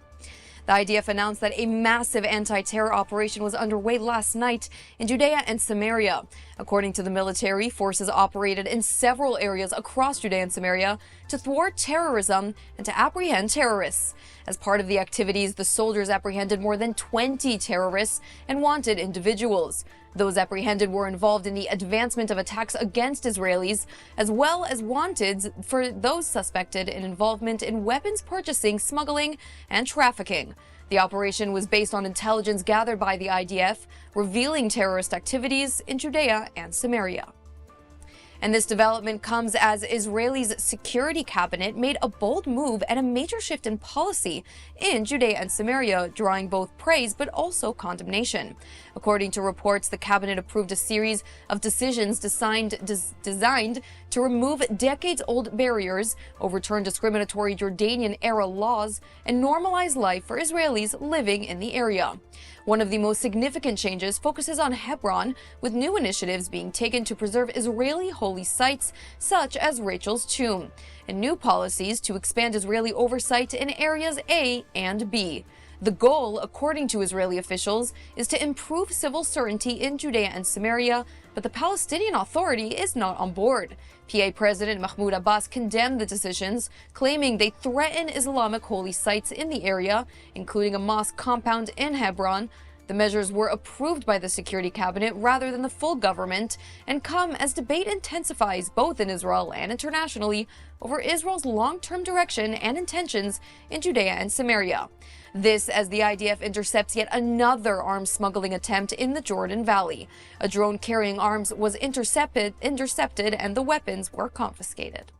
The IDF announced that a massive anti-terror operation was underway last night in Judea and Samaria. According to the military, forces operated in several areas across Judea and Samaria to thwart terrorism and to apprehend terrorists. As part of the activities, the soldiers apprehended more than 20 terrorists and wanted individuals. Those apprehended were involved in the advancement of attacks against Israelis, as well as wanteds for those suspected in involvement in weapons purchasing, smuggling, and trafficking. The operation was based on intelligence gathered by the IDF, revealing terrorist activities in Judea and Samaria. And this development comes as Israel's security cabinet made a bold move and a major shift in policy in Judea and Samaria, drawing both praise but also condemnation. According to reports, the cabinet approved a series of decisions designed to remove decades-old barriers, overturn discriminatory Jordanian-era laws, and normalize life for Israelis living in the area. One of the most significant changes focuses on Hebron, with new initiatives being taken to preserve Israeli holy sites such as Rachel's tomb, and new policies to expand Israeli oversight in areas A and B. The goal, according to Israeli officials, is to improve civil certainty in Judea and Samaria, but the Palestinian Authority is not on board. PA President Mahmoud Abbas condemned the decisions, claiming they threaten Islamic holy sites in the area, including a mosque compound in Hebron. The measures were approved by the Security Cabinet rather than the full government and come as debate intensifies both in Israel and internationally over Israel's long-term direction and intentions in Judea and Samaria. This as the IDF intercepts yet another arms smuggling attempt in the Jordan Valley. A drone carrying arms was intercepted and the weapons were confiscated.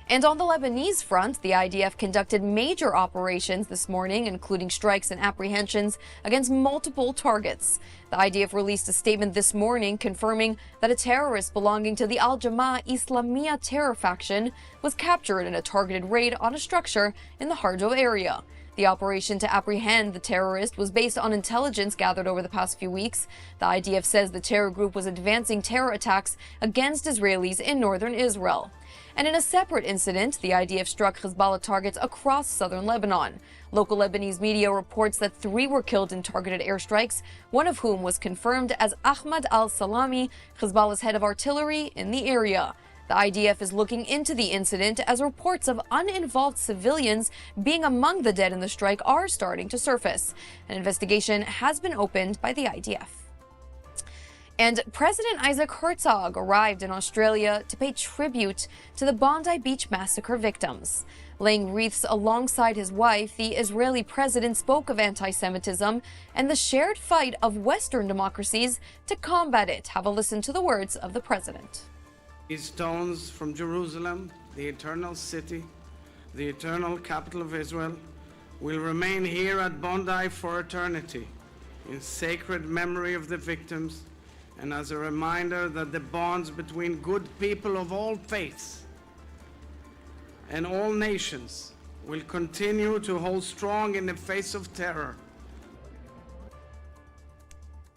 And on the Lebanese front, the IDF conducted major operations this morning, including strikes and apprehensions against multiple targets. The IDF released a statement this morning confirming that a terrorist belonging to the Al-Jamaah Islamiyah terror faction was captured in a targeted raid on a structure in the Hardo area. The operation to apprehend the terrorist was based on intelligence gathered over the past few weeks. The IDF says the terror group was advancing terror attacks against Israelis in northern Israel. And in a separate incident, the IDF struck Hezbollah targets across southern Lebanon. Local Lebanese media reports that 3 were killed in targeted airstrikes, one of whom was confirmed as Ahmad al-Salami, Hezbollah's head of artillery in the area. The IDF is looking into the incident as reports of uninvolved civilians being among the dead in the strike are starting to surface. An investigation has been opened by the IDF. And President Isaac Herzog arrived in Australia to pay tribute to the Bondi Beach massacre victims. Laying wreaths alongside his wife, the Israeli president spoke of anti-Semitism and the shared fight of Western democracies to combat it. Have a listen to the words of the president. These stones from Jerusalem, the eternal city, the eternal capital of Israel, will remain here at Bondi for eternity, in sacred memory of the victims, and as a reminder that the bonds between good people of all faiths and all nations will continue to hold strong in the face of terror.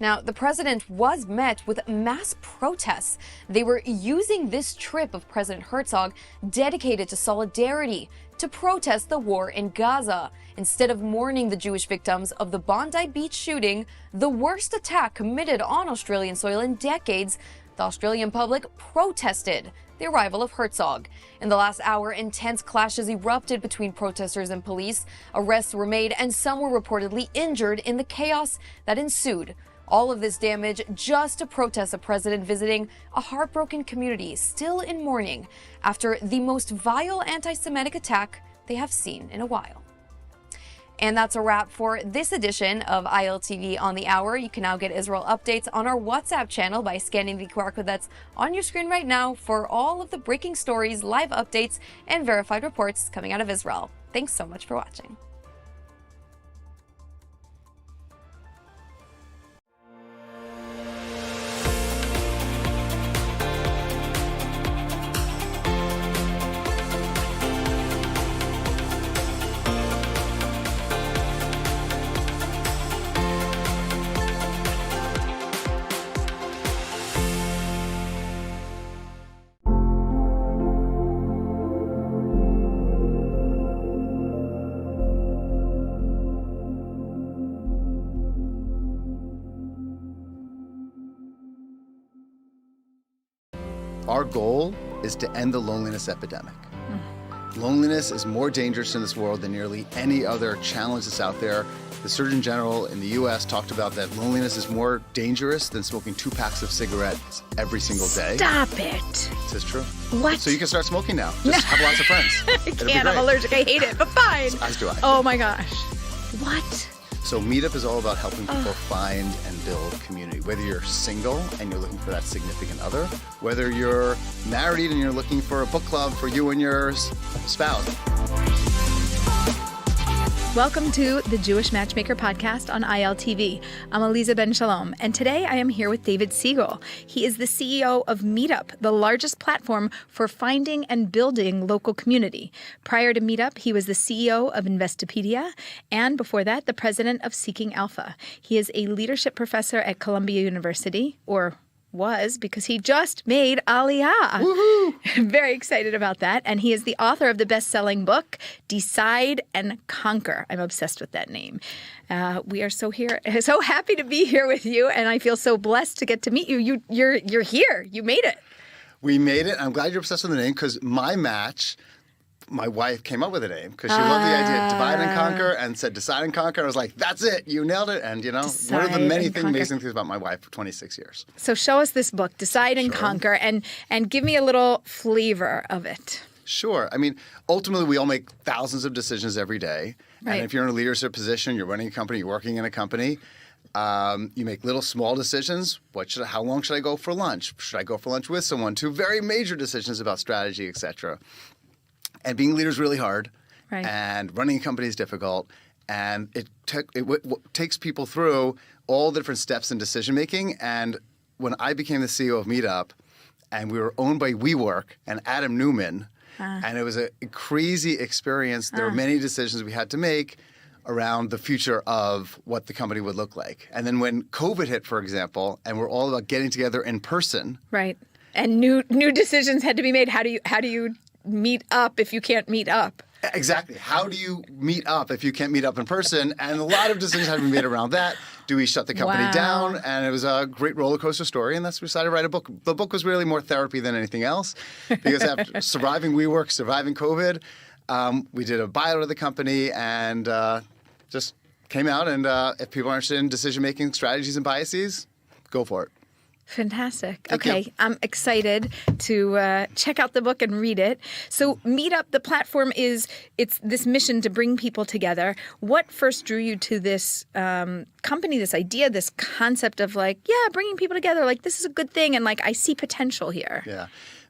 Now, the president was met with mass protests. They were using this trip of President Herzog dedicated to solidarity to protest the war in Gaza. Instead of mourning the Jewish victims of the Bondi Beach shooting, the worst attack committed on Australian soil in decades, the Australian public protested the arrival of Herzog. In the last hour, intense clashes erupted between protesters and police. Arrests were made and some were reportedly injured in the chaos that ensued. All of this damage just to protest a president visiting a heartbroken community still in mourning after the most vile anti-Semitic attack they have seen in a while. And that's a wrap for this edition of ILTV on the Hour. You can now get Israel updates on our WhatsApp channel by scanning the QR code that's on your screen right now for all of the breaking stories, live updates, and verified reports coming out of Israel. Thanks so much for watching. Our goal is to end the loneliness epidemic. Loneliness is more dangerous in this world than nearly any other challenge that's out there. The Surgeon General in the U.S. talked about that loneliness is more dangerous than smoking 2 packs of cigarettes every single day. Stop it. This is true. What? So you can start smoking now. Just have lots of friends. I can't. I'm allergic. I hate it, but fine. As do I. Oh my gosh. What? So Meetup is all about helping people find and build community. Whether you're single and you're looking for that significant other, whether you're married and you're looking for a book club for you and your spouse. Welcome to the Jewish Matchmaker podcast on ILTV. I'm Aliza Ben Shalom, and today I am here with David Siegel. He is the CEO of Meetup, the largest platform for finding and building local community. Prior to Meetup, he was the CEO of Investopedia, and before that, the president of Seeking Alpha. He is a leadership professor at Columbia University, or was, because he just made Aliyah. Woohoo! Very excited about that. And he is the author of the best-selling book, Decide and Conquer. I'm obsessed with that name. We are so happy to be here with you, and I feel so blessed to get to meet you. You're here. You made it. We made it. I'm glad you're obsessed with the name because my match my wife came up with a name because she loved the idea of divide and conquer and said decide and conquer. I was like, that's it. You nailed it. And, one of the many amazing things about my wife for 26 years. So show us this book, Decide and Conquer, and give me a little flavor of it. Sure. I mean, ultimately, we all make thousands of decisions every day. Right. And if you're in a leadership position, you're running a company, you're working in a company, you make little small decisions. How long should I go for lunch? Should I go for lunch with someone? To very major decisions about strategy, et cetera. And being a leader is really hard. Right. And running a company is difficult. And it takes people through all the different steps in decision making. And when I became the CEO of Meetup, and we were owned by WeWork and Adam Newman, and it was a crazy experience. There were many decisions we had to make around the future of what the company would look like. And then when COVID hit, for example, and we're all about getting together in person. Right. And new decisions had to be made. How do you meet up if you can't meet up? Exactly. How do you meet up if you can't meet up in person? And a lot of decisions had to be made around that. Do we shut the company down? And it was a great roller coaster story, and that's why we decided to write a book. The book was really more therapy than anything else, because after surviving WeWork, surviving COVID, we did a buyout of the company and just came out. And if people are interested in decision-making strategies and biases, go for it. Fantastic. Thank Okay, you. I'm excited to check out the book and read it. So Meetup, the platform it's this mission to bring people together. What first drew you to this company, this idea, this concept of bringing people together, this is a good thing and I see potential here? Yeah.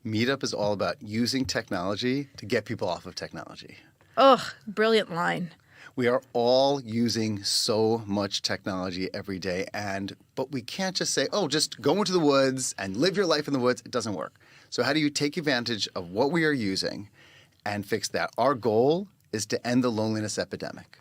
Meetup is all about using technology to get people off of technology. Ugh, brilliant line. We are all using so much technology every day, but we can't just say, just go into the woods and live your life in the woods. It doesn't work. So how do you take advantage of what we are using and fix that? Our goal is to end the loneliness epidemic.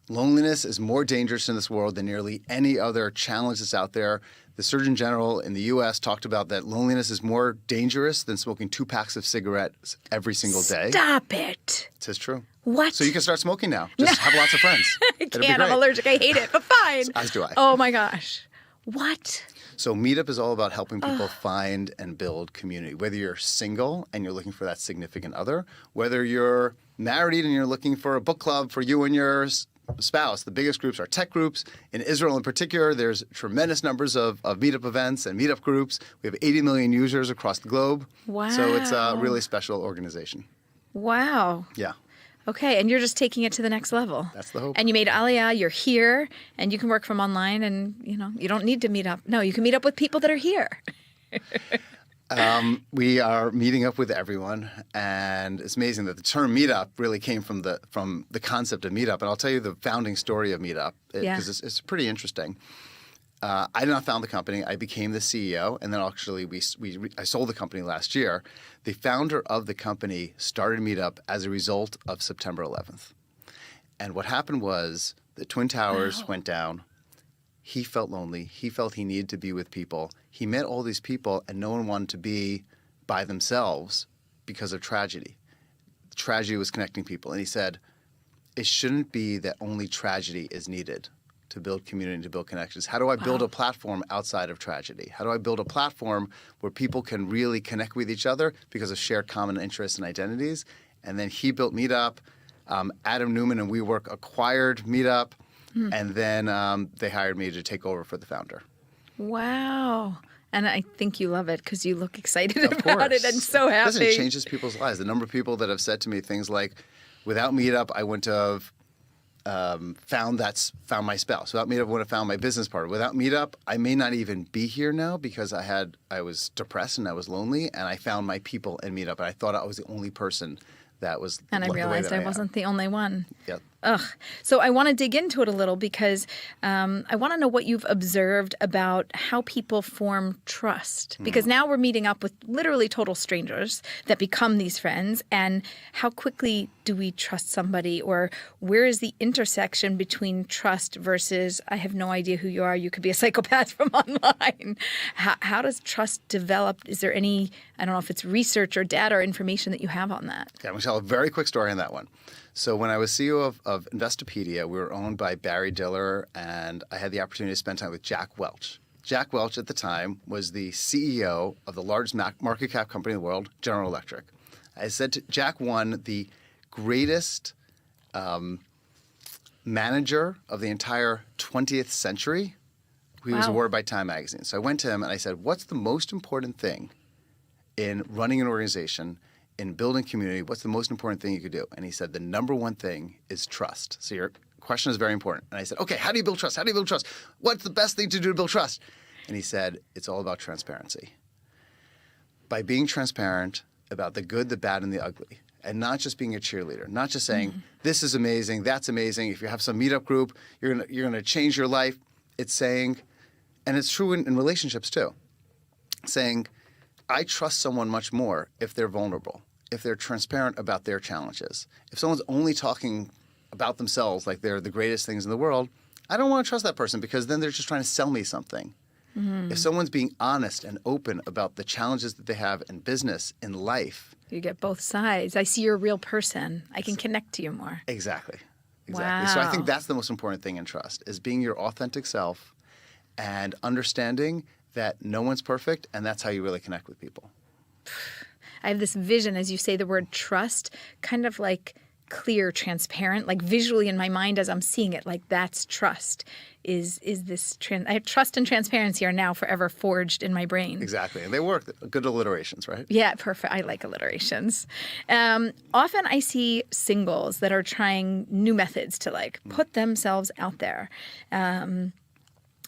Loneliness is more dangerous in this world than nearly any other challenge that's out there. The Surgeon General in the U.S. talked about that loneliness is more dangerous than smoking 2 packs of cigarettes every single day. Stop it. It is true. What? So you can start smoking now. Just have lots of friends. I can't. I'm allergic. I hate it, but fine. As do I. Oh, my gosh. What? So Meetup is all about helping people find and build community. Whether you're single and you're looking for that significant other, whether you're married and you're looking for a book club for you and your spouse. The biggest groups are tech groups. In Israel in particular, there's tremendous numbers of Meetup events and Meetup groups. We have 80 million users across the globe. Wow. So it's a really special organization. Wow. Yeah. Okay, and you're just taking it to the next level. That's the hope. And you made Aliyah, you're here, and you can work from online, and you don't need to meet up. No, you can meet up with people that are here. We are meeting up with everyone, and it's amazing that the term Meetup really came from the concept of Meetup. And I'll tell you the founding story of Meetup because it's pretty interesting. I did not found the company. I became the CEO, and then actually I sold the company last year. The founder of the company started Meetup as a result of September 11th. And what happened was the Twin Towers went down. He felt lonely. He felt he needed to be with people. He met all these people, and no one wanted to be by themselves because of tragedy. Tragedy was connecting people. And he said, it shouldn't be that only tragedy is needed to build community, to build connections. How do I build a platform outside of tragedy? How do I build a platform where people can really connect with each other because of shared common interests and identities? And then he built Meetup. Adam Newman and WeWork acquired Meetup. And then they hired me to take over for the founder. Wow. And I think you love it because you look excited about it and so happy. Listen, it changes people's lives. The number of people that have said to me things like, without Meetup, I wouldn't have found my spouse. Without Meetup, I would have found my business partner. Without Meetup, I may not even be here now because I was depressed and I was lonely, and I found my people in Meetup, and I thought I was the only person that was and I realized I am. wasn't the only one. Yep. Ugh. So I want to dig into it a little because I want to know what you've observed about how people form trust. Because now we're meeting up with literally total strangers that become these friends. And how quickly do we trust somebody? Or where is the intersection between trust versus I have no idea who you are. You could be a psychopath from online. How does trust develop? Is there any, I don't know if it's research or data or information that you have on that? Okay, I'm going to tell a very quick story on that one. So when I was CEO of Investopedia, we were owned by Barry Diller, and I had the opportunity to spend time with Jack Welch. Jack Welch at the time was the CEO of the largest market cap company in the world, General Electric. I said Jack won the greatest manager of the entire 20th century. He was awarded by Time magazine. So I went to him and I said, what's the most important thing in running an organization, in building community? What's the most important thing you could do? And he said, the number one thing is trust. So your question is very important. And I said, okay, how do you build trust? How do you build trust? What's the best thing to do to build trust? And he said, it's all about transparency. By being transparent about the good, the bad, and the ugly, and not just being a cheerleader, not just saying, this is amazing, that's amazing. If you have some meetup group, you're gonna change your life. It's saying, and it's true in relationships too, saying, I trust someone much more if they're vulnerable, if they're transparent about their challenges. If someone's only talking about themselves like they're the greatest things in the world, I don't want to trust that person because then they're just trying to sell me something. If someone's being honest and open about the challenges that they have in business, in life. You get both sides. I see you're a real person. I can connect to you more. Exactly. Wow. So I think that's the most important thing in trust, is being your authentic self and understanding that no one's perfect, and that's how you really connect with people. I have this vision, as you say the word trust, kind of like clear, transparent, like visually in my mind as I'm seeing it, like that's trust. Is this I have trust and transparency are now forever forged in my brain. Exactly. And they work. Good alliterations, right? Yeah, perfect. I like alliterations. Often I see singles that are trying new methods to like put themselves out there.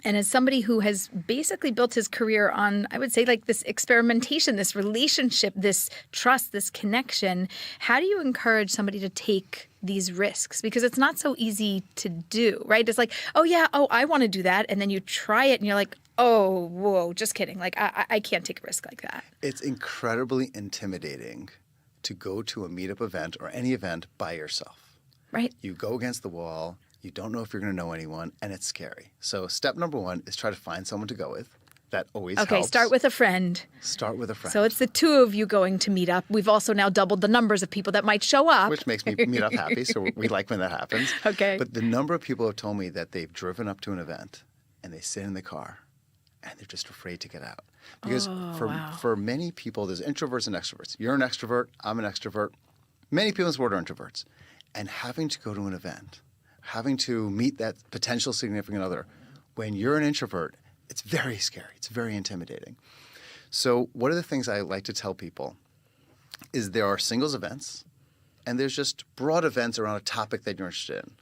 And as somebody who has basically built his career on, I would say, like this experimentation, this relationship, this trust, this connection, how do you encourage somebody to take these risks? Because it's not so easy to do, right? It's like, I want to do that. And then you try it and you're like, oh, whoa, just kidding. Like, I can't take a risk like that. It's incredibly intimidating to go to a meetup event or any event by yourself. Right. You go against the wall. You don't know if you're going to know anyone, and it's scary. So step number one is try to find someone to go with. That always helps. Okay, start with a friend. Start with a friend. So it's the two of you going to meet up. We've also now doubled the numbers of people that might show up. Which makes me meet up happy, so we like when that happens. Okay. But the number of people have told me that they've driven up to an event, and they sit in the car, and they're just afraid to get out. Because for many people, there's introverts and extroverts. You're an extrovert, I'm an extrovert. Many people in this world are introverts. And having to go to an event, having to meet that potential significant other, when you're an introvert, it's very scary. It's very intimidating. So one of the things I like to tell people is there are singles events, and there's just broad events around a topic that you're interested in.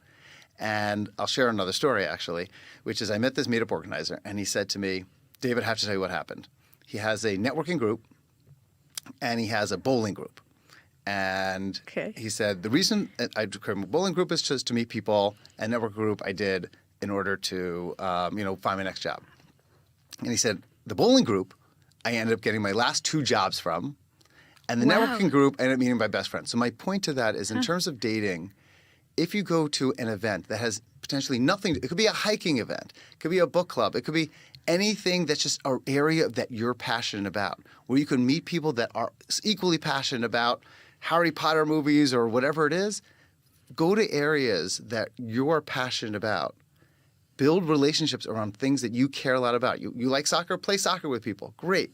And I'll share another story, actually, which is I met this meetup organizer, and he said to me, David, I have to tell you what happened. He has a networking group, and he has a bowling group. And he said, the reason I created a bowling group is just to meet people, and network group I did in order to, find my next job. And he said, the bowling group, I ended up getting my last 2 jobs from, and the networking group, I ended up meeting my best friend. So my point to that is in terms of dating, if you go to an event that has potentially nothing, it could be a hiking event, it could be a book club, it could be anything that's just an area that you're passionate about, where you can meet people that are equally passionate about Harry Potter movies or whatever it is, go to areas that you're passionate about. Build relationships around things that you care a lot about. You like soccer? Play soccer with people. Great.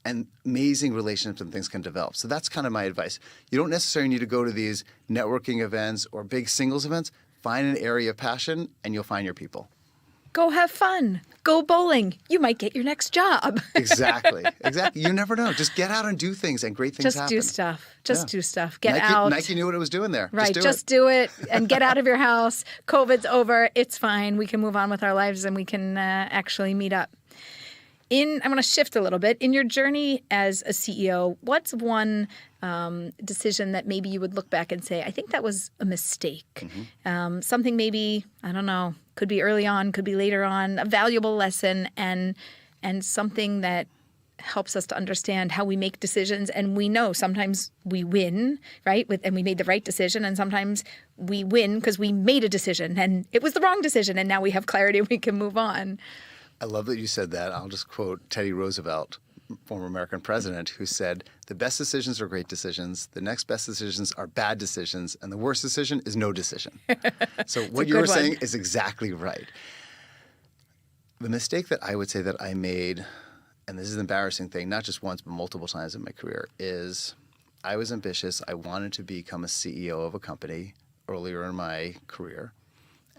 And amazing relationships and things can develop. So that's kind of my advice. You don't necessarily need to go to these networking events or big singles events. Find an area of passion and you'll find your people. Go have fun. Go bowling. You might get your next job. Exactly. You never know. Just get out and do things and great things happen. Do stuff. Do stuff. Get out. Nike knew what it was doing there. Right. Just do it and get out of your house. COVID's over. It's fine. We can move on with our lives and we can actually meet up. I want to shift a little bit. In your journey as a CEO, what's one decision that maybe you would look back and say, I think that was a mistake? Something maybe, I don't know, could be early on, could be later on, a valuable lesson and something that helps us to understand how we make decisions. And we know sometimes we win, right? And we made the right decision. And sometimes we win because we made a decision and it was the wrong decision. And now we have clarity and we can move on. I love that you said that. I'll just quote Teddy Roosevelt, former American president, who said, the best decisions are great decisions, the next best decisions are bad decisions, and the worst decision is no decision. So what you were saying is exactly right. The mistake that I would say that I made, and this is an embarrassing thing, not just once but multiple times in my career, is I was ambitious. I wanted to become a CEO of a company earlier in my career.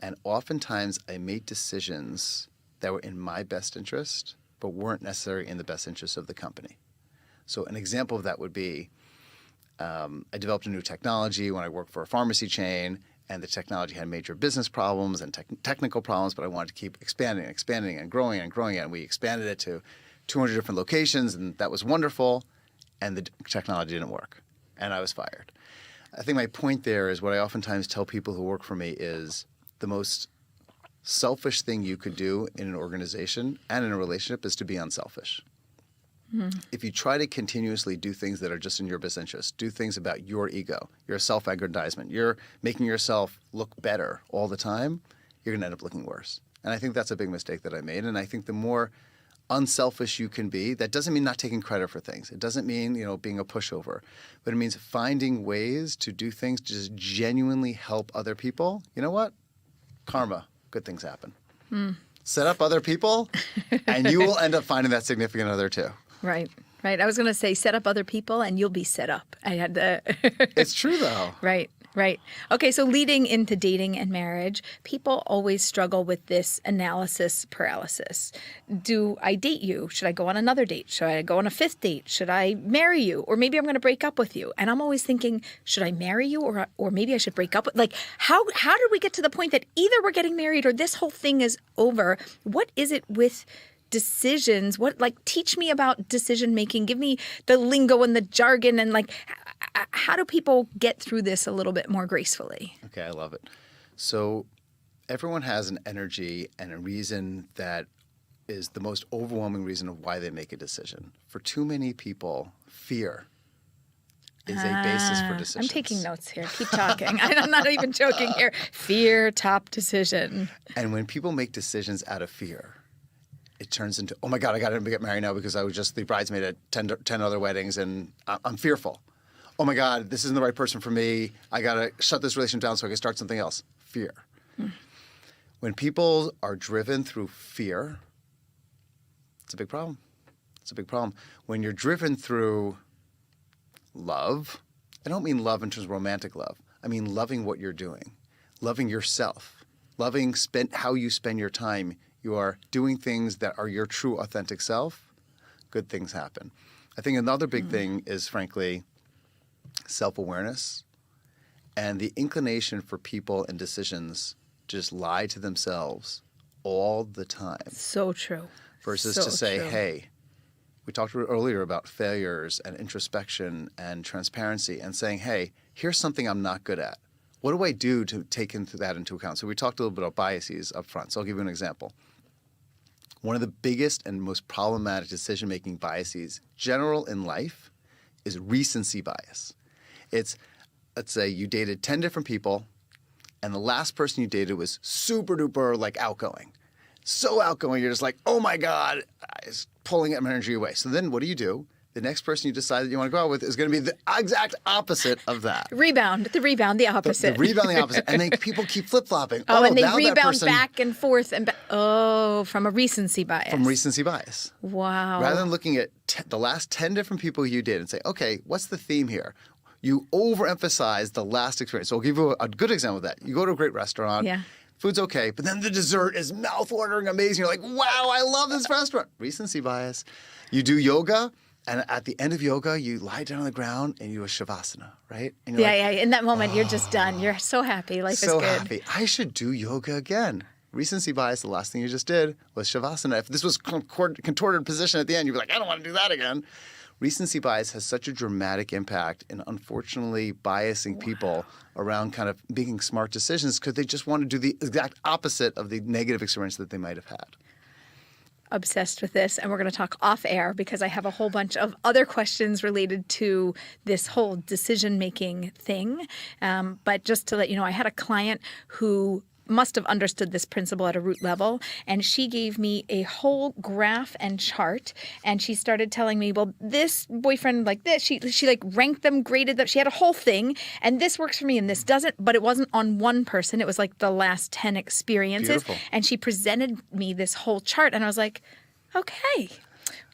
And oftentimes I made decisions that were in my best interest, but weren't necessarily in the best interest of the company. So an example of that would be I developed a new technology when I worked for a pharmacy chain, and the technology had major business problems and technical problems, but I wanted to keep expanding and growing it. And we expanded it to 200 different locations, and that was wonderful, and the technology didn't work, and I was fired. I think my point there is what I oftentimes tell people who work for me is the most selfish thing you could do in an organization and in a relationship is to be unselfish. If you try to continuously do things that are just in your best interest, do things about your ego, your self-aggrandizement, you're making yourself look better all the time, you're going to end up looking worse. And I think that's a big mistake that I made. And I think the more unselfish you can be, that doesn't mean not taking credit for things. It doesn't mean, being a pushover. But it means finding ways to do things to just genuinely help other people. You know what? Karma. Good things happen. Set up other people, and you will end up finding that significant other too. Right. I was going to say, set up other people and you'll be set up. I had the. It's true, though. Right. Okay, so leading into dating and marriage, people always struggle with this analysis paralysis. Do I date you? Should I go on another date? Should I go on a fifth date? Should I marry you? Or maybe I'm going to break up with you. And I'm always thinking, should I marry you or maybe I should break up? Like, how did we get to the point that either we're getting married or this whole thing is over? What is it with decisions? Teach me about decision making. Give me the lingo and the jargon and how do people get through this a little bit more gracefully? Okay, I love it. So everyone has an energy and a reason that is the most overwhelming reason of why they make a decision. For too many people, fear is a basis for decisions. I'm taking notes here. Keep talking. I'm not even joking here. Fear, top decision. And when people make decisions out of fear, it turns into, oh my God, I got to get married now because I was just the bridesmaid at 10 other weddings and I'm fearful. Oh my God, this isn't the right person for me. I got to shut this relationship down so I can start something else. Fear. When people are driven through fear, it's a big problem. When you're driven through love, I don't mean love in terms of romantic love. I mean loving what you're doing, loving yourself, loving how you spend your time. You are doing things that are your true, authentic self, good things happen. I think another big thing is, frankly, self-awareness and the inclination for people and decisions to just lie to themselves all the time. So true. Versus to say, hey, we talked earlier about failures and introspection and transparency and saying, hey, here's something I'm not good at. What do I do to take that into account? So we talked a little bit about biases up front. So I'll give you an example. One of the biggest and most problematic decision-making biases, general in life, is recency bias. It's, let's say you dated 10 different people, and the last person you dated was super duper outgoing. So outgoing, you're just like, oh my God, it's pulling energy away. So then what do? The next person you decide that you want to go out with is going to be the exact opposite of that. The rebound, the opposite. The rebound, the opposite. And then people keep flip-flopping. And they rebound back and forth. From a recency bias. From recency bias. Wow. Rather than looking at the last 10 different people you did and say, okay, what's the theme here? You overemphasize the last experience. So I'll give you a good example of that. You go to a great restaurant. Yeah. Food's okay, but then the dessert is mouth-watering amazing. You're like, wow, I love this restaurant. Recency bias. You do yoga. And at the end of yoga, you lie down on the ground and you do a shavasana, right? And yeah. In that moment, you're just done. You're so happy. Life is good. So happy. I should do yoga again. Recency bias, the last thing you just did was shavasana. If this was contorted position at the end, you'd be like, I don't want to do that again. Recency bias has such a dramatic impact in unfortunately biasing people around kind of making smart decisions because they just want to do the exact opposite of the negative experience that they might have had. Obsessed with this, and we're going to talk off air because I have a whole bunch of other questions related to this whole decision-making thing. But just to let you know, I had a client who must have understood this principle at a root level, and she gave me a whole graph and chart, and she started telling me, well, this boyfriend like this, she ranked them, graded them, she had a whole thing, and this works for me and this doesn't, but it wasn't on one person, it was like the last 10 experiences. Beautiful. And she presented me this whole chart, and I was like, okay,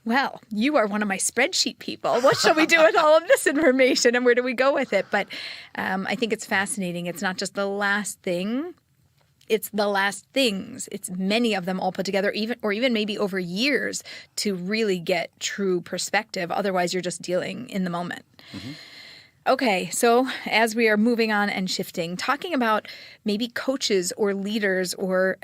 well, you are one of my spreadsheet people. What shall we do with all of this information and where do we go with it? But I think it's fascinating. It's not just the last thing. It's the last things. It's many of them all put together, even maybe over years to really get true perspective. Otherwise, you're just dealing in the moment. Mm-hmm. Okay, so as we are moving on and shifting, talking about maybe coaches or leaders or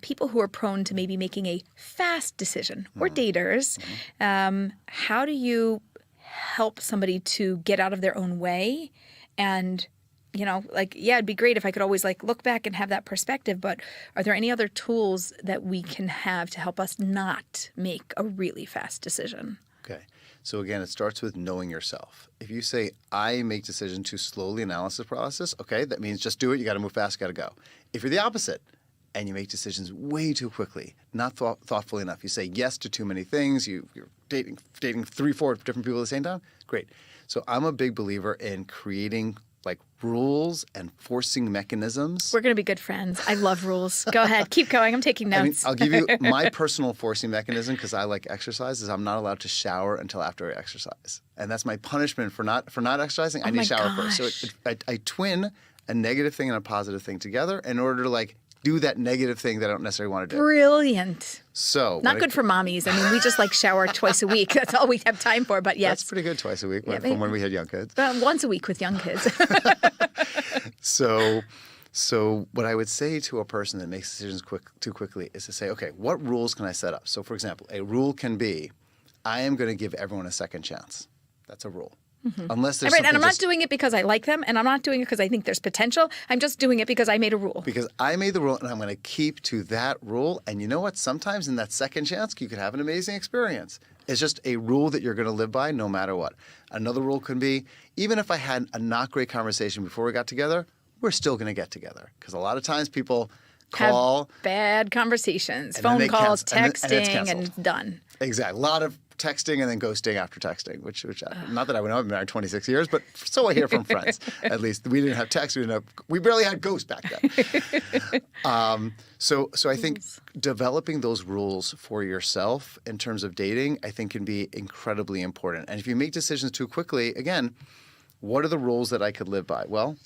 people who are prone to maybe making a fast decision or daters, how do you help somebody to get out of their own way and it'd be great if I could always look back and have that perspective, but are there any other tools that we can have to help us not make a really fast decision? Okay. So again, it starts with knowing yourself. If you say, I make decisions too slowly, analysis paralysis, okay, that means just do it. You got to move fast, got to go. If you're the opposite and you make decisions way too quickly, not thoughtfully enough, you say yes to too many things, you're dating 3-4 different people at the same time, great. So I'm a big believer in creating rules and forcing mechanisms. We're going to be good friends. I love rules. Go ahead. Keep going. I'm taking notes. I'll give you my personal forcing mechanism because I like exercise is I'm not allowed to shower until after I exercise. And that's my punishment for not exercising. I need to shower first. So I twin a negative thing and a positive thing together in order to do that negative thing that I don't necessarily want to do. Brilliant. So not good for mommies. I mean, we just shower twice a week. That's all we have time for. But yes, that's pretty good twice a week from when we had young kids. Once a week with young kids. So what I would say to a person that makes decisions too quickly is to say, okay, what rules can I set up? So for example, a rule can be, I am going to give everyone a second chance. That's a rule. Mm-hmm. Unless there's and I'm not doing it because I like them, and I'm not doing it because I think there's potential. I'm just doing it because I made a rule. Because I made the rule, and I'm going to keep to that rule. And you know what? Sometimes in that second chance, you could have an amazing experience. It's just a rule that you're going to live by no matter what. Another rule can be, even if I had a not great conversation before we got together, we're still going to get together. Because a lot of times people call. Have bad conversations, phone calls, texting, and it's done. Exactly. A lot of texting and then ghosting after texting, which not that I would know, I've been married 26 years, but so I hear from friends. At least we didn't have text, we barely had ghosts back then. So I think developing those rules for yourself in terms of dating, I think can be incredibly important. And if you make decisions too quickly, again, what are the rules that I could live by? Well,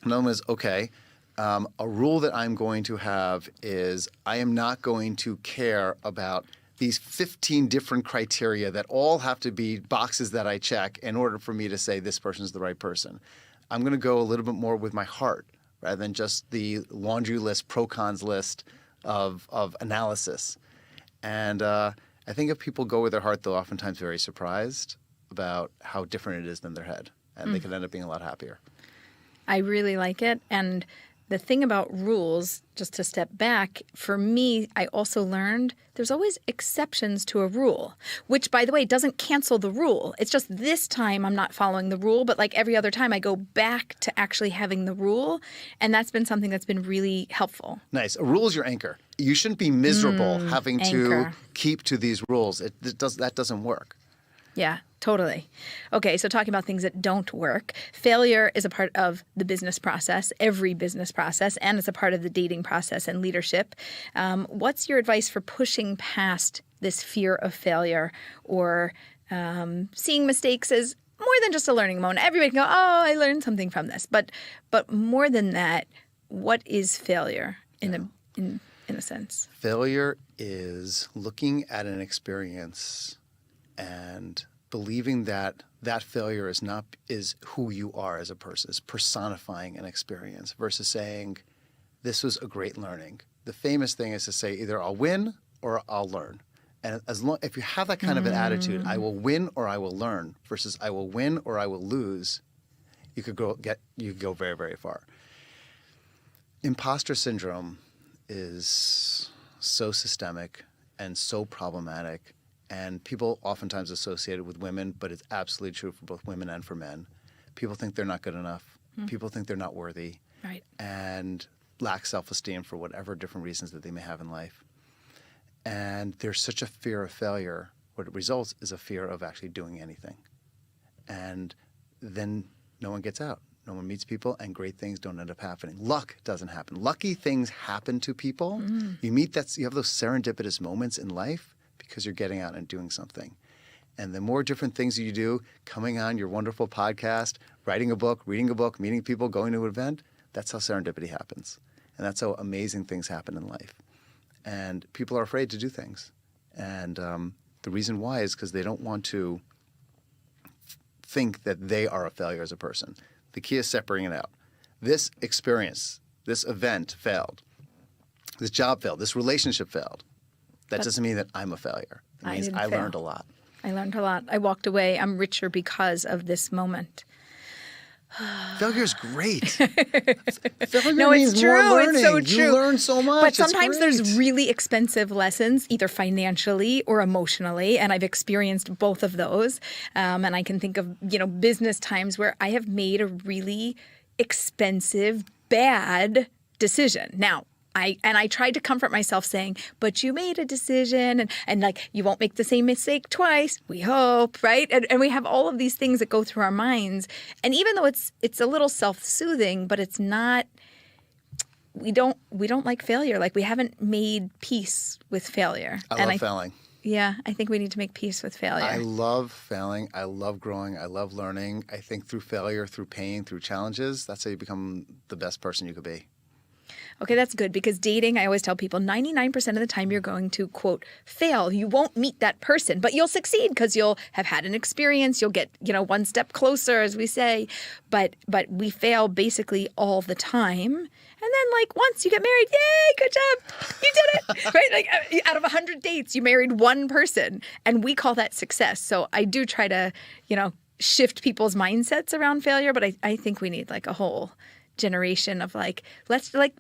one is, okay, a rule that I'm going to have is I am not going to care about these 15 different criteria that all have to be boxes that I check in order for me to say this person is the right person. I'm going to go a little bit more with my heart rather than just the laundry list, pro-cons list of analysis. And I think if people go with their heart, they're oftentimes very surprised about how different it is than their head. And they can end up being a lot happier. I really like it. And the thing about rules, just to step back, for me, I also learned there's always exceptions to a rule, which, by the way, doesn't cancel the rule. It's just this time I'm not following the rule, but every other time I go back to actually having the rule. And that's been something that's been really helpful. Nice. A rule is your anchor. You shouldn't be miserable having to keep to these rules. That doesn't work. Yeah, totally. Okay, so talking about things that don't work, failure is a part of the business process, every business process, and it's a part of the dating process and leadership. What's your advice for pushing past this fear of failure or seeing mistakes as more than just a learning moment? Everybody can go, oh, I learned something from this. But more than that, what is failure in a sense? Failure is looking at an experience and believing that that failure is who you are as a person, is personifying an experience versus saying, this was a great learning. The famous thing is to say either I'll win or I'll learn. And if you have that kind of an attitude, I will win or I will learn versus I will win or I will lose, you could go very, very far. Imposter syndrome is so systemic and so problematic. And people oftentimes associate it with women, but it's absolutely true for both women and for men. People think they're not good enough. People think they're not worthy. Right. And lack self-esteem for whatever different reasons that they may have in life. And there's such a fear of failure. What it results is a fear of actually doing anything. And then no one gets out. No one meets people, and great things don't end up happening. Luck doesn't happen. Lucky things happen to people. You have those serendipitous moments in life because you're getting out and doing something. And the more different things you do, coming on your wonderful podcast, writing a book, reading a book, meeting people, going to an event, that's how serendipity happens. And that's how amazing things happen in life. And people are afraid to do things. And the reason why is because they don't want to think that they are a failure as a person. The key is separating it out. This experience, this event failed. This job failed. This relationship failed. That doesn't mean that I'm a failure. It means I learned a lot. I learned a lot. I walked away. I'm richer because of this moment. Failure's great. Failure No, means it's true. more learning. It's so true. You learn so much. But sometimes It's great. there's really expensive lessons, either financially or emotionally, and I've experienced both of those. And I can think of, business times where I have made a really expensive, bad decision. Now, I tried to comfort myself saying, but you made a decision and like you won't make the same mistake twice, we hope, right? And we have all of these things that go through our minds. And even though it's a little self-soothing, but it's not, we don't like failure. Like we haven't made peace with failure. I love failing. Yeah, I think we need to make peace with failure. I love failing. I love growing. I love learning. I think through failure, through pain, through challenges, that's how you become the best person you could be. Okay, that's good because dating, I always tell people 99% of the time you're going to, quote, fail. You won't meet that person, but you'll succeed because you'll have had an experience. You'll get, one step closer, as we say. But we fail basically all the time. And then, once you get married, yay, good job. You did it, right? Out of 100 dates, you married one person. And we call that success. So I do try to, shift people's mindsets around failure. But I think we need, a whole generation of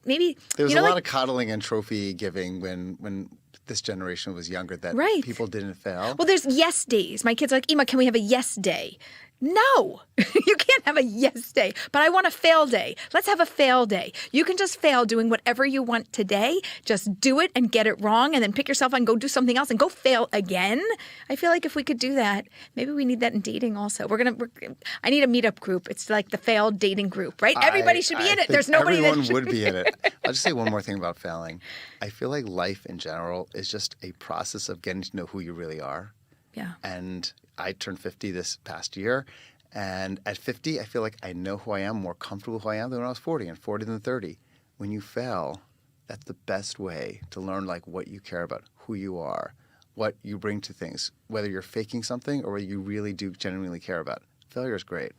maybe there was a lot of coddling and trophy giving when this generation was younger that people didn't fail. Well, there's yes days. My kids are like, Ema, can we have a yes day? No, you can't have a yes day, but I want a fail day. Let's have a fail day. You can just fail doing whatever you want today. Just do it and get it wrong and then pick yourself up and go do something else and go fail again. I feel like if we could do that, maybe we need that in dating also. I need a meetup group. It's like the failed dating group, right? Everybody should be in it. There's nobody everyone that should would be in it. I'll just say one more thing about failing. I feel like life in general is just a process of getting to know who you really are. Yeah. And I turned 50 this past year. And at 50, I feel like I know who I am, more comfortable who I am than when I was 40, and 40 than 30. When you fail, that's the best way to learn what you care about, who you are, what you bring to things, whether you're faking something or whether you really do genuinely care about. Failure is great.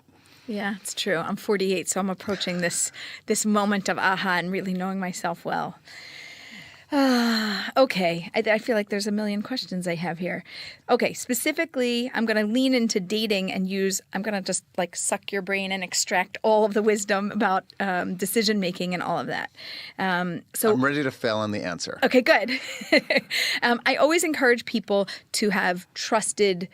Yeah, it's true. I'm 48, so I'm approaching this moment of aha and really knowing myself well. Okay. I feel like there's a million questions I have here. Okay. Specifically, I'm going to lean into dating and I'm going to just suck your brain and extract all of the wisdom about decision making and all of that. So I'm ready to fail on the answer. Okay, good. I always encourage people to have trusted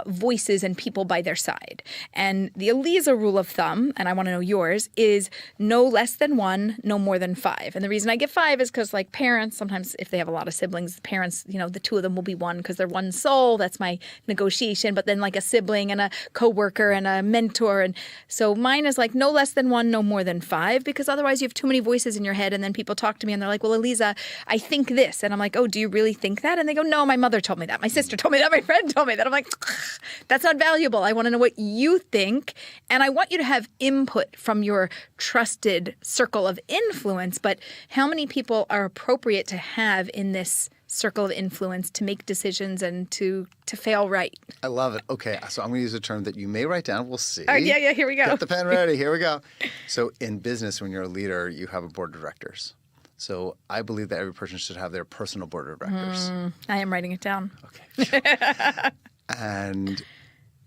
voices and people by their side. And the Eliza rule of thumb, and I want to know yours, is no less than 1, no more than 5. And the reason I give 5 is because parents, sometimes if they have a lot of siblings, the parents, the two of them will be one because they're one soul. That's my negotiation. But then a sibling and a coworker and a mentor. And so mine is no less than 1, no more than 5, because otherwise you have too many voices in your head. And then people talk to me and they're like, well, Eliza, I think this. And I'm like, oh, do you really think that? And they go, no, my mother told me that. My sister told me that. My friend told me that. I'm like, that's not valuable. I want to know what you think. And I want you to have input from your trusted circle of influence. But how many people are appropriate to have in this circle of influence to make decisions and to fail right? I love it. Okay, so I'm going to use a term that you may write down. We'll see. Yeah, here we go. Get the pen ready. Here we go. So in business, when you're a leader, you have a board of directors. So I believe that every person should have their personal board of directors. I am writing it down. Okay. And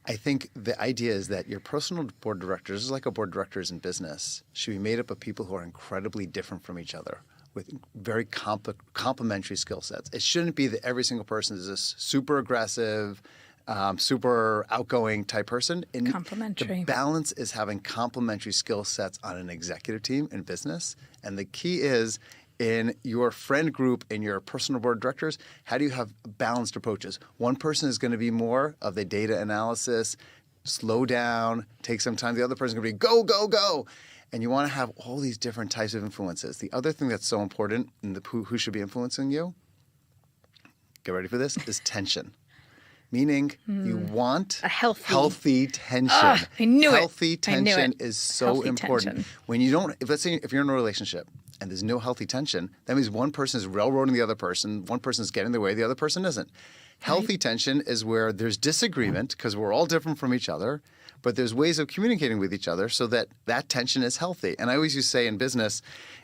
I think the idea is that your personal board of directors is like a board of directors in business, should be made up of people who are incredibly different from each other with very complementary skill sets. It shouldn't be that every single person is this super aggressive, super outgoing type person. Complementary. The balance is having complementary skill sets on an executive team in business. And the key is in your friend group, in your personal board of directors, how do you have balanced approaches? One person is going to be more of the data analysis, slow down, take some time. The other person is going to be go, go, go. And you want to have all these different types of influences. The other thing that's so important in who should be influencing you get ready for this, is tension. Meaning you want a healthy tension. I knew it. Healthy tension is so Healthy important. tension. When you don't, let's say if you're in a relationship and there's no healthy tension, that means one person is railroading the other person, one person is getting in the way, the other person isn't. Healthy tension is where there's disagreement because we're all different from each other, but there's ways of communicating with each other so that that tension is healthy. And I always used to say in business,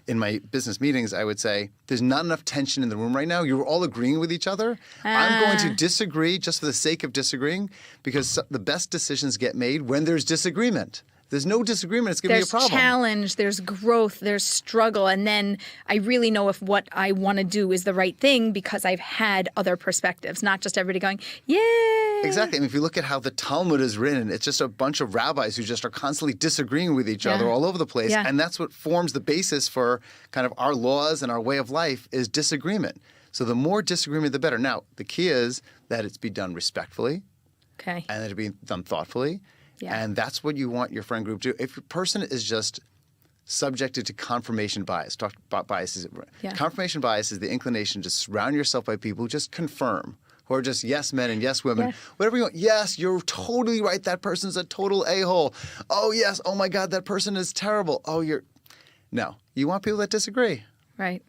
in my business meetings, I would say, there's not enough tension in the room right now. You're all agreeing with each other. I'm going to disagree just for the sake of disagreeing because the best decisions get made when there's disagreement. There's no disagreement, it's going to be a problem. There's challenge, there's growth, there's struggle, and then I really know if what I want to do is the right thing because I've had other perspectives, not just everybody going, yay! Exactly. I mean, if you look at how the Talmud is written, it's just a bunch of rabbis who just are constantly disagreeing with each other all over the place, and that's what forms the basis for kind of our laws and our way of life is disagreement. So the more disagreement, the better. Now, the key is that it's be done respectfully, and that it be done thoughtfully. Yeah. And that's what you want your friend group to do. If a person is just subjected to confirmation bias, talk about biases. Yeah. Confirmation bias is the inclination to surround yourself by people who just confirm, who are just yes men and yes women. Yeah. Whatever you want. Yes, you're totally right. That person's a total a-hole. Oh, yes. Oh, my God, that person is terrible. Oh, No. You want people that disagree. Right.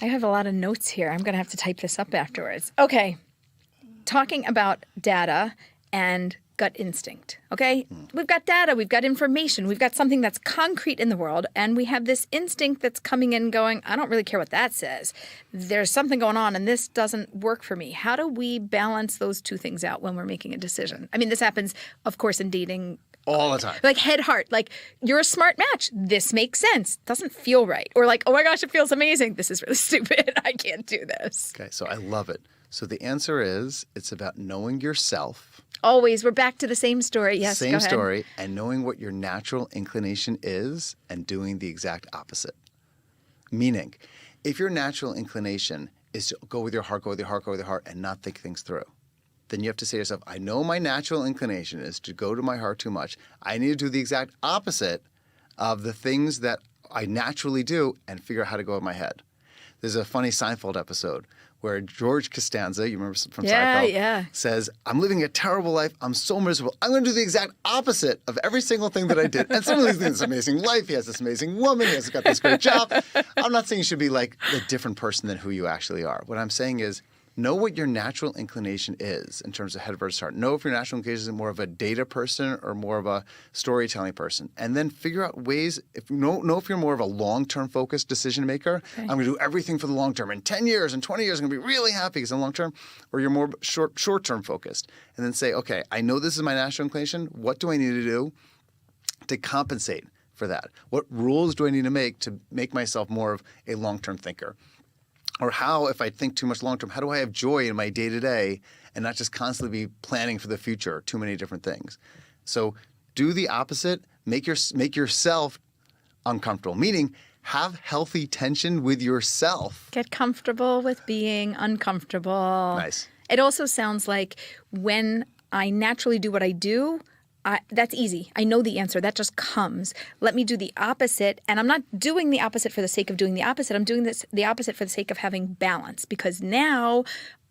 I have a lot of notes here. I'm going to have to type this up afterwards. Okay. Talking about data and gut instinct, okay? We've got data, we've got information, we've got something that's concrete in the world, and we have this instinct that's coming in going, I don't really care what that says. There's something going on, and this doesn't work for me. How do we balance those two things out when we're making a decision? I mean, this happens, of course, in dating. All the time. Like head heart, like you're a smart match. This makes sense. Doesn't feel right. Or like, oh my gosh, it feels amazing. This is really stupid. I can't do this. Okay, so I love it. So the answer is it's about knowing yourself. Always. We're back to the same story. Yes, go ahead. Same story, and knowing what your natural inclination is and doing the exact opposite. Meaning, if your natural inclination is to go with your heart, go with your heart, go with your heart, and not think things through, then you have to say to yourself, I know my natural inclination is to go to my heart too much. I need to do the exact opposite of the things that I naturally do and figure out how to go with my head. There's a funny Seinfeld episode where George Costanza, you remember from Seinfeld, says, I'm living a terrible life. I'm so miserable. I'm going to do the exact opposite of every single thing that I did. And suddenly he's living this amazing life. He has this amazing woman. He has got this great job. I'm not saying you should be like a different person than who you actually are. What I'm saying is, know what your natural inclination is in terms of head versus heart. Know if your natural inclination is more of a data person or more of a storytelling person. And then figure out ways, know if you're more of a long-term focused decision maker. Okay. I'm going to do everything for the long term. In 10 years, in 20 years, I'm going to be really happy because in the long term. Or you're more short-term focused. And then say, okay, I know this is my natural inclination. What do I need to do to compensate for that? What rules do I need to make myself more of a long-term thinker? Or how, if I think too much long-term, how do I have joy in my day-to-day and not just constantly be planning for the future, too many different things? So do the opposite. Make yourself uncomfortable, meaning have healthy tension with yourself. Get comfortable with being uncomfortable. Nice. It also sounds like when I naturally do what I do, that's easy. I know the answer. That just comes. Let me do the opposite. And I'm not doing the opposite for the sake of doing the opposite. I'm doing the opposite for the sake of having balance. Because now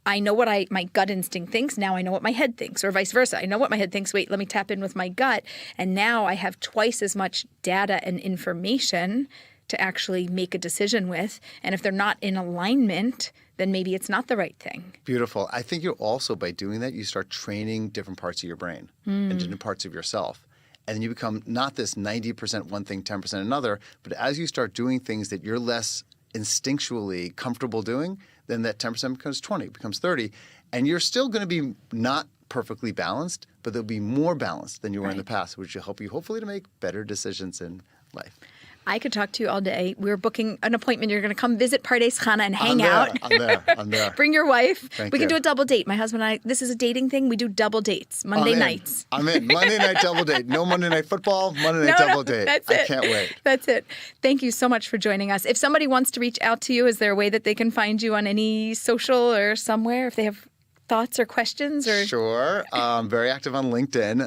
I know what my gut instinct thinks. Now I know what my head thinks, or vice versa. I know what my head thinks. Wait, let me tap in with my gut. And now I have twice as much data and information to actually make a decision with. And if they're not in alignment, then maybe it's not the right thing. Beautiful. I think you also, by doing that, you start training different parts of your brain and different parts of yourself. And then you become not this 90% one thing, 10% another, but as you start doing things that you're less instinctually comfortable doing, then that 10% becomes 20, becomes 30. And you're still going to be not perfectly balanced, but they'll be more balanced than you were in the past, which will help you hopefully to make better decisions in life. I could talk to you all day. We're booking an appointment. You're going to come visit Pardes Chana and hang out. I'm there. Bring your wife. We can do a double date. My husband and I, this is a dating thing. We do double dates, Monday nights. I'm in. Monday night double date. No Monday night football, Monday night double date. That's it. I can't wait. That's it. Thank you so much for joining us. If somebody wants to reach out to you, is there a way that they can find you on any social or somewhere if they have thoughts or questions? Or Sure. I'm very active on LinkedIn.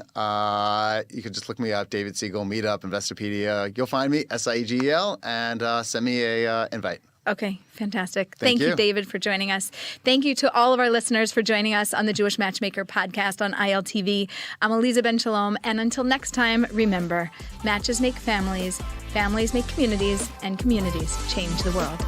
You can just look me up, David Siegel, Meetup, Investopedia. You'll find me, SIEGEL, and send me a invite. Okay, fantastic. Thank Thank you, you. David, for joining us. Thank you to all of our listeners for joining us on the Jewish Matchmaker podcast on ILTV. I'm Aliza Ben Shalom, and until next time, remember, matches make families, families make communities, and communities change the world.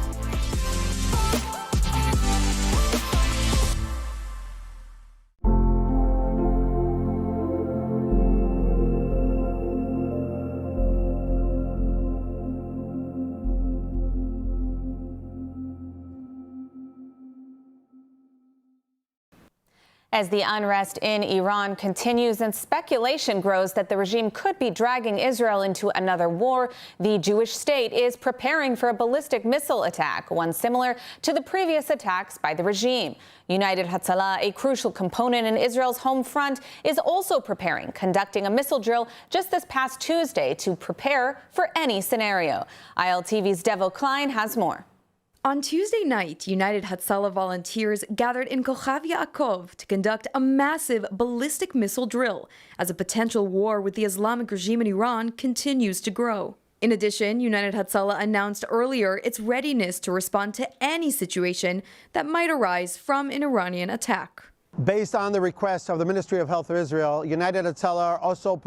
As the unrest in Iran continues and speculation grows that the regime could be dragging Israel into another war, the Jewish state is preparing for a ballistic missile attack, one similar to the previous attacks by the regime. United Hatzalah, a crucial component in Israel's home front, is also preparing, conducting a missile drill just this past Tuesday to prepare for any scenario. ILTV's Devo Klein has more. On Tuesday night, United Hatzalah volunteers gathered in Kochav Yaakov to conduct a massive ballistic missile drill as a potential war with the Islamic regime in Iran continues to grow. In addition, United Hatzalah announced earlier its readiness to respond to any situation that might arise from an Iranian attack. Based on the request of the Ministry of Health of Israel, United Hatzalah are also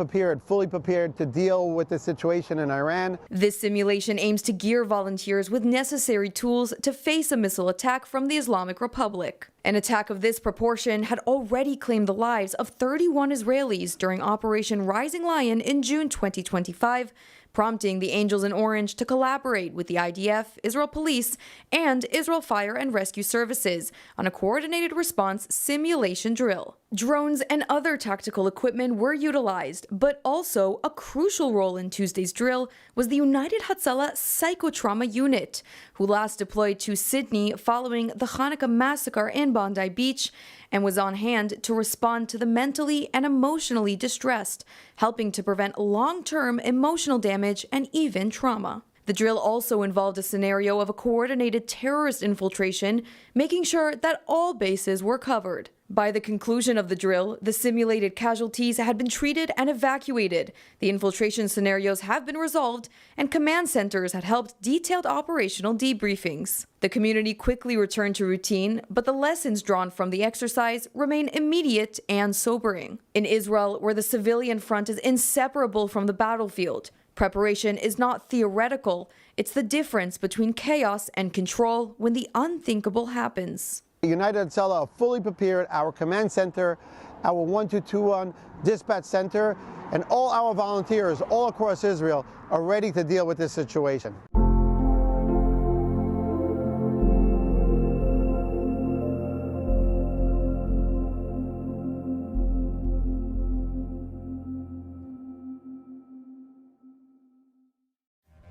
fully prepared to deal with the situation in Iran. This simulation aims to gear volunteers with necessary tools to face a missile attack from the Islamic Republic. An attack of this proportion had already claimed the lives of 31 Israelis during Operation Rising Lion in June 2025, prompting the Angels in Orange to collaborate with the IDF, Israel Police, and Israel Fire and Rescue Services on a coordinated response simulation drill. Drones and other tactical equipment were utilized, but also a crucial role in Tuesday's drill was the United Hatzalah Psychotrauma Unit, who last deployed to Sydney following the Hanukkah massacre in Bondi Beach and was on hand to respond to the mentally and emotionally distressed, helping to prevent long-term emotional damage and even trauma. The drill also involved a scenario of a coordinated terrorist infiltration, making sure that all bases were covered. By the conclusion of the drill, the simulated casualties had been treated and evacuated, the infiltration scenarios have been resolved, and command centers had helped detailed operational debriefings. The community quickly returned to routine, but the lessons drawn from the exercise remain immediate and sobering. In Israel, where the civilian front is inseparable from the battlefield, preparation is not theoretical, it's the difference between chaos and control when the unthinkable happens. United Hatzalah are fully prepared. Our command center, our 1221 dispatch center, and all our volunteers all across Israel are ready to deal with this situation.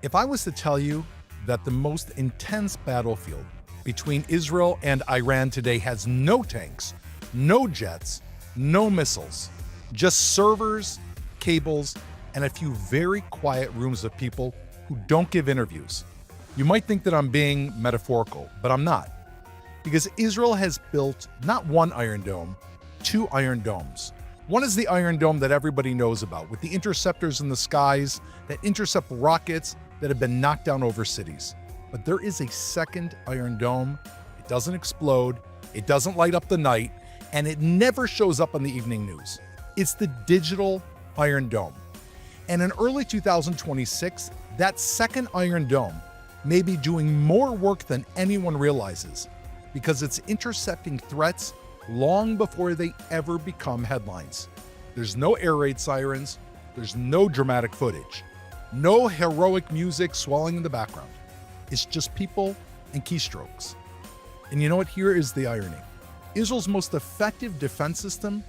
If I was to tell you that the most intense battlefield between Israel and Iran today has no tanks, no jets, no missiles, just servers, cables, and a few very quiet rooms of people who don't give interviews, you might think that I'm being metaphorical, but I'm not. Because Israel has built not one Iron Dome, 2 Iron Domes. One is the Iron Dome that everybody knows about, with the interceptors in the skies that intercept rockets that have been knocked down over cities. But there is a second Iron Dome. It doesn't explode, it doesn't light up the night, and it never shows up on the evening news. It's the digital Iron Dome. And in early 2026, that second Iron Dome may be doing more work than anyone realizes, because it's intercepting threats long before they ever become headlines. There's no air raid sirens, there's no dramatic footage, no heroic music swelling in the background. It's just people and keystrokes. And you know what? Here is the irony. Israel's most effective defense system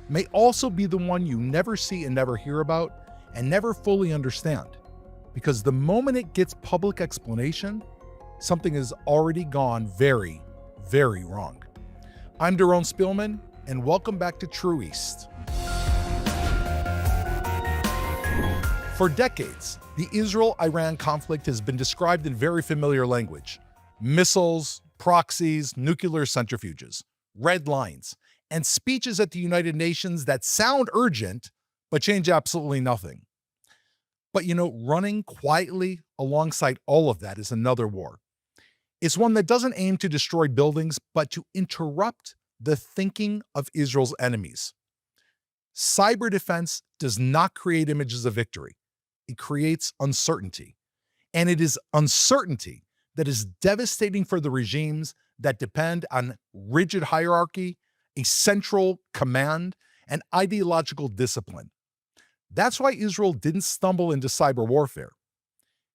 may also be the one you never see and never hear about and never fully understand. Because the moment it gets public explanation, something has already gone very, very wrong. I'm Daron Spielman, and welcome back to True East. For decades, the Israel-Iran conflict has been described in very familiar language. Missiles, proxies, nuclear centrifuges, red lines, and speeches at the United Nations that sound urgent, but change absolutely nothing. But running quietly alongside all of that is another war. It's one that doesn't aim to destroy buildings, but to interrupt the thinking of Israel's enemies. Cyber defense does not create images of victory. It creates uncertainty. And it is uncertainty that is devastating for the regimes that depend on rigid hierarchy, a central command, and ideological discipline. That's why Israel didn't stumble into cyber warfare.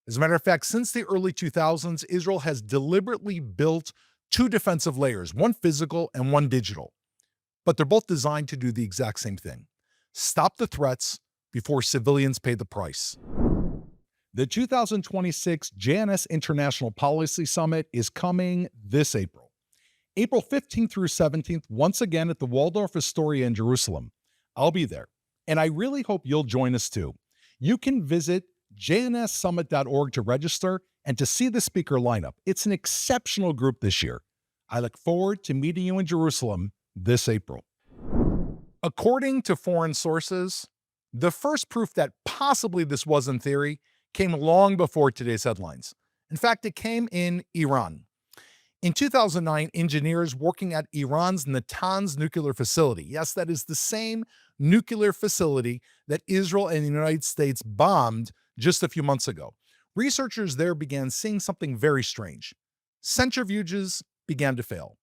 As a matter of fact, since the early 2000s, Israel has deliberately built two defensive layers, one physical and one digital. But they're both designed to do the exact same thing: stop the threats before civilians pay the price. The 2026 JNS International Policy Summit is coming this April. April 15th through 17th, once again at the Waldorf Astoria in Jerusalem. I'll be there, and I really hope you'll join us too. You can visit jnssummit.org to register and to see the speaker lineup. It's an exceptional group this year. I look forward to meeting you in Jerusalem this April. According to foreign sources, the first proof that possibly this was in theory came long before today's headlines. In fact, it came in Iran. In 2009, engineers working at Iran's Natanz nuclear facility, yes, that is the same nuclear facility that Israel and the United States bombed just a few months ago. Researchers there began seeing something very strange. Centrifuges began to fail.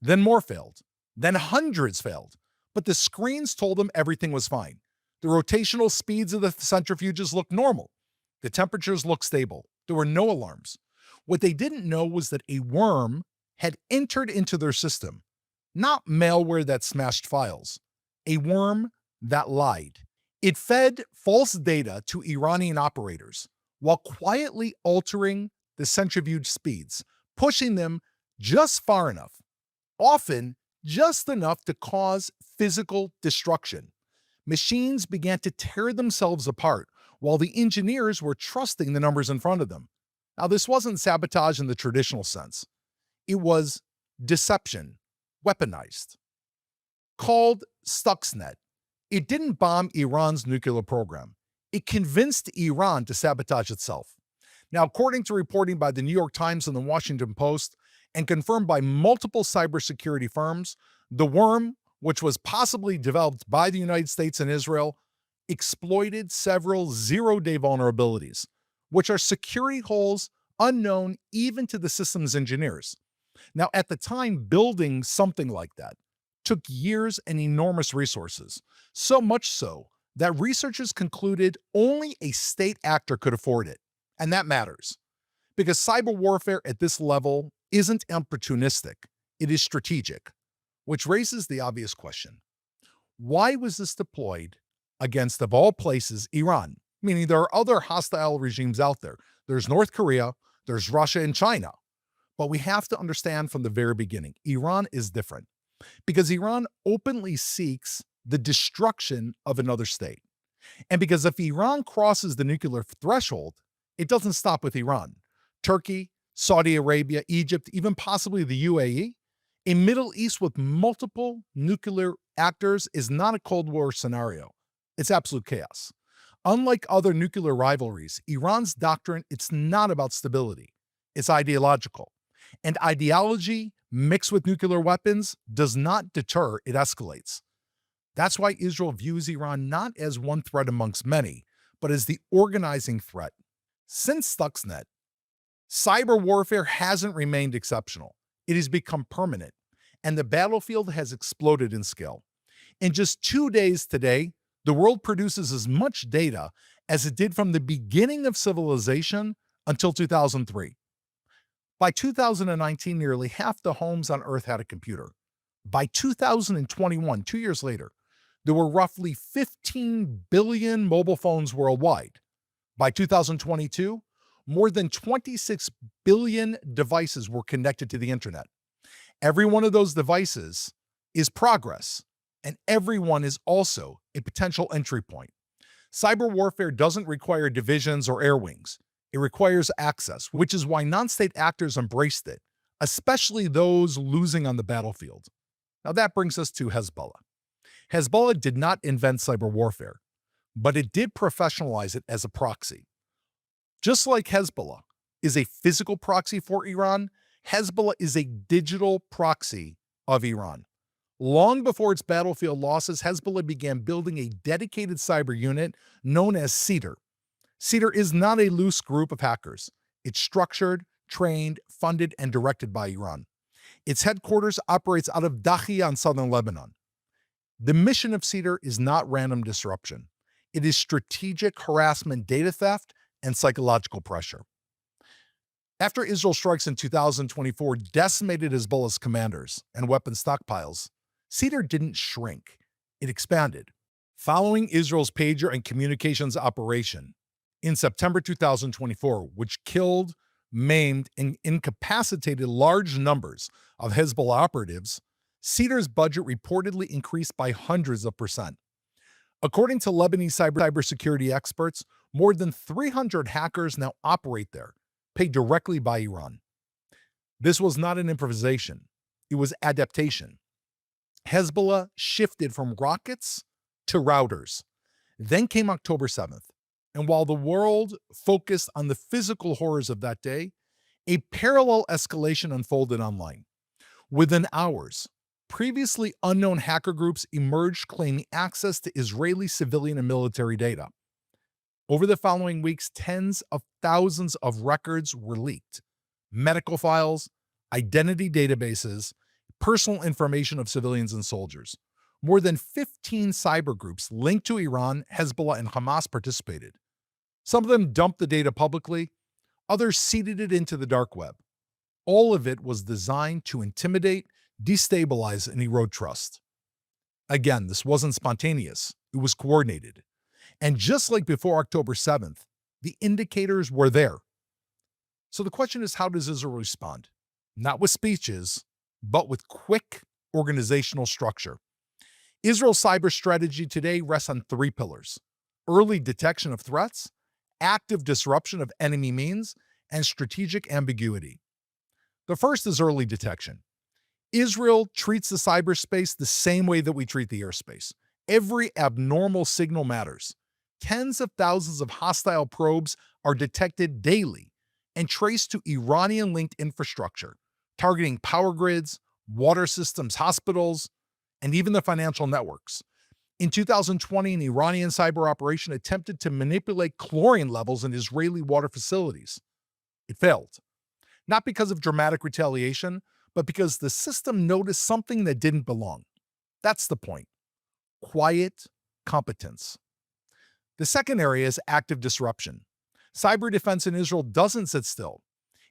Then more failed. Then hundreds failed. But the screens told them everything was fine. The rotational speeds of the centrifuges looked normal. The temperatures looked stable. There were no alarms. What they didn't know was that a worm had entered into their system. Not malware that smashed files. A worm that lied. It fed false data to Iranian operators while quietly altering the centrifuge speeds, pushing them just far enough, often just enough to cause physical destruction. Machines began to tear themselves apart while the engineers were trusting the numbers in front of them. Now, this wasn't sabotage in the traditional sense. It was deception, weaponized. Called Stuxnet, it didn't bomb Iran's nuclear program. It convinced Iran to sabotage itself. Now, according to reporting by the New York Times and the Washington Post, and confirmed by multiple cybersecurity firms, the worm, which was possibly developed by the United States and Israel, exploited several zero-day vulnerabilities, which are security holes unknown even to the system's engineers. Now, at the time, building something like that took years and enormous resources, so much so that researchers concluded only a state actor could afford it. And that matters, because cyber warfare at this level isn't opportunistic, it is strategic, which raises the obvious question. Why was this deployed against, of all places, Iran? Meaning there are other hostile regimes out there. There's North Korea, there's Russia and China. But we have to understand from the very beginning, Iran is different because Iran openly seeks the destruction of another state. And because if Iran crosses the nuclear threshold, it doesn't stop with Iran. Turkey, Saudi Arabia, Egypt, even possibly the UAE, a Middle East with multiple nuclear actors is not a Cold War scenario. It's absolute chaos. Unlike other nuclear rivalries, Iran's doctrine, it's not about stability. It's ideological. And ideology mixed with nuclear weapons does not deter, it escalates. That's why Israel views Iran not as one threat amongst many, but as the organizing threat. Since Stuxnet, cyber warfare hasn't remained exceptional. It has become permanent, and the battlefield has exploded in scale. In just 2 days today, the world produces as much data as it did from the beginning of civilization until 2003. By 2019, nearly half the homes on Earth had a computer. By 2021, 2 years later, there were roughly 15 billion mobile phones worldwide. By 2022, more than 26 billion devices were connected to the internet. Every one of those devices is progress, and every one is also a potential entry point. Cyber warfare doesn't require divisions or air wings. It requires access, which is why non-state actors embraced it, especially those losing on the battlefield. Now that brings us to Hezbollah. Hezbollah did not invent cyber warfare, but it did professionalize it as a proxy. Just like Hezbollah is a physical proxy for Iran, Hezbollah is a digital proxy of Iran. Long before its battlefield losses, Hezbollah began building a dedicated cyber unit known as Cedar. Cedar is not a loose group of hackers. It's structured, trained, funded, and directed by Iran. Its headquarters operates out of Dahiya in southern Lebanon. The mission of Cedar is not random disruption. It is strategic harassment, data theft, and psychological pressure. After Israel strikes in 2024 decimated Hezbollah's commanders and weapon stockpiles, Cedar didn't shrink. It expanded. Following Israel's pager and communications operation in September 2024, which killed, maimed, and incapacitated large numbers of Hezbollah operatives, Cedar's budget reportedly increased by hundreds of percent. According to Lebanese cybersecurity experts, more than 300 hackers now operate there, paid directly by Iran. This was not an improvisation. It was adaptation. Hezbollah shifted from rockets to routers. Then came October 7th, and while the world focused on the physical horrors of that day, a parallel escalation unfolded online. Within hours, previously unknown hacker groups emerged claiming access to Israeli civilian and military data. Over the following weeks, tens of thousands of records were leaked. Medical files, identity databases, personal information of civilians and soldiers. More than 15 cyber groups linked to Iran, Hezbollah, and Hamas participated. Some of them dumped the data publicly, others seeded it into the dark web. All of it was designed to intimidate, destabilize, and erode trust. Again, this wasn't spontaneous, it was coordinated. And just like before October 7th, the indicators were there. So the question is, how does Israel respond? Not with speeches, but with quick organizational structure. Israel's cyber strategy today rests on three pillars: early detection of threats, active disruption of enemy means, and strategic ambiguity. The first is early detection. Israel treats the cyberspace the same way that we treat the airspace. Every abnormal signal matters. Tens of thousands of hostile probes are detected daily and traced to Iranian-linked infrastructure, targeting power grids, water systems, hospitals, and even the financial networks. In 2020, an Iranian cyber operation attempted to manipulate chlorine levels in Israeli water facilities. It failed, not because of dramatic retaliation, but because the system noticed something that didn't belong. That's the point. Quiet competence. The second area is active disruption. Cyber defense in Israel doesn't sit still.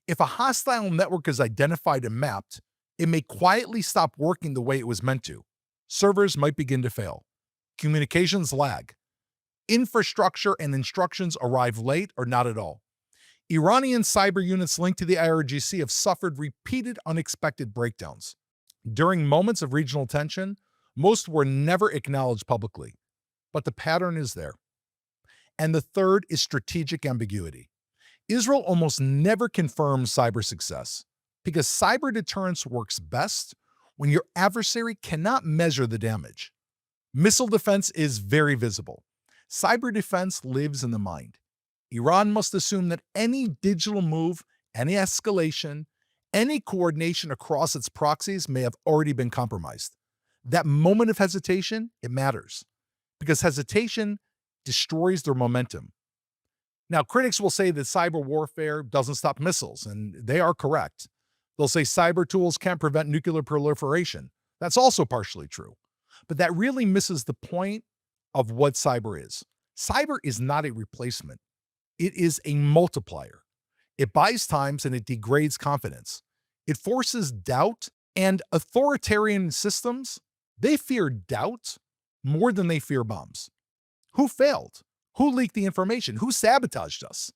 If a hostile network is identified and mapped, it may quietly stop working the way it was meant to. Servers might begin to fail. Communications lag. Infrastructure and instructions arrive late or not at all. Iranian cyber units linked to the IRGC have suffered repeated unexpected breakdowns. During moments of regional tension, most were never acknowledged publicly, but the pattern is there. And the third is strategic ambiguity. Israel almost never confirms cyber success because cyber deterrence works best when your adversary cannot measure the damage. Missile defense is very visible. Cyber defense lives in the mind. Iran must assume that any digital move, any escalation, any coordination across its proxies may have already been compromised. That moment of hesitation, it matters, because hesitation destroys their momentum. Now, critics will say that cyber warfare doesn't stop missiles, and they are correct. They'll say cyber tools can't prevent nuclear proliferation. That's also partially true. But that really misses the point of what cyber is. Cyber is not a replacement. It is a multiplier. It buys times and it degrades confidence. It forces doubt, and authoritarian systems, they fear doubt more than they fear bombs. Who failed? Who leaked the information? Who sabotaged us?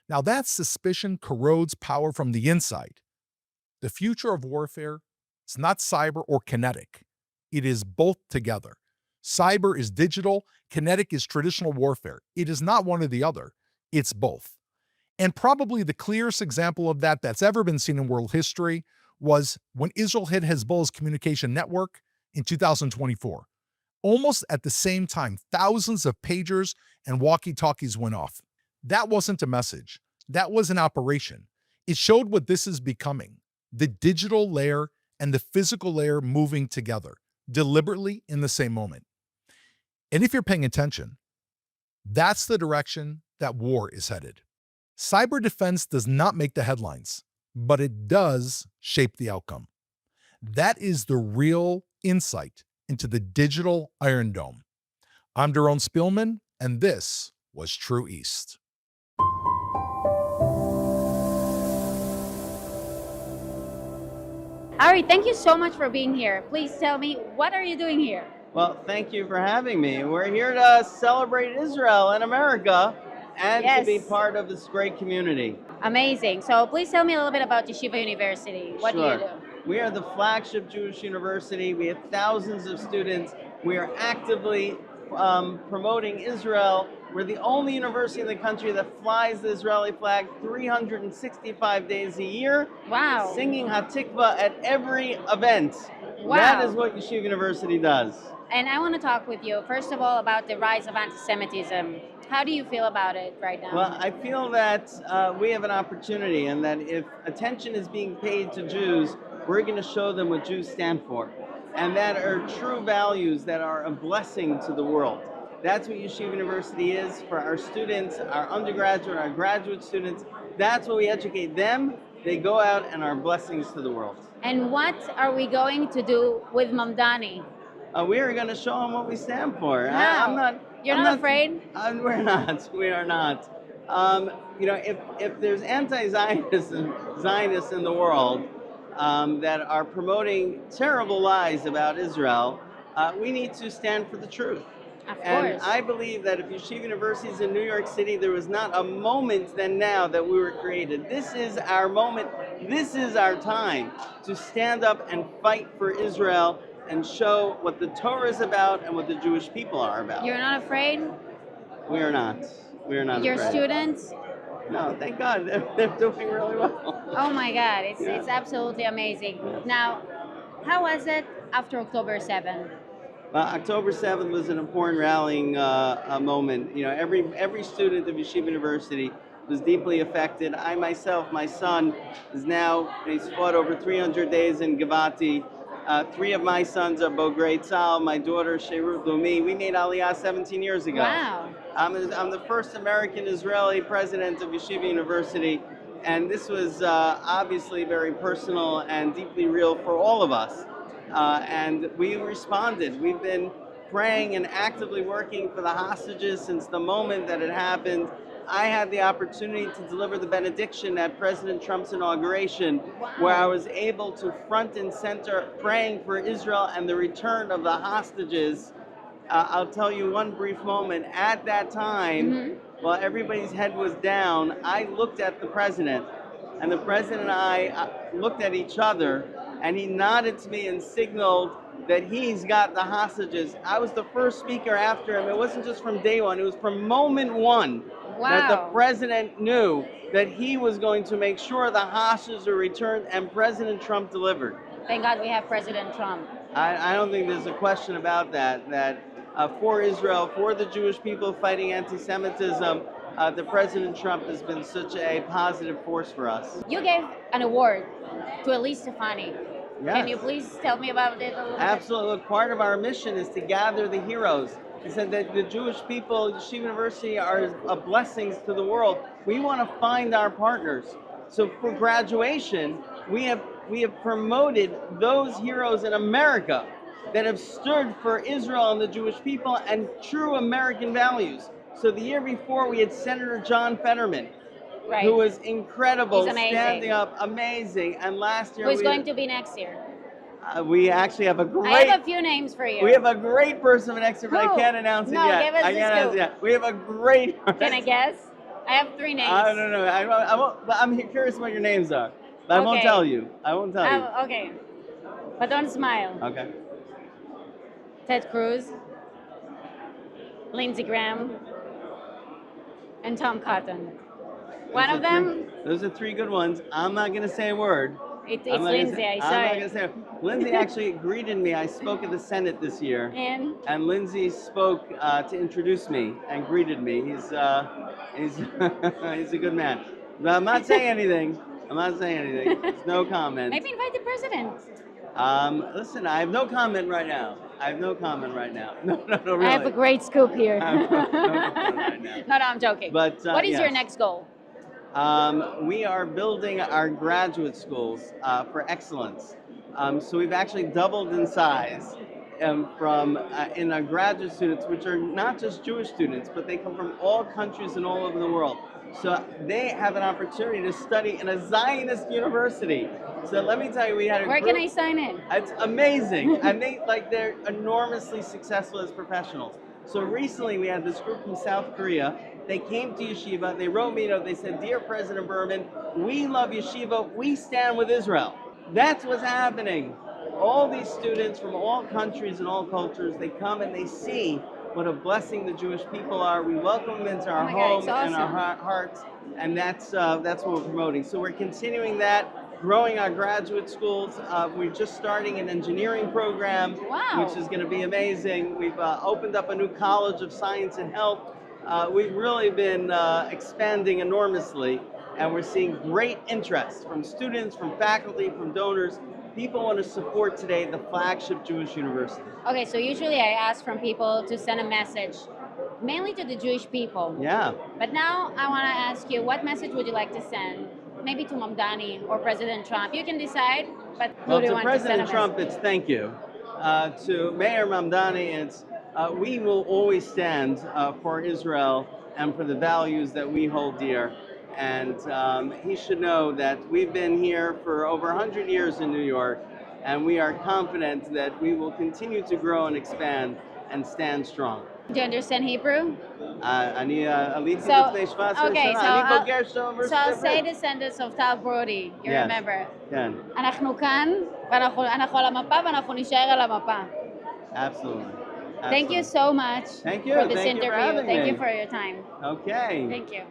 Now that suspicion corrodes power from the inside. The future of warfare is not cyber or kinetic. It is both together. Cyber is digital, kinetic is traditional warfare. It is not one or the other. It's both. And probably the clearest example of that that's ever been seen in world history was when Israel hit Hezbollah's communication network in 2024. Almost at the same time, thousands of pagers and walkie-talkies went off. That wasn't a message. That was an operation. It showed what this is becoming: the digital layer and the physical layer moving together deliberately in the same moment. And if you're paying attention, that's the direction that war is headed. Cyber defense does not make the headlines, but it does shape the outcome. That is the real insight into the digital Iron Dome. I'm Daron Spielman, and this was True East. Ari, thank you so much for being here. Please tell me, what are you doing here? Well, thank you for having me. We're here to celebrate Israel and America and to be part of this great community. Amazing. So please tell me a little bit about Yeshiva University. What do you do? We are the flagship Jewish university. We have thousands of students. We are actively promoting Israel. We're the only university in the country that flies the Israeli flag 365 days a year. Wow. Singing Hatikva at every event. Wow. That is what Yeshiva University does. And I want to talk with you, first of all, about the rise of anti-Semitism. How do you feel about it right now? Well, I feel that we have an opportunity, and that if attention is being paid to Jews, we're going to show them what Jews stand for. And that are true values that are a blessing to the world. That's what Yeshiva University is for our students, our undergraduate, our graduate students. That's what we educate them. They go out and are blessings to the world. And what are we going to do with Mamdani? We are going to show them what we stand for. Wow. You're not afraid? We're not. We are not. If there's anti-Zionists in the world that are promoting terrible lies about Israel, we need to stand for the truth. Of And course. I believe that if Yeshiva University is in New York City, there was not a moment then now that we were created. This is our moment. This is our time to stand up and fight for Israel and show what the Torah is about and what the Jewish people are about. You're not afraid? We are not. We are not Your afraid. students? No, thank God. They're doing really well. Oh my God, it's Yeah. it's absolutely amazing. Now, how was it after October 7th? October 7th was an important rallying moment. Every student of Yeshiva University was deeply affected. I myself, my son, he's fought over 300 days in Givati. 3 of my sons are Bogrei Tzal. My daughter, Sheirut Lumi. We made Aliyah 17 years ago. Wow. I'm the first American-Israeli president of Yeshiva University, and this was obviously very personal and deeply real for all of us. And we responded. We've been praying and actively working for the hostages since the moment that it happened. I had the opportunity to deliver the benediction at President Trump's inauguration, where I was able to front and center praying for Israel and the return of the hostages. I'll tell you one brief moment. At that time, while everybody's head was down, I looked at the president, and the president and I looked at each other, and he nodded to me and signaled that he's got the hostages. I was the first speaker after him. It wasn't just from day one, it was from moment one that the president knew that he was going to make sure the hostages were returned, and President Trump delivered. Thank God we have President Trump. I don't think there's a question about that for Israel, for the Jewish people fighting anti-Semitism, the President Trump has been such a positive force for us. You gave an award to Elise Stefani. Yes. Can you please tell me about it a little Absolutely. Look, part of our mission is to gather the heroes. He said that the Jewish people, Yeshiva University, are blessings to the world. We want to find our partners. So for graduation, we have promoted those heroes in America that have stood for Israel and the Jewish people and true American values. So the year before, we had Senator John Fetterman, who was incredible, He's amazing. standing up, amazing. And last year, Who's going to be next year? we actually have a great. I have a few names for you. We have a great person for next year, but I Who? can't announce it No, yet. give us I the can't announce it scoop. yet. We have a great. Can I guess? I have 3 names. I don't know. I won't. But I'm curious what your names are. But I won't Okay. tell you. I won't tell you. Okay. But don't smile. Okay. Ted Cruz, Lindsey Graham, and Tom Cotton. One of them, Those are 3 good ones. I'm not going to say a word. it's I'm not gonna Lindsey. say- I I'm saw not it. going to say a word. Lindsey actually greeted me. I spoke at the Senate this year. And Lindsey spoke to introduce me and greeted me. He's he's a good man. But I'm not saying anything. I'm not saying anything. There's no comment. Maybe invite the president. Listen, I have no comment right now. No, really. I have a great scoop here. I have no comment right now. No, I'm joking. But, what is your yes. next goal? We are building our graduate schools for excellence. So we've actually doubled in size from in our graduate students, which are not just Jewish students, but they come from all countries and all over the world. So they have an opportunity to study in a Zionist university. So let me tell you, we had a Where group, can I sign in? It's amazing. And they're enormously successful as professionals. So recently we had this group from South Korea. They came to Yeshiva, they wrote me a note, they said, "Dear President Berman, we love Yeshiva, we stand with Israel." That's what's happening. All these students from all countries and all cultures, they come and they see what a blessing the Jewish people are. We welcome them into our home and our hearts, and that's what we're promoting. So we're continuing that, growing our graduate schools. We're just starting an engineering program, which is going to be amazing. We've opened up a new college of science and health. We've really been expanding enormously, and we're seeing great interest from students, from faculty, from donors. People want to support today the flagship Jewish university. Okay, so usually I ask from people to send a message, mainly to the Jewish people. Yeah. But now I want to ask you, what message would you like to send? Maybe to Mamdani or President Trump. You can decide, but who do you want to send a President message? Trump, it's thank you. To Mayor Mamdani, it's we will always stand for Israel and for the values that we hold dear. And he should know that we've been here for over 100 years in New York, and we are confident that we will continue to grow and expand and stand strong. Do you understand Hebrew? אני עליתי So, לפני 17 okay, שנה, אני בוגר של so האוניברסיטה I'll say העברית. the sentence of Tal Brody. You Yes. remember? כן, אנחנו כאן, ואנחנו על המפה, ואנחנו נישאר על המפה. absolutely. Thank you so much Thank you. for this Thank you for interview. having Thank me. you for your time. Okay. Thank you.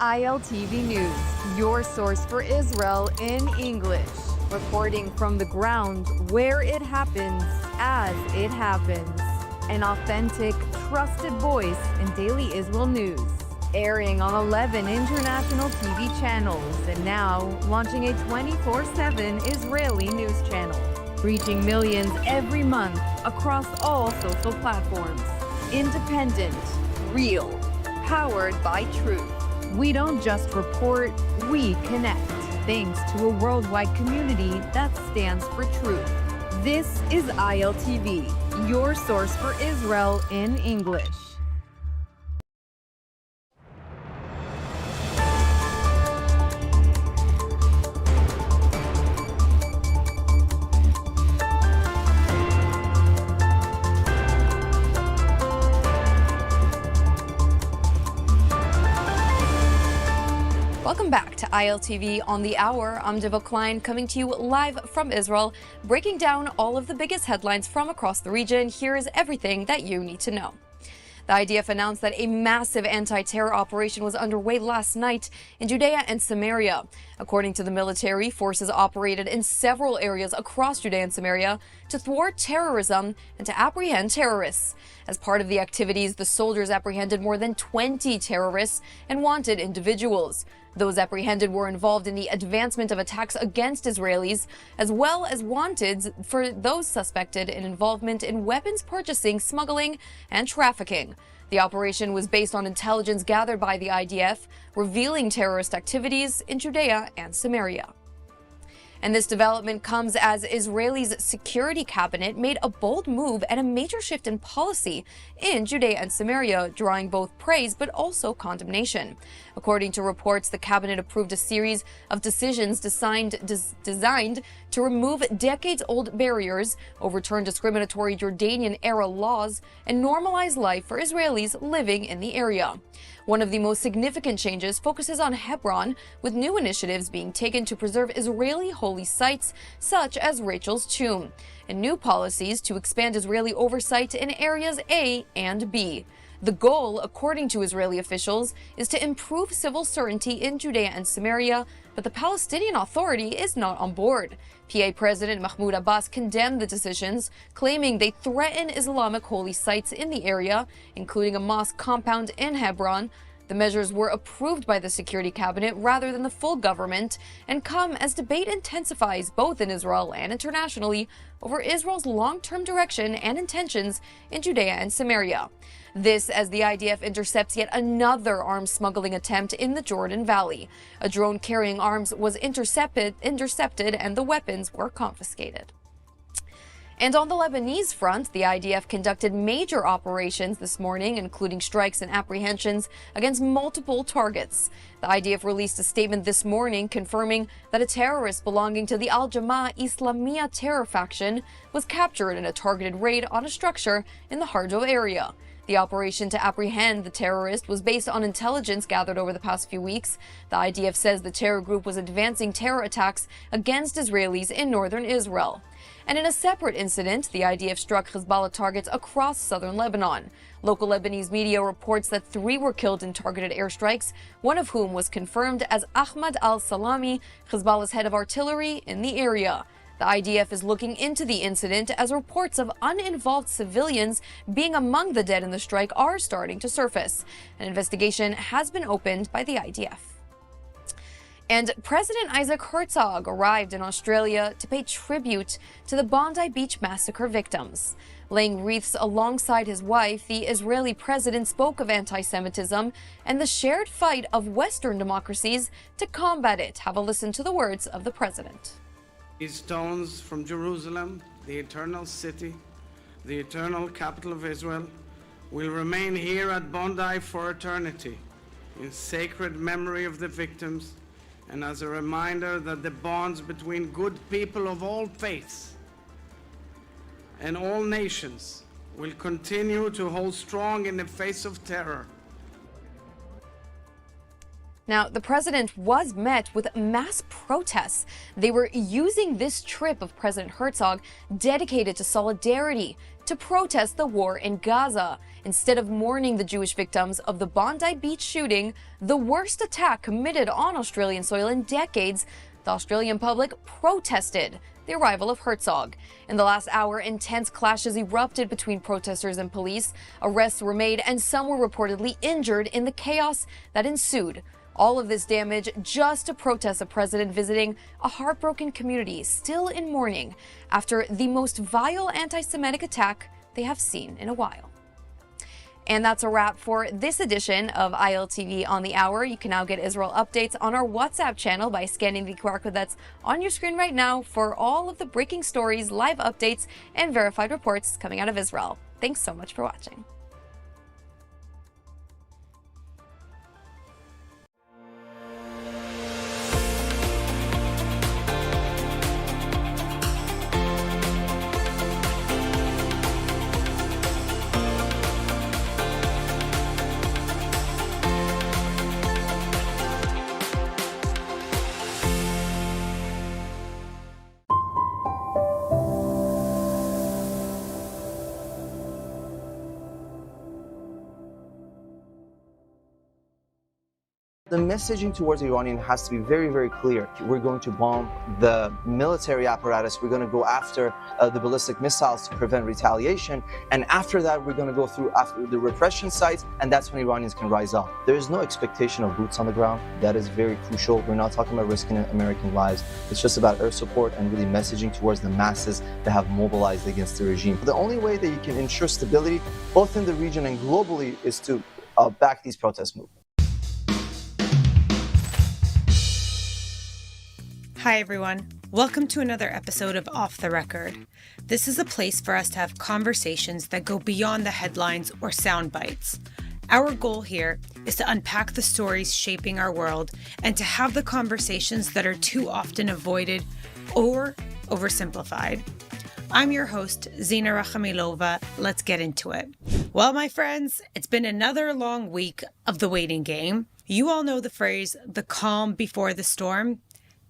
ILTV News, your source for Israel in English. Reporting from the ground where it happens, as it happens. An authentic, trusted voice in daily Israel news. Airing on 11 international TV channels and now launching a 24/7 Israeli news channel. Reaching millions every month across all social platforms. Independent, real, powered by truth. We don't just report, we connect, thanks to a worldwide community that stands for truth. This is ILTV, your source for Israel in English. Welcome back to ILTV on the Hour. I'm Diva Klein, coming to you live from Israel, breaking down all of the biggest headlines from across the region. Here's everything that you need to know. The IDF announced that a massive anti-terror operation was underway last night in Judea and Samaria. According to the military, forces operated in several areas across Judea and Samaria to thwart terrorism and to apprehend terrorists. As part of the activities, the soldiers apprehended more than 20 terrorists and wanted individuals. Those apprehended were involved in the advancement of attacks against Israelis, as well as wanteds for those suspected in involvement in weapons purchasing, smuggling, and trafficking. The operation was based on intelligence gathered by the IDF, revealing terrorist activities in Judea and Samaria. And this development comes as Israel's security cabinet made a bold move and a major shift in policy in Judea and Samaria, drawing both praise but also condemnation. According to reports, the cabinet approved a series of decisions designed to remove decades-old barriers, overturn discriminatory Jordanian-era laws, and normalize life for Israelis living in the area. One of the most significant changes focuses on Hebron, with new initiatives being taken to preserve Israeli holy sites such as Rachel's tomb, and new policies to expand Israeli oversight in areas A and B. The goal, according to Israeli officials, is to improve civil certainty in Judea and Samaria, but the Palestinian Authority is not on board. PA President Mahmoud Abbas condemned the decisions, claiming they threaten Islamic holy sites in the area, including a mosque compound in Hebron. The measures were approved by the Security Cabinet rather than the full government and come as debate intensifies both in Israel and internationally over Israel's long-term direction and intentions in Judea and Samaria. This as the IDF intercepts yet another arms smuggling attempt in the Jordan Valley. A drone carrying arms was intercepted and the weapons were confiscated. And on the Lebanese front, the IDF conducted major operations this morning, including strikes and apprehensions against multiple targets. The IDF released a statement this morning confirming that a terrorist belonging to the Al-Jamaah Islamiyah terror faction was captured in a targeted raid on a structure in the Hardo area. The operation to apprehend the terrorist was based on intelligence gathered over the past few weeks. The IDF says the terror group was advancing terror attacks against Israelis in northern Israel. And in a separate incident, the IDF struck Hezbollah targets across southern Lebanon. Local Lebanese media reports that 3 were killed in targeted airstrikes, one of whom was confirmed as Ahmad al-Salami, Hezbollah's head of artillery in the area. The IDF is looking into the incident as reports of uninvolved civilians being among the dead in the strike are starting to surface. An investigation has been opened by the IDF. And President Isaac Herzog arrived in Australia to pay tribute to the Bondi Beach massacre victims. Laying wreaths alongside his wife, the Israeli president spoke of anti-Semitism and the shared fight of Western democracies to combat it. Have a listen to the words of the president. These stones from Jerusalem, the eternal city, the eternal capital of Israel, will remain here at Bondi for eternity in sacred memory of the victims and as a reminder that the bonds between good people of all faiths and all nations will continue to hold strong in the face of terror. Now, the president was met with mass protests. They were using this trip of President Herzog dedicated to solidarity to protest the war in Gaza. Instead of mourning the Jewish victims of the Bondi Beach shooting, the worst attack committed on Australian soil in decades, the Australian public protested the arrival of Herzog. In the last hour, intense clashes erupted between protesters and police. Arrests were made and some were reportedly injured in the chaos that ensued. All of this damage just to protest a president visiting a heartbroken community still in mourning after the most vile anti-Semitic attack they have seen in a while. And that's a wrap for this edition of ILTV on the Hour. You can now get Israel updates on our WhatsApp channel by scanning the QR code that's on your screen right now for all of the breaking stories, live updates, and verified reports coming out of Israel. Thanks so much for watching. The messaging towards the Iranian has to be very, very clear. We're going to bomb the military apparatus. We're going to go after the ballistic missiles to prevent retaliation. And after that, we're going to go through after the repression sites, and that's when Iranians can rise up. There is no expectation of boots on the ground. That is very crucial. We're not talking about risking American lives. It's just about air support and really messaging towards the masses that have mobilized against the regime. The only way that you can ensure stability, both in the region and globally, is to back these protest movements. Hi, everyone. Welcome to another episode of Off the Record. This is a place for us to have conversations that go beyond the headlines or sound bites. Our goal here is to unpack the stories shaping our world and to have the conversations that are too often avoided or oversimplified. I'm your host, Zina Rachamilova. Let's get into it. Well, my friends, it's been another long week of the waiting game. You all know the phrase, the calm before the storm.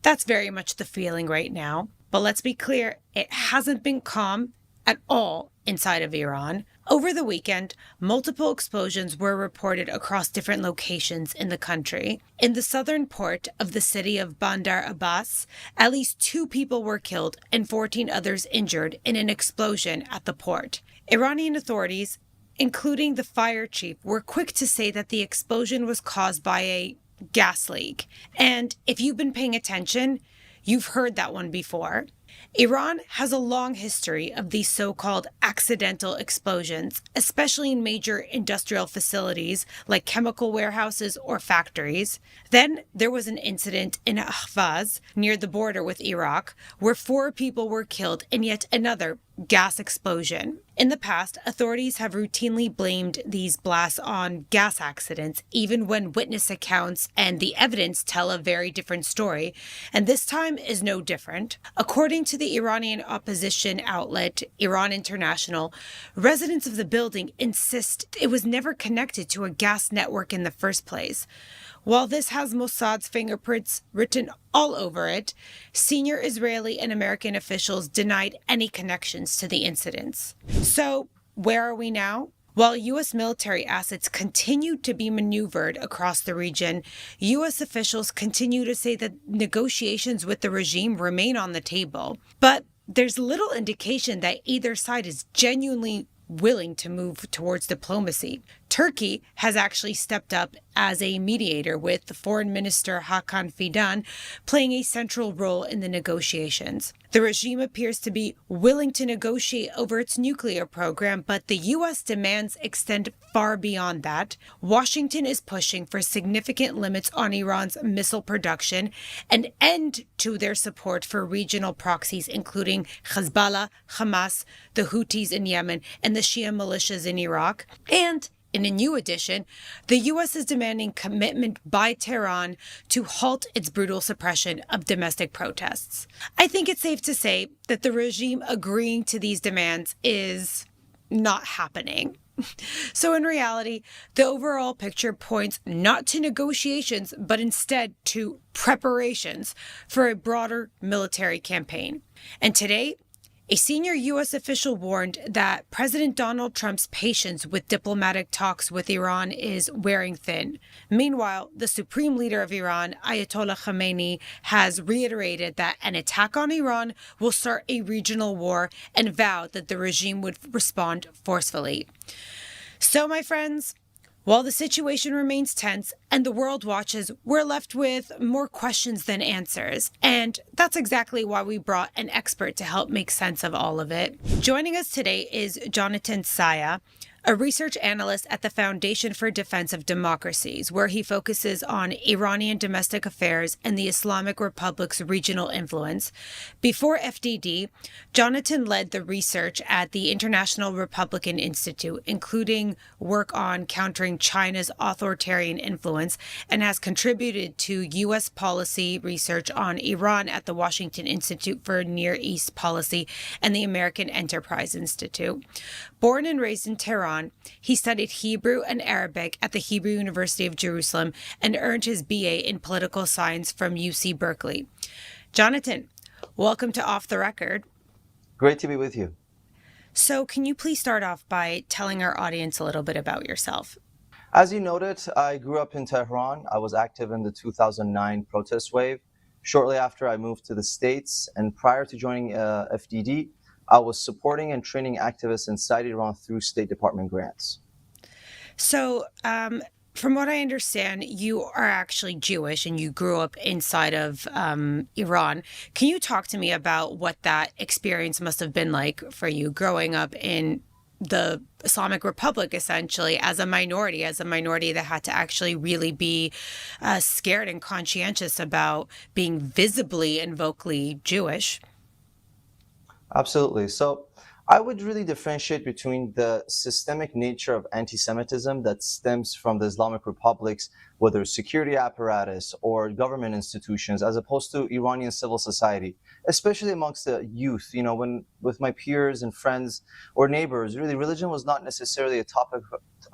That's very much the feeling right now. But let's be clear, it hasn't been calm at all inside of Iran. Over the weekend, multiple explosions were reported across different locations in the country. In the southern port of the city of Bandar Abbas, at least 2 people were killed and 14 others injured in an explosion at the port. Iranian authorities, including the fire chief, were quick to say that the explosion was caused by a gas leak. And if you've been paying attention, you've heard that one before. Iran has a long history of these so-called accidental explosions, especially in major industrial facilities like chemical warehouses or factories. Then there was an incident in Ahvaz, near the border with Iraq, where 4 people were killed in yet another gas explosion. In the past, authorities have routinely blamed these blasts on gas accidents, even when witness accounts and the evidence tell a very different story, and this time is no different. According to the Iranian opposition outlet Iran International, residents of the building insist it was never connected to a gas network in the first place. While this has Mossad's fingerprints written all over it, senior Israeli and American officials denied any connections to the incidents. So, where are we now? While U.S. military assets continue to be maneuvered across the region, U.S. officials continue to say that negotiations with the regime remain on the table. But there's little indication that either side is genuinely willing to move towards diplomacy. Turkey has actually stepped up as a mediator, with the Foreign Minister Hakan Fidan playing a central role in the negotiations. The regime appears to be willing to negotiate over its nuclear program, but the U.S. demands extend far beyond that. Washington is pushing for significant limits on Iran's missile production, an end to their support for regional proxies, including Hezbollah, Hamas, the Houthis in Yemen, and the Shia militias in Iraq. And in a new addition, the U.S. is demanding commitment by Tehran to halt its brutal suppression of domestic protests. I think it's safe to say that the regime agreeing to these demands is not happening. So in reality, the overall picture points not to negotiations, but instead to preparations for a broader military campaign. And today, a senior U.S. official warned that President Donald Trump's patience with diplomatic talks with Iran is wearing thin. Meanwhile, the supreme leader of Iran, Ayatollah Khamenei, has reiterated that an attack on Iran will start a regional war and vowed that the regime would respond forcefully. So, my friends, while the situation remains tense and the world watches, we're left with more questions than answers. And that's exactly why we brought an expert to help make sense of all of it. Joining us today is Jonathan Saya, a research analyst at the Foundation for Defense of Democracies, where he focuses on Iranian domestic affairs and the Islamic Republic's regional influence. Before FDD, Jonathan led the research at the International Republican Institute, including work on countering China's authoritarian influence, and has contributed to U.S. policy research on Iran at the Washington Institute for Near East Policy and the American Enterprise Institute. Born and raised in Tehran, he studied Hebrew and Arabic at the Hebrew University of Jerusalem and earned his BA in political science from UC Berkeley. Jonathan, welcome to Off the Record. Great to be with you. So can you please start off by telling our audience a little bit about yourself? As you noted, I grew up in Tehran. I was active in the 2009 protest wave. Shortly after, I moved to the States, and prior to joining FDD, I was supporting and training activists inside Iran through State Department grants. So, from what I understand, you are actually Jewish and you grew up inside of Iran. Can you talk to me about what that experience must have been like for you growing up in the Islamic Republic, essentially, as a minority that had to actually really be scared and conscientious about being visibly and vocally Jewish? Absolutely. So I would really differentiate between the systemic nature of anti-Semitism that stems from the Islamic Republic's whether it's security apparatus or government institutions, as opposed to Iranian civil society, especially amongst the youth. You know, when with my peers and friends or neighbors, really religion was not necessarily a topic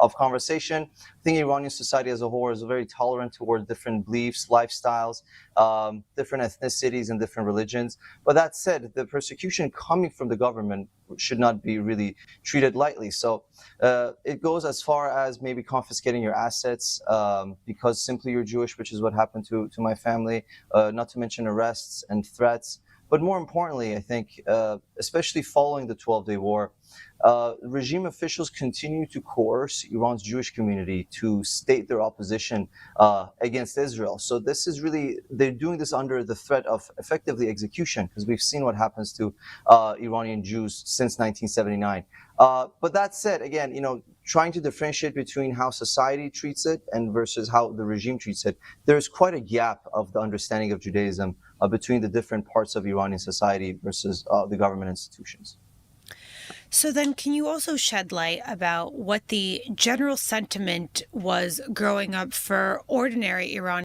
of conversation. I think Iranian society as a whole is very tolerant toward different beliefs, lifestyles, different ethnicities and different religions. But that said, the persecution coming from the government should not be really treated lightly. So it goes as far as maybe confiscating your assets because simply you're Jewish, which is what happened to my family, not to mention arrests and threats. But more importantly, I think, especially following the 12-day war, regime officials continue to coerce Iran's Jewish community to state their opposition against Israel. So this is really, they're doing this under the threat of effectively execution, because we've seen what happens to Iranian Jews since 1979. But that said, again, you know, trying to differentiate between how society treats it and versus how the regime treats it, there's quite a gap of the understanding of Judaism between the different parts of Iranian society versus the government institutions. So then, can you also shed light about what the general sentiment was growing up for ordinary Iranians?